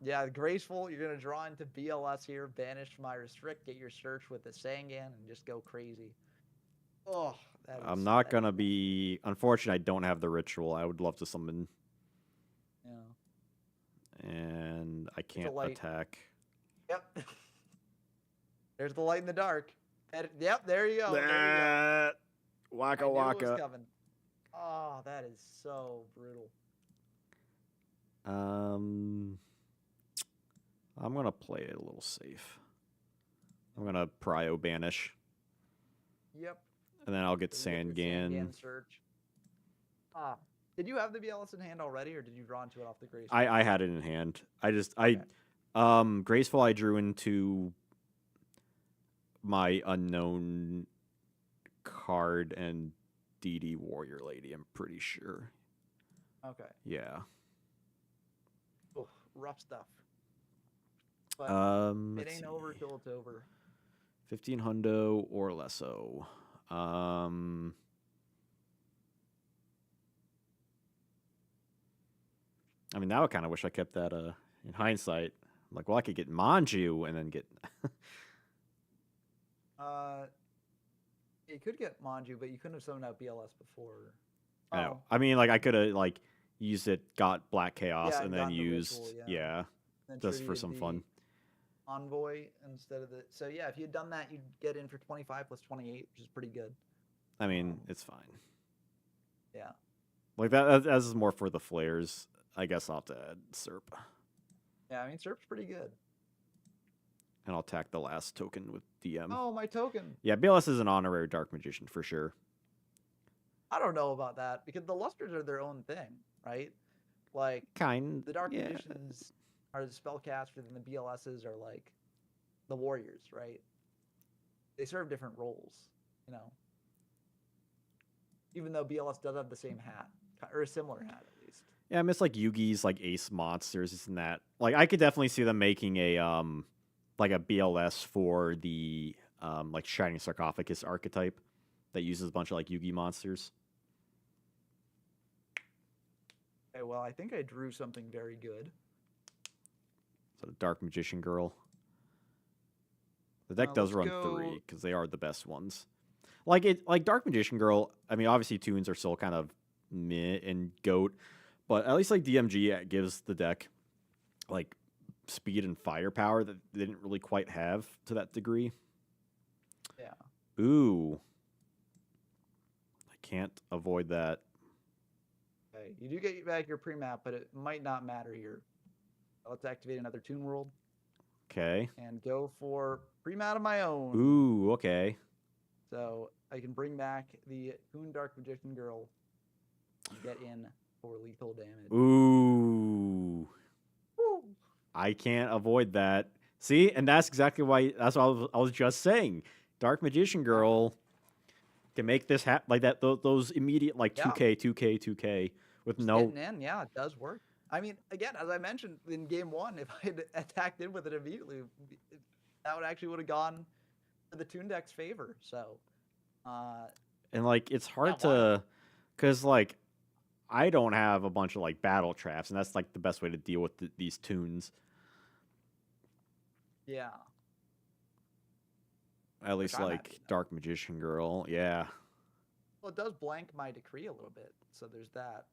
Yeah, graceful. You're going to draw into BLS here, banish my restrict, get your search with the Sangan, and just go crazy. Oh, I'm not going to be... Unfortunately, I don't have the ritual. I would love to summon. Yeah. And I can't attack. Yep. There's the light in the dark. Yep, there you go. Waka waka. Oh, that is so brutal. I'm gonna play it a little safe. I'm gonna Prio banish. Yep. And then I'll get Sangan. Search. Did you have the BLS in hand already, or did you draw into it off the Graceful? I had it in hand. Graceful I drew into my unknown card and DD Warrior Lady, I'm pretty sure. Okay. Yeah. Oof, rough stuff. But it ain't over till it's over. 15 hundo or lesso. I mean, now I kind of wish I kept that in hindsight. I'm like, well, I could get Manju and then get... You could get Manju, but you couldn't have summoned out BLS before. I know. I mean, like, I could have, like, used it, got Black Chaos, and then used... Ritual, then just for some fun. Envoy instead of the... So, yeah, if you had done that, you'd get in for 25 plus 28, which is pretty good. I mean, it's fine. Yeah. Like, that is more for the flares. I guess I'll have to add Serp. Yeah, I mean, Serp's pretty good. And I'll attack the last token with DM. Oh, my token. Yeah, BLS is an honorary Dark Magician for sure. I don't know about that, because the Lusters are their own thing, right? Like Kind. the Dark Yeah. Magicians are the spellcasters, and the BLSs are like the warriors, right? They serve different roles, you know. Even though BLS does have the same hat or a similar hat at least. Yeah, I miss like Yugi's like ace monsters, isn't that? Like I could definitely see them making a like a BLS for the like Shining Sarcophagus archetype that uses a bunch of like Yugi monsters. Okay, well, I think I drew something very good. So the Dark Magician Girl. The deck does Let's run go- 3 because they are the best ones. Like Dark Magician Girl. I mean, obviously Toons are still kind of meh and Goat, but at least like DMG gives the deck like speed and firepower that they didn't really quite have to that degree. Yeah. Ooh, I can't avoid that. Okay, you do get back your pre-map, but it might not matter here. Let's activate another Toon World Okay. and go for pre-mat of my own. Ooh, okay. So I can bring back the Toon Dark Magician Girl and get in for lethal damage. Ooh. Woo! I can't avoid that. See, and that's exactly why. That's what I was just saying. Dark Magician Girl can make this happen like that. Those immediate like Yeah. 2K, 2K, 2K with Just no. getting in, yeah, it does work. I mean, again, as I mentioned in game 1, if I had attacked in with it immediately, that would have gone to the Toon deck's favor. So, And like it's hard Yeah, why to, cause like I don't have a bunch of like battle traps, and that's like the best way to deal with these tunes. yeah. At least I'm happy like with. Dark Magician Girl, yeah. Well, it does blank my decree a little bit, so there's that.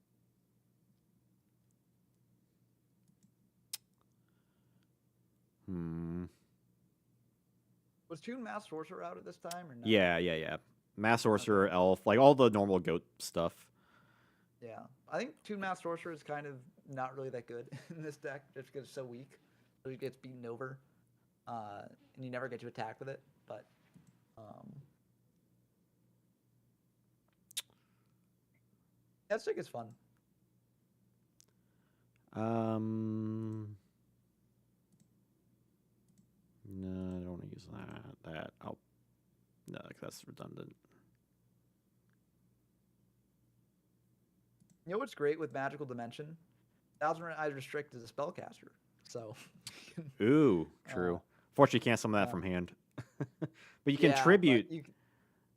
Was Toon Mass Sorcerer out at this time or no? Yeah. Mass Sorcerer, Elf, like all the normal Goat stuff. Yeah, I think Toon Mass Sorcerer is kind of not really that good in this deck, just because it's so weak. So he gets beaten over, and you never get to attack with it. But that stick is fun. No, I don't want to use that. No, that's redundant. You know what's great with Magical Dimension? 1000 Eyes Restrict is a spellcaster, so. Ooh, true. Fortunately, you can't summon that from hand, but you can Yeah, tribute. but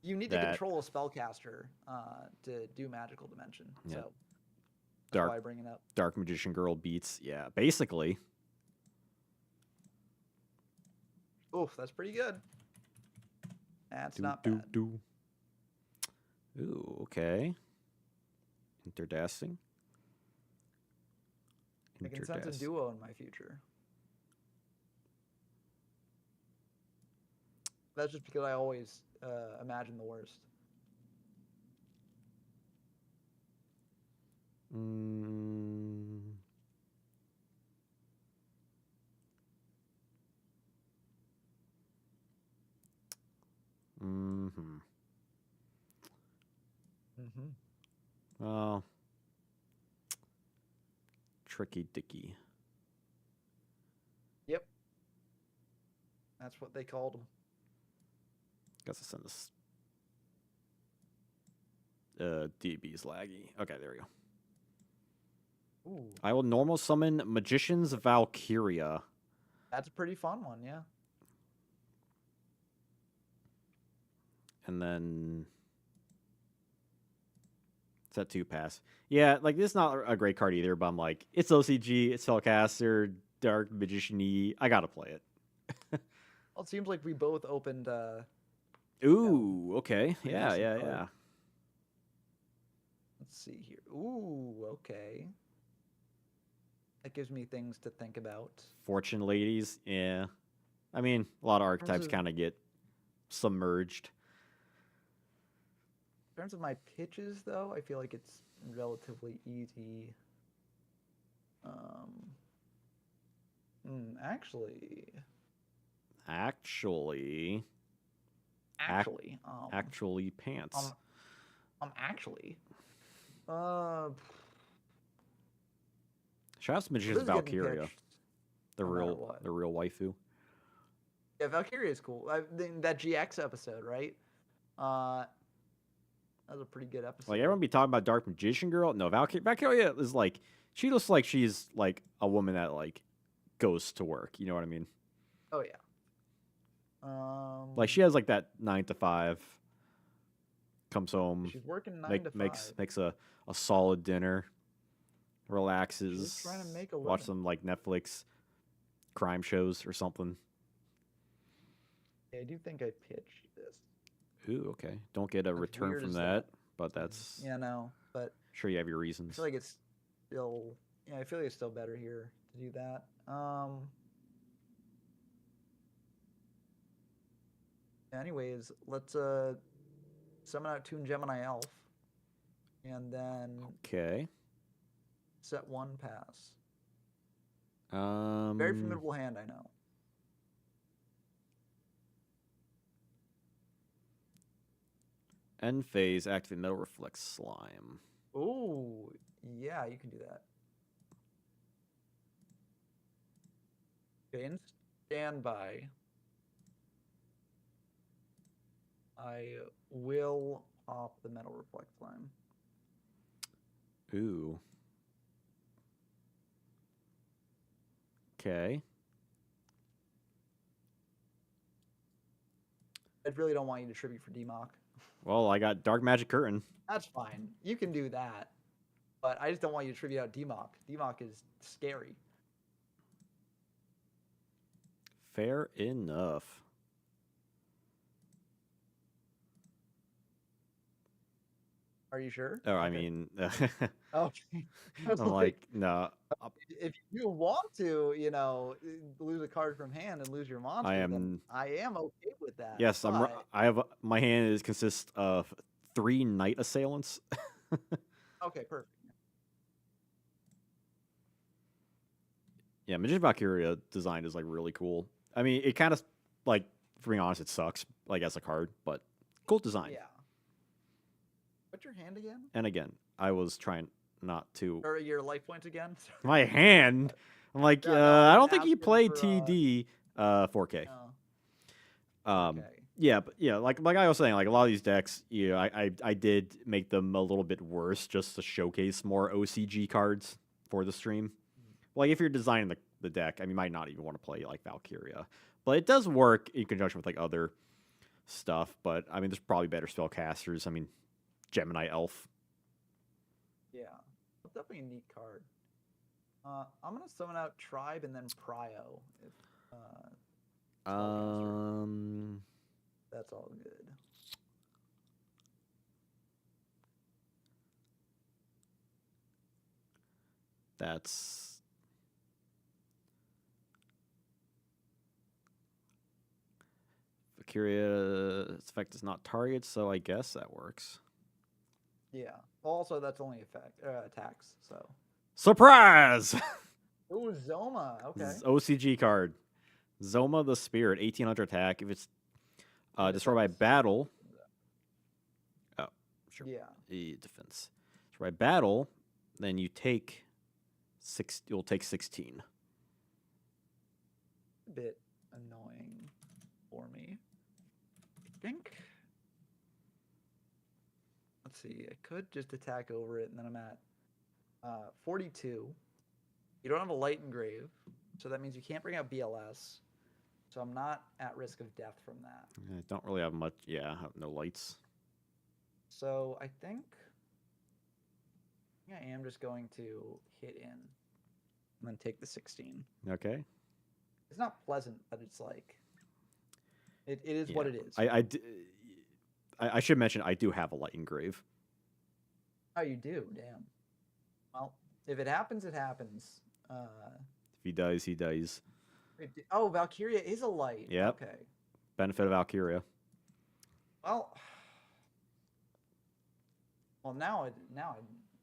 you need to control a spellcaster to do Magical Dimension. Yeah. So that's why I bring it up. Dark Magician Girl beats, yeah, basically. Oof, that's pretty good. That's not bad. Ooh, okay. Interdasting. I can sense a duo in my future. That's just because I always imagine the worst. Oh. Tricky Dicky. Yep. That's what they called him. Guess I send this. DB's laggy. Okay, there we go. Ooh. I will normal summon Magician's Valkyria. That's a pretty fun one, yeah. And then it's that 2-pass. Yeah, like this is not a great card either, but I'm like, it's OCG, it's Spellcaster, Dark Magician-y. I gotta play it. Well, it seems like we both opened Ooh, okay. pretty Yeah. decent card. Let's see here. Ooh, okay. That gives me things to think about. Fortune Ladies, yeah. I mean, a lot of archetypes kind of get submerged. In terms of my pitches, though, I feel like it's relatively easy. Actually, pants. Actually, Shout out to This Magician's is getting Valkyria, pitched the no matter real what. the real waifu. Yeah, Valkyria is cool. That GX episode, right? That was a pretty good episode. Like everyone be talking about Dark Magician girl. No, Valkyria is like she looks like she's like a woman that like goes to work. You know what I mean? Oh yeah. Like she has like that 9 to 5. Comes home, she's working 9 to 5. makes a solid dinner, relaxes, She's trying to make a watch living. some like Netflix crime shows or something. Yeah, I do think I pitched this. Ooh, okay. Don't get a As return weird from as that, but that's Yeah, no, but sure you have your I reasons. feel like it's still I feel like it's still better here to do that. Anyways, let's summon out Toon Gemini Elf and then Okay. set 1 pass. Very formidable hand, I know. End phase, activate Metal Reflex Slime. Ooh, yeah, you can do that. Okay, in standby. I will pop the Metal Reflect Slime. Ooh. Okay. I really don't want you to tribute for DMOC. Well, I got Dark Magic Curtain. That's fine. You can do that. But I just don't want you to tribute out DMOC. DMOC is scary. Fair enough. Are you sure? Oh, I Okay. mean, Okay. I'm like, no. If you want to, lose a card from hand and lose your monster, then I am okay with that. Yes, but... I have my hand consists of 3 Knight Assailants. Okay, perfect. Yeah, Magician Valkyria design is like really cool. I mean, it kind of like, for being honest, it sucks like as a card, but cool design. Yeah. What's your hand again? And again, I was trying not to. Or your life points again? My hand. I'm like, Yeah, no, I don't think he asking played for, TD 4K. No. Okay. Yeah, but yeah, like I was saying, like a lot of these decks, I did make them a little bit worse just to showcase more OCG cards for the stream. Like if you're designing the deck, I mean, you might not even want to play like Valkyria, but it does work in conjunction with like other stuff. But I mean, there's probably better spellcasters. I mean, Gemini Elf. Yeah, definitely a neat card. I'm gonna summon out Tribe and then Prio. If, that's all good. That's Valkyria's effect is not target, so I guess that works. Yeah. Also, that's only attacks. So. Surprise! Ooh, Zoma. Okay. OCG card. Zoma the Spirit, 1800 attack. If it's destroyed by battle. Oh, sure. Yeah. Defense. Destroyed by battle, then you take you'll take 16. A bit annoying for me, I think. Let's see. I could just attack over it, and then I'm at 42. You don't have a light engrave, so that means you can't bring out BLS. So I'm not at risk of death from that. I don't really have much. Yeah, I have no lights. So I think I am just going to hit in and then take the 16. Okay. It's not pleasant, but it's like it is what it is. I should mention I do have a light engrave. Oh, you do? Damn. Well, if it happens, it happens. If he dies, he dies. Oh, Valkyria is a light. Yep. Okay. Benefit of Valkyria. Well, now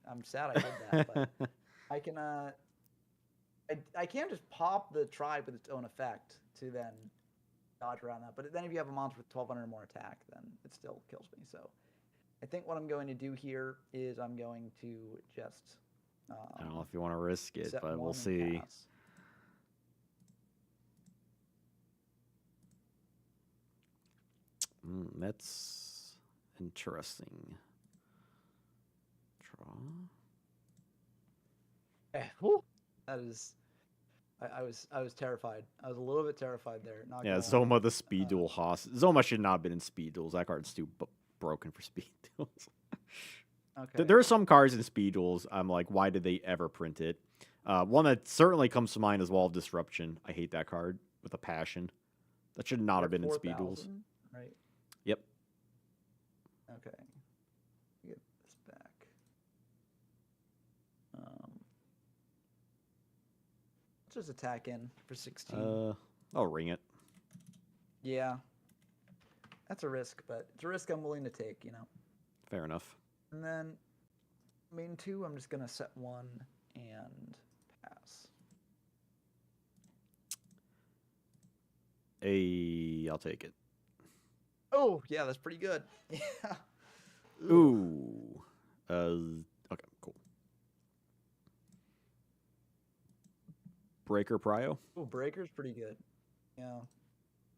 I'm sad I did that, but I can I can't just pop the Tribe with its own effect to then dodge around that. But then if you have a monster with 1200 or more attack, then it still kills me. So I think what I'm going to do here is I'm going to just I don't know if you want to risk it, set but we'll one and see. pass. That's interesting. Draw. Whew. That is. I was terrified. I was a little bit terrified there. Not Yeah, gonna lie. Zoma the Speed Duel Haas. Zoma should not have been in Speed Duels. That card's too broken for Speed Duels. Okay. There are some cards in Speed Duels. I'm like, why did they ever print it? One that certainly comes to mind is Wall of Disruption. I hate that card with a passion. That should not have been in Speed Duels. Right. Yep. Okay. Get this back. Let's just attack in for 16. I'll ring it. Yeah. That's a risk, but it's a risk I'm willing to take, you know. Fair enough. And then main 2, I'm just gonna set 1 and pass. I'll take it. Oh, yeah, that's pretty good. Yeah. Ooh. Okay, cool. Breaker Prio. Ooh, Breaker's pretty good. Yeah.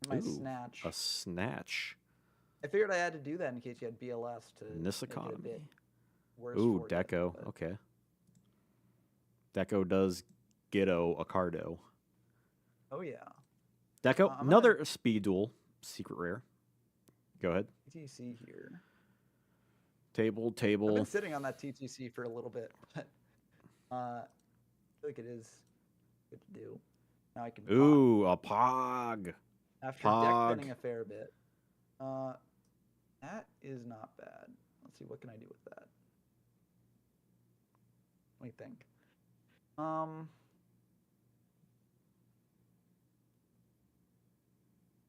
My Snatch. A Snatch. I figured I had to do that in case you had BLS to This make it a economy. bit worse Ooh, for Deco. you, but... Okay. Deco does Ghetto a Cardo. Oh, yeah. Deco, another Speed Duel. Secret rare. Go ahead. TTC here. Table. I've been sitting on that TTC for a little bit, but I feel like it is good to do. Now I can Ooh, a Pog. After deck spinning a fair bit. That is not bad. Let's see, what can I do with that? Let me think. I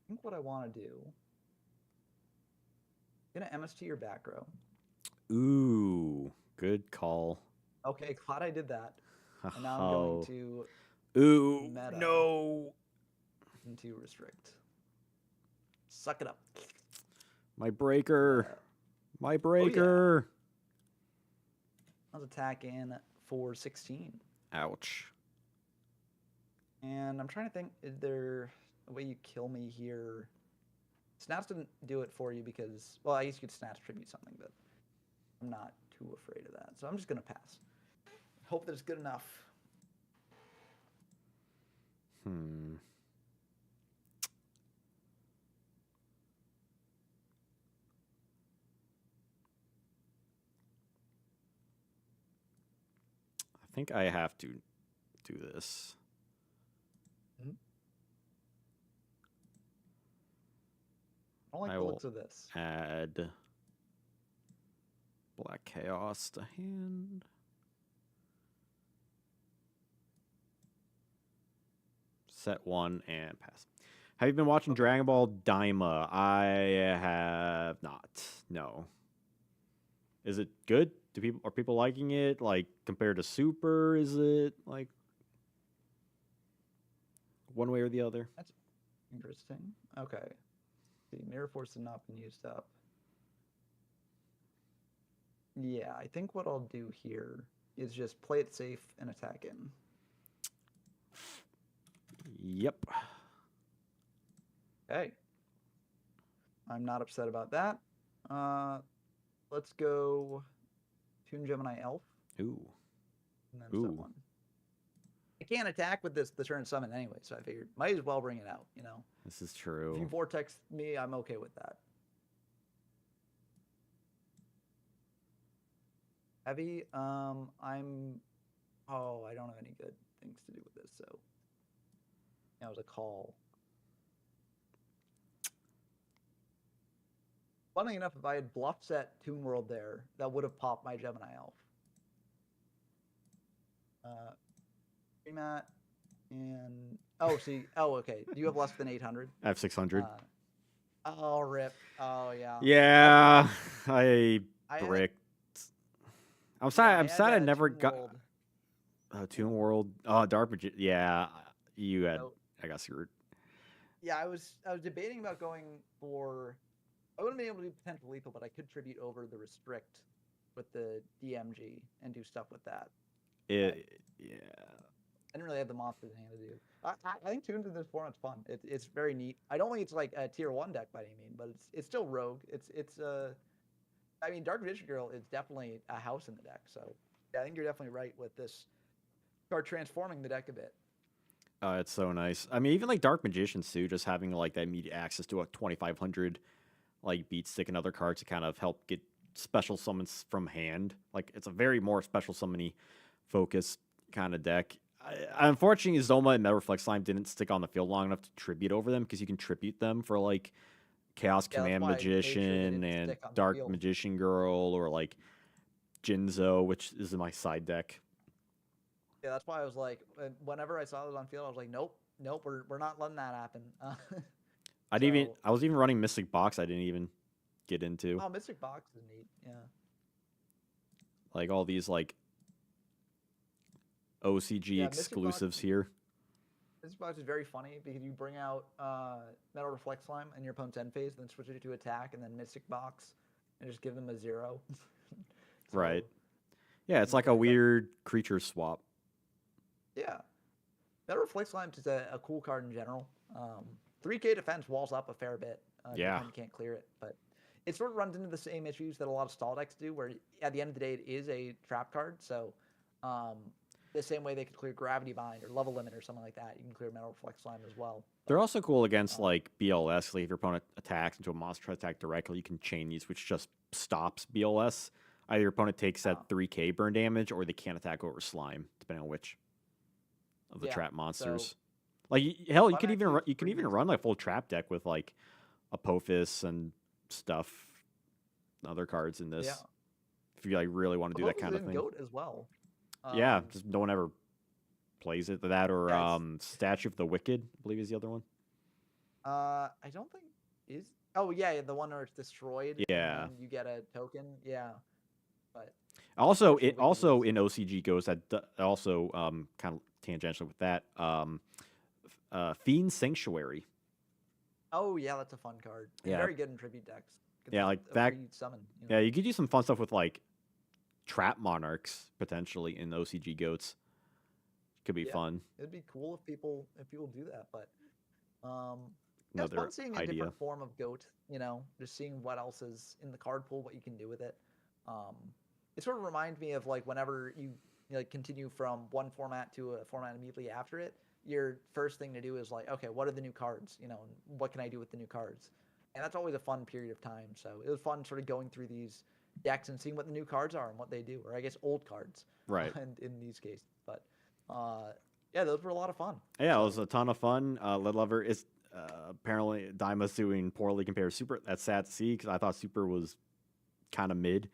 think what I want to do. Gonna MST your back row. Ooh, good call. Okay, glad I did that. And now I'm going to meta no. into restrict. Suck it up. My breaker. My breaker. I was attacking for 16. Ouch. And I'm trying to think, is there a way you kill me here? Snaps didn't do it for you because, well, I guess you could Snaps tribute something, but I'm not too afraid of that. So I'm just going to pass. Hope that it's good enough. I think I have to do this. I don't like the looks of this. Add Black Chaos to hand. Set 1 and pass. Have you been watching Dragon Ball Daima? I have not. No. Is it good? Are people liking it? Like compared to Super, is it like one way or the other? That's interesting. Okay. See, Mirror Force has not been used up. Yeah, I think what I'll do here is just play it safe and attack in. Yep. Okay. I'm not upset about that. Let's go Toon Gemini Elf. Ooh. And then set 1. I can't attack with the turn summon anyway, so I figured might as well bring it out, you know. This is true. If you vortex me, I'm okay with that. Heavy, I don't have any good things to do with this, so that was a call. Funnily enough, if I had bluff set Toon World there, that would have popped my Gemini Elf. Remat and okay. Do you have less than 800? I have 600. Oh, rip. Oh, yeah. Yeah, I bricked. I'm sad I never got Toon World. Oh, Dark Magician. Yeah, you had. I got screwed. Yeah, I was debating about going for. I wouldn't be able to do potential lethal, but I could tribute over the restrict with the DMG and do stuff with that. Yeah. I didn't really have the monsters in hand to do. I think Toons in this format's fun. It's very neat. I don't think it's like a tier 1 deck by any means, but it's still rogue. I mean, Dark Magician Girl is definitely a house in the deck. So yeah, I think you're definitely right with this card transforming the deck a bit. It's so nice. I mean, even like Dark Magicians too, just having like that immediate access to a 2500 like beat stick and other cards to kind of help get special summons from hand. Like it's a very more special summony focused kind of deck. Unfortunately, Zoma and Metal Reflex Slime didn't stick on the field long enough to tribute over them because you can tribute them for like Chaos Yeah, that's Command why I made sure they Magician didn't and stick on the Dark field. Magician Girl or like Janjo, which is in my side deck. Yeah, that's why I was like, whenever I saw those on field, I was like, nope, we're not letting that happen. I was even running Mystic Box. I didn't even get into Mystic Box is neat. Yeah. like all these like OCG Yeah, exclusives here. Mystic Box is very funny because you bring out Metal Reflect Slime in your opponent's end phase, then switch it to attack, and then Mystic Box, and just give them a 0. So, Right. Yeah, it's like a weird creature swap. Yeah. Metal Reflect Slime is a cool card in general. 3K defense walls up a fair bit. Yeah. You can't clear it, but it sort of runs into the same issues that a lot of stall decks do, where at the end of the day it is a trap card. So the same way they could clear Gravity Bind or Level Limit or something like that, you can clear Metal Reflect Slime as well. They're also cool against like BLS. Like if your opponent attacks into a monster attack directly, you can chain these, which just stops BLS. Either your opponent takes that 3K burn damage, or they can't attack over slime, depending on which of the trap monsters. So, like hell, you can even run like full trap deck with like Apophis and stuff, other cards in this. Yeah. If you like really want to do that kind of thing. Goat as well. Yeah, just no one ever plays it. That or Statue of the Wicked, I believe is the other one. I don't think is. Oh yeah, the one where it's destroyed. Yeah. And you get a token. Yeah. But also in OCG Goats that also kind of tangential with that Fiend Sanctuary. Oh yeah, that's a fun card. Yeah. Very good in tribute decks. Yeah, like that. Summon, Yeah, you could do some fun stuff with like Trap Monarchs potentially in OCG Goats. Could be fun. It'd be cool if people do that, but it's fun seeing a different form of Goat. Just seeing what else is in the card pool, what you can do with it. It sort of reminds me of like whenever you like continue from one format to a format immediately after it. Your first thing to do is like, okay, what are the new cards? And what can I do with the new cards? And that's always a fun period of time. So it was fun sort of going through these decks and seeing what the new cards are and what they do, or I guess old cards, right? And in these cases, but yeah, those were a lot of fun. Yeah, it was a ton of fun. Lead Lover is apparently Daima's doing poorly compared to Super. That's sad to see because I thought Super was kind of mid.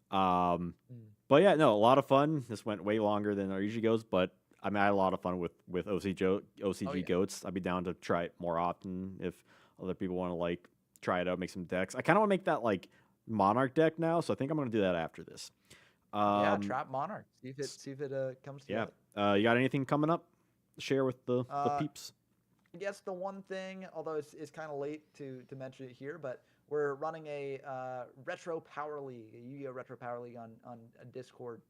But yeah, no, a lot of fun. This went way longer than our usually goes, but I mean, I had a lot of fun with OCG Goats. I'd be down to try it more often if other people want to like try it out, make some decks. I kind of want to make that like Monarch deck now, so I think I'm going to do that after this. Trap Monarch. See if it comes together. Yeah. You got anything coming up to share with the peeps? I guess the one thing, although it's kind of late to mention it here, but we're running a Retro Power League, a Yu-Gi-Oh! Retro Power League on Discord.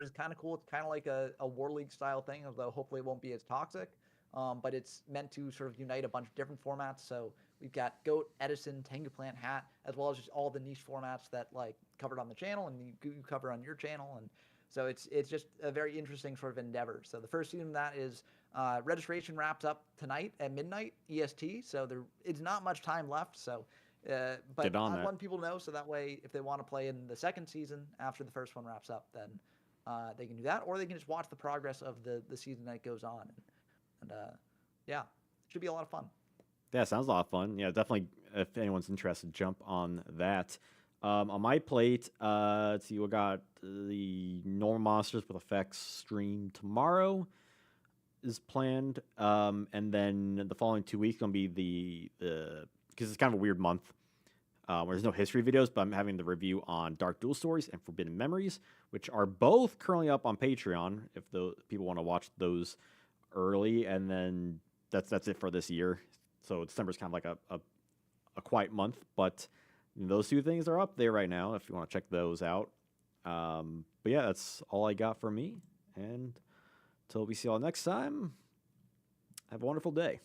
It's kind of cool. It's kind of like a War League style thing, although hopefully it won't be as toxic. But it's meant to sort of unite a bunch of different formats. So we've got Goat, Edison, Tengu Plant, Hat, as well as just all the niche formats that like covered on the channel and you cover on your channel. And so it's just a very interesting sort of endeavor. So the first season of that is registration wraps up tonight at midnight EST. So it's not much time left. So but I want people to know so that way if they want to play in the second season after the first one wraps up, then they can do that, or they can just watch the progress of the season that goes on. And yeah, it should be a lot of fun. Yeah, sounds a lot of fun. Yeah, definitely. If anyone's interested, jump on that. On my plate, let's see, we got the Normal Monsters with Effects stream tomorrow is planned, and then the following 2 weeks gonna be the because it's kind of a weird month. Where there's no history videos, but I'm having the review on Dark Duel Stories and Forbidden Memories, which are both currently up on Patreon. If the people want to watch those early, and then that's it for this year. So December's kind of like a quiet month, but those two things are up there right now if you want to check those out. But yeah, that's all I got for me. And until we see y'all next time, have a wonderful day.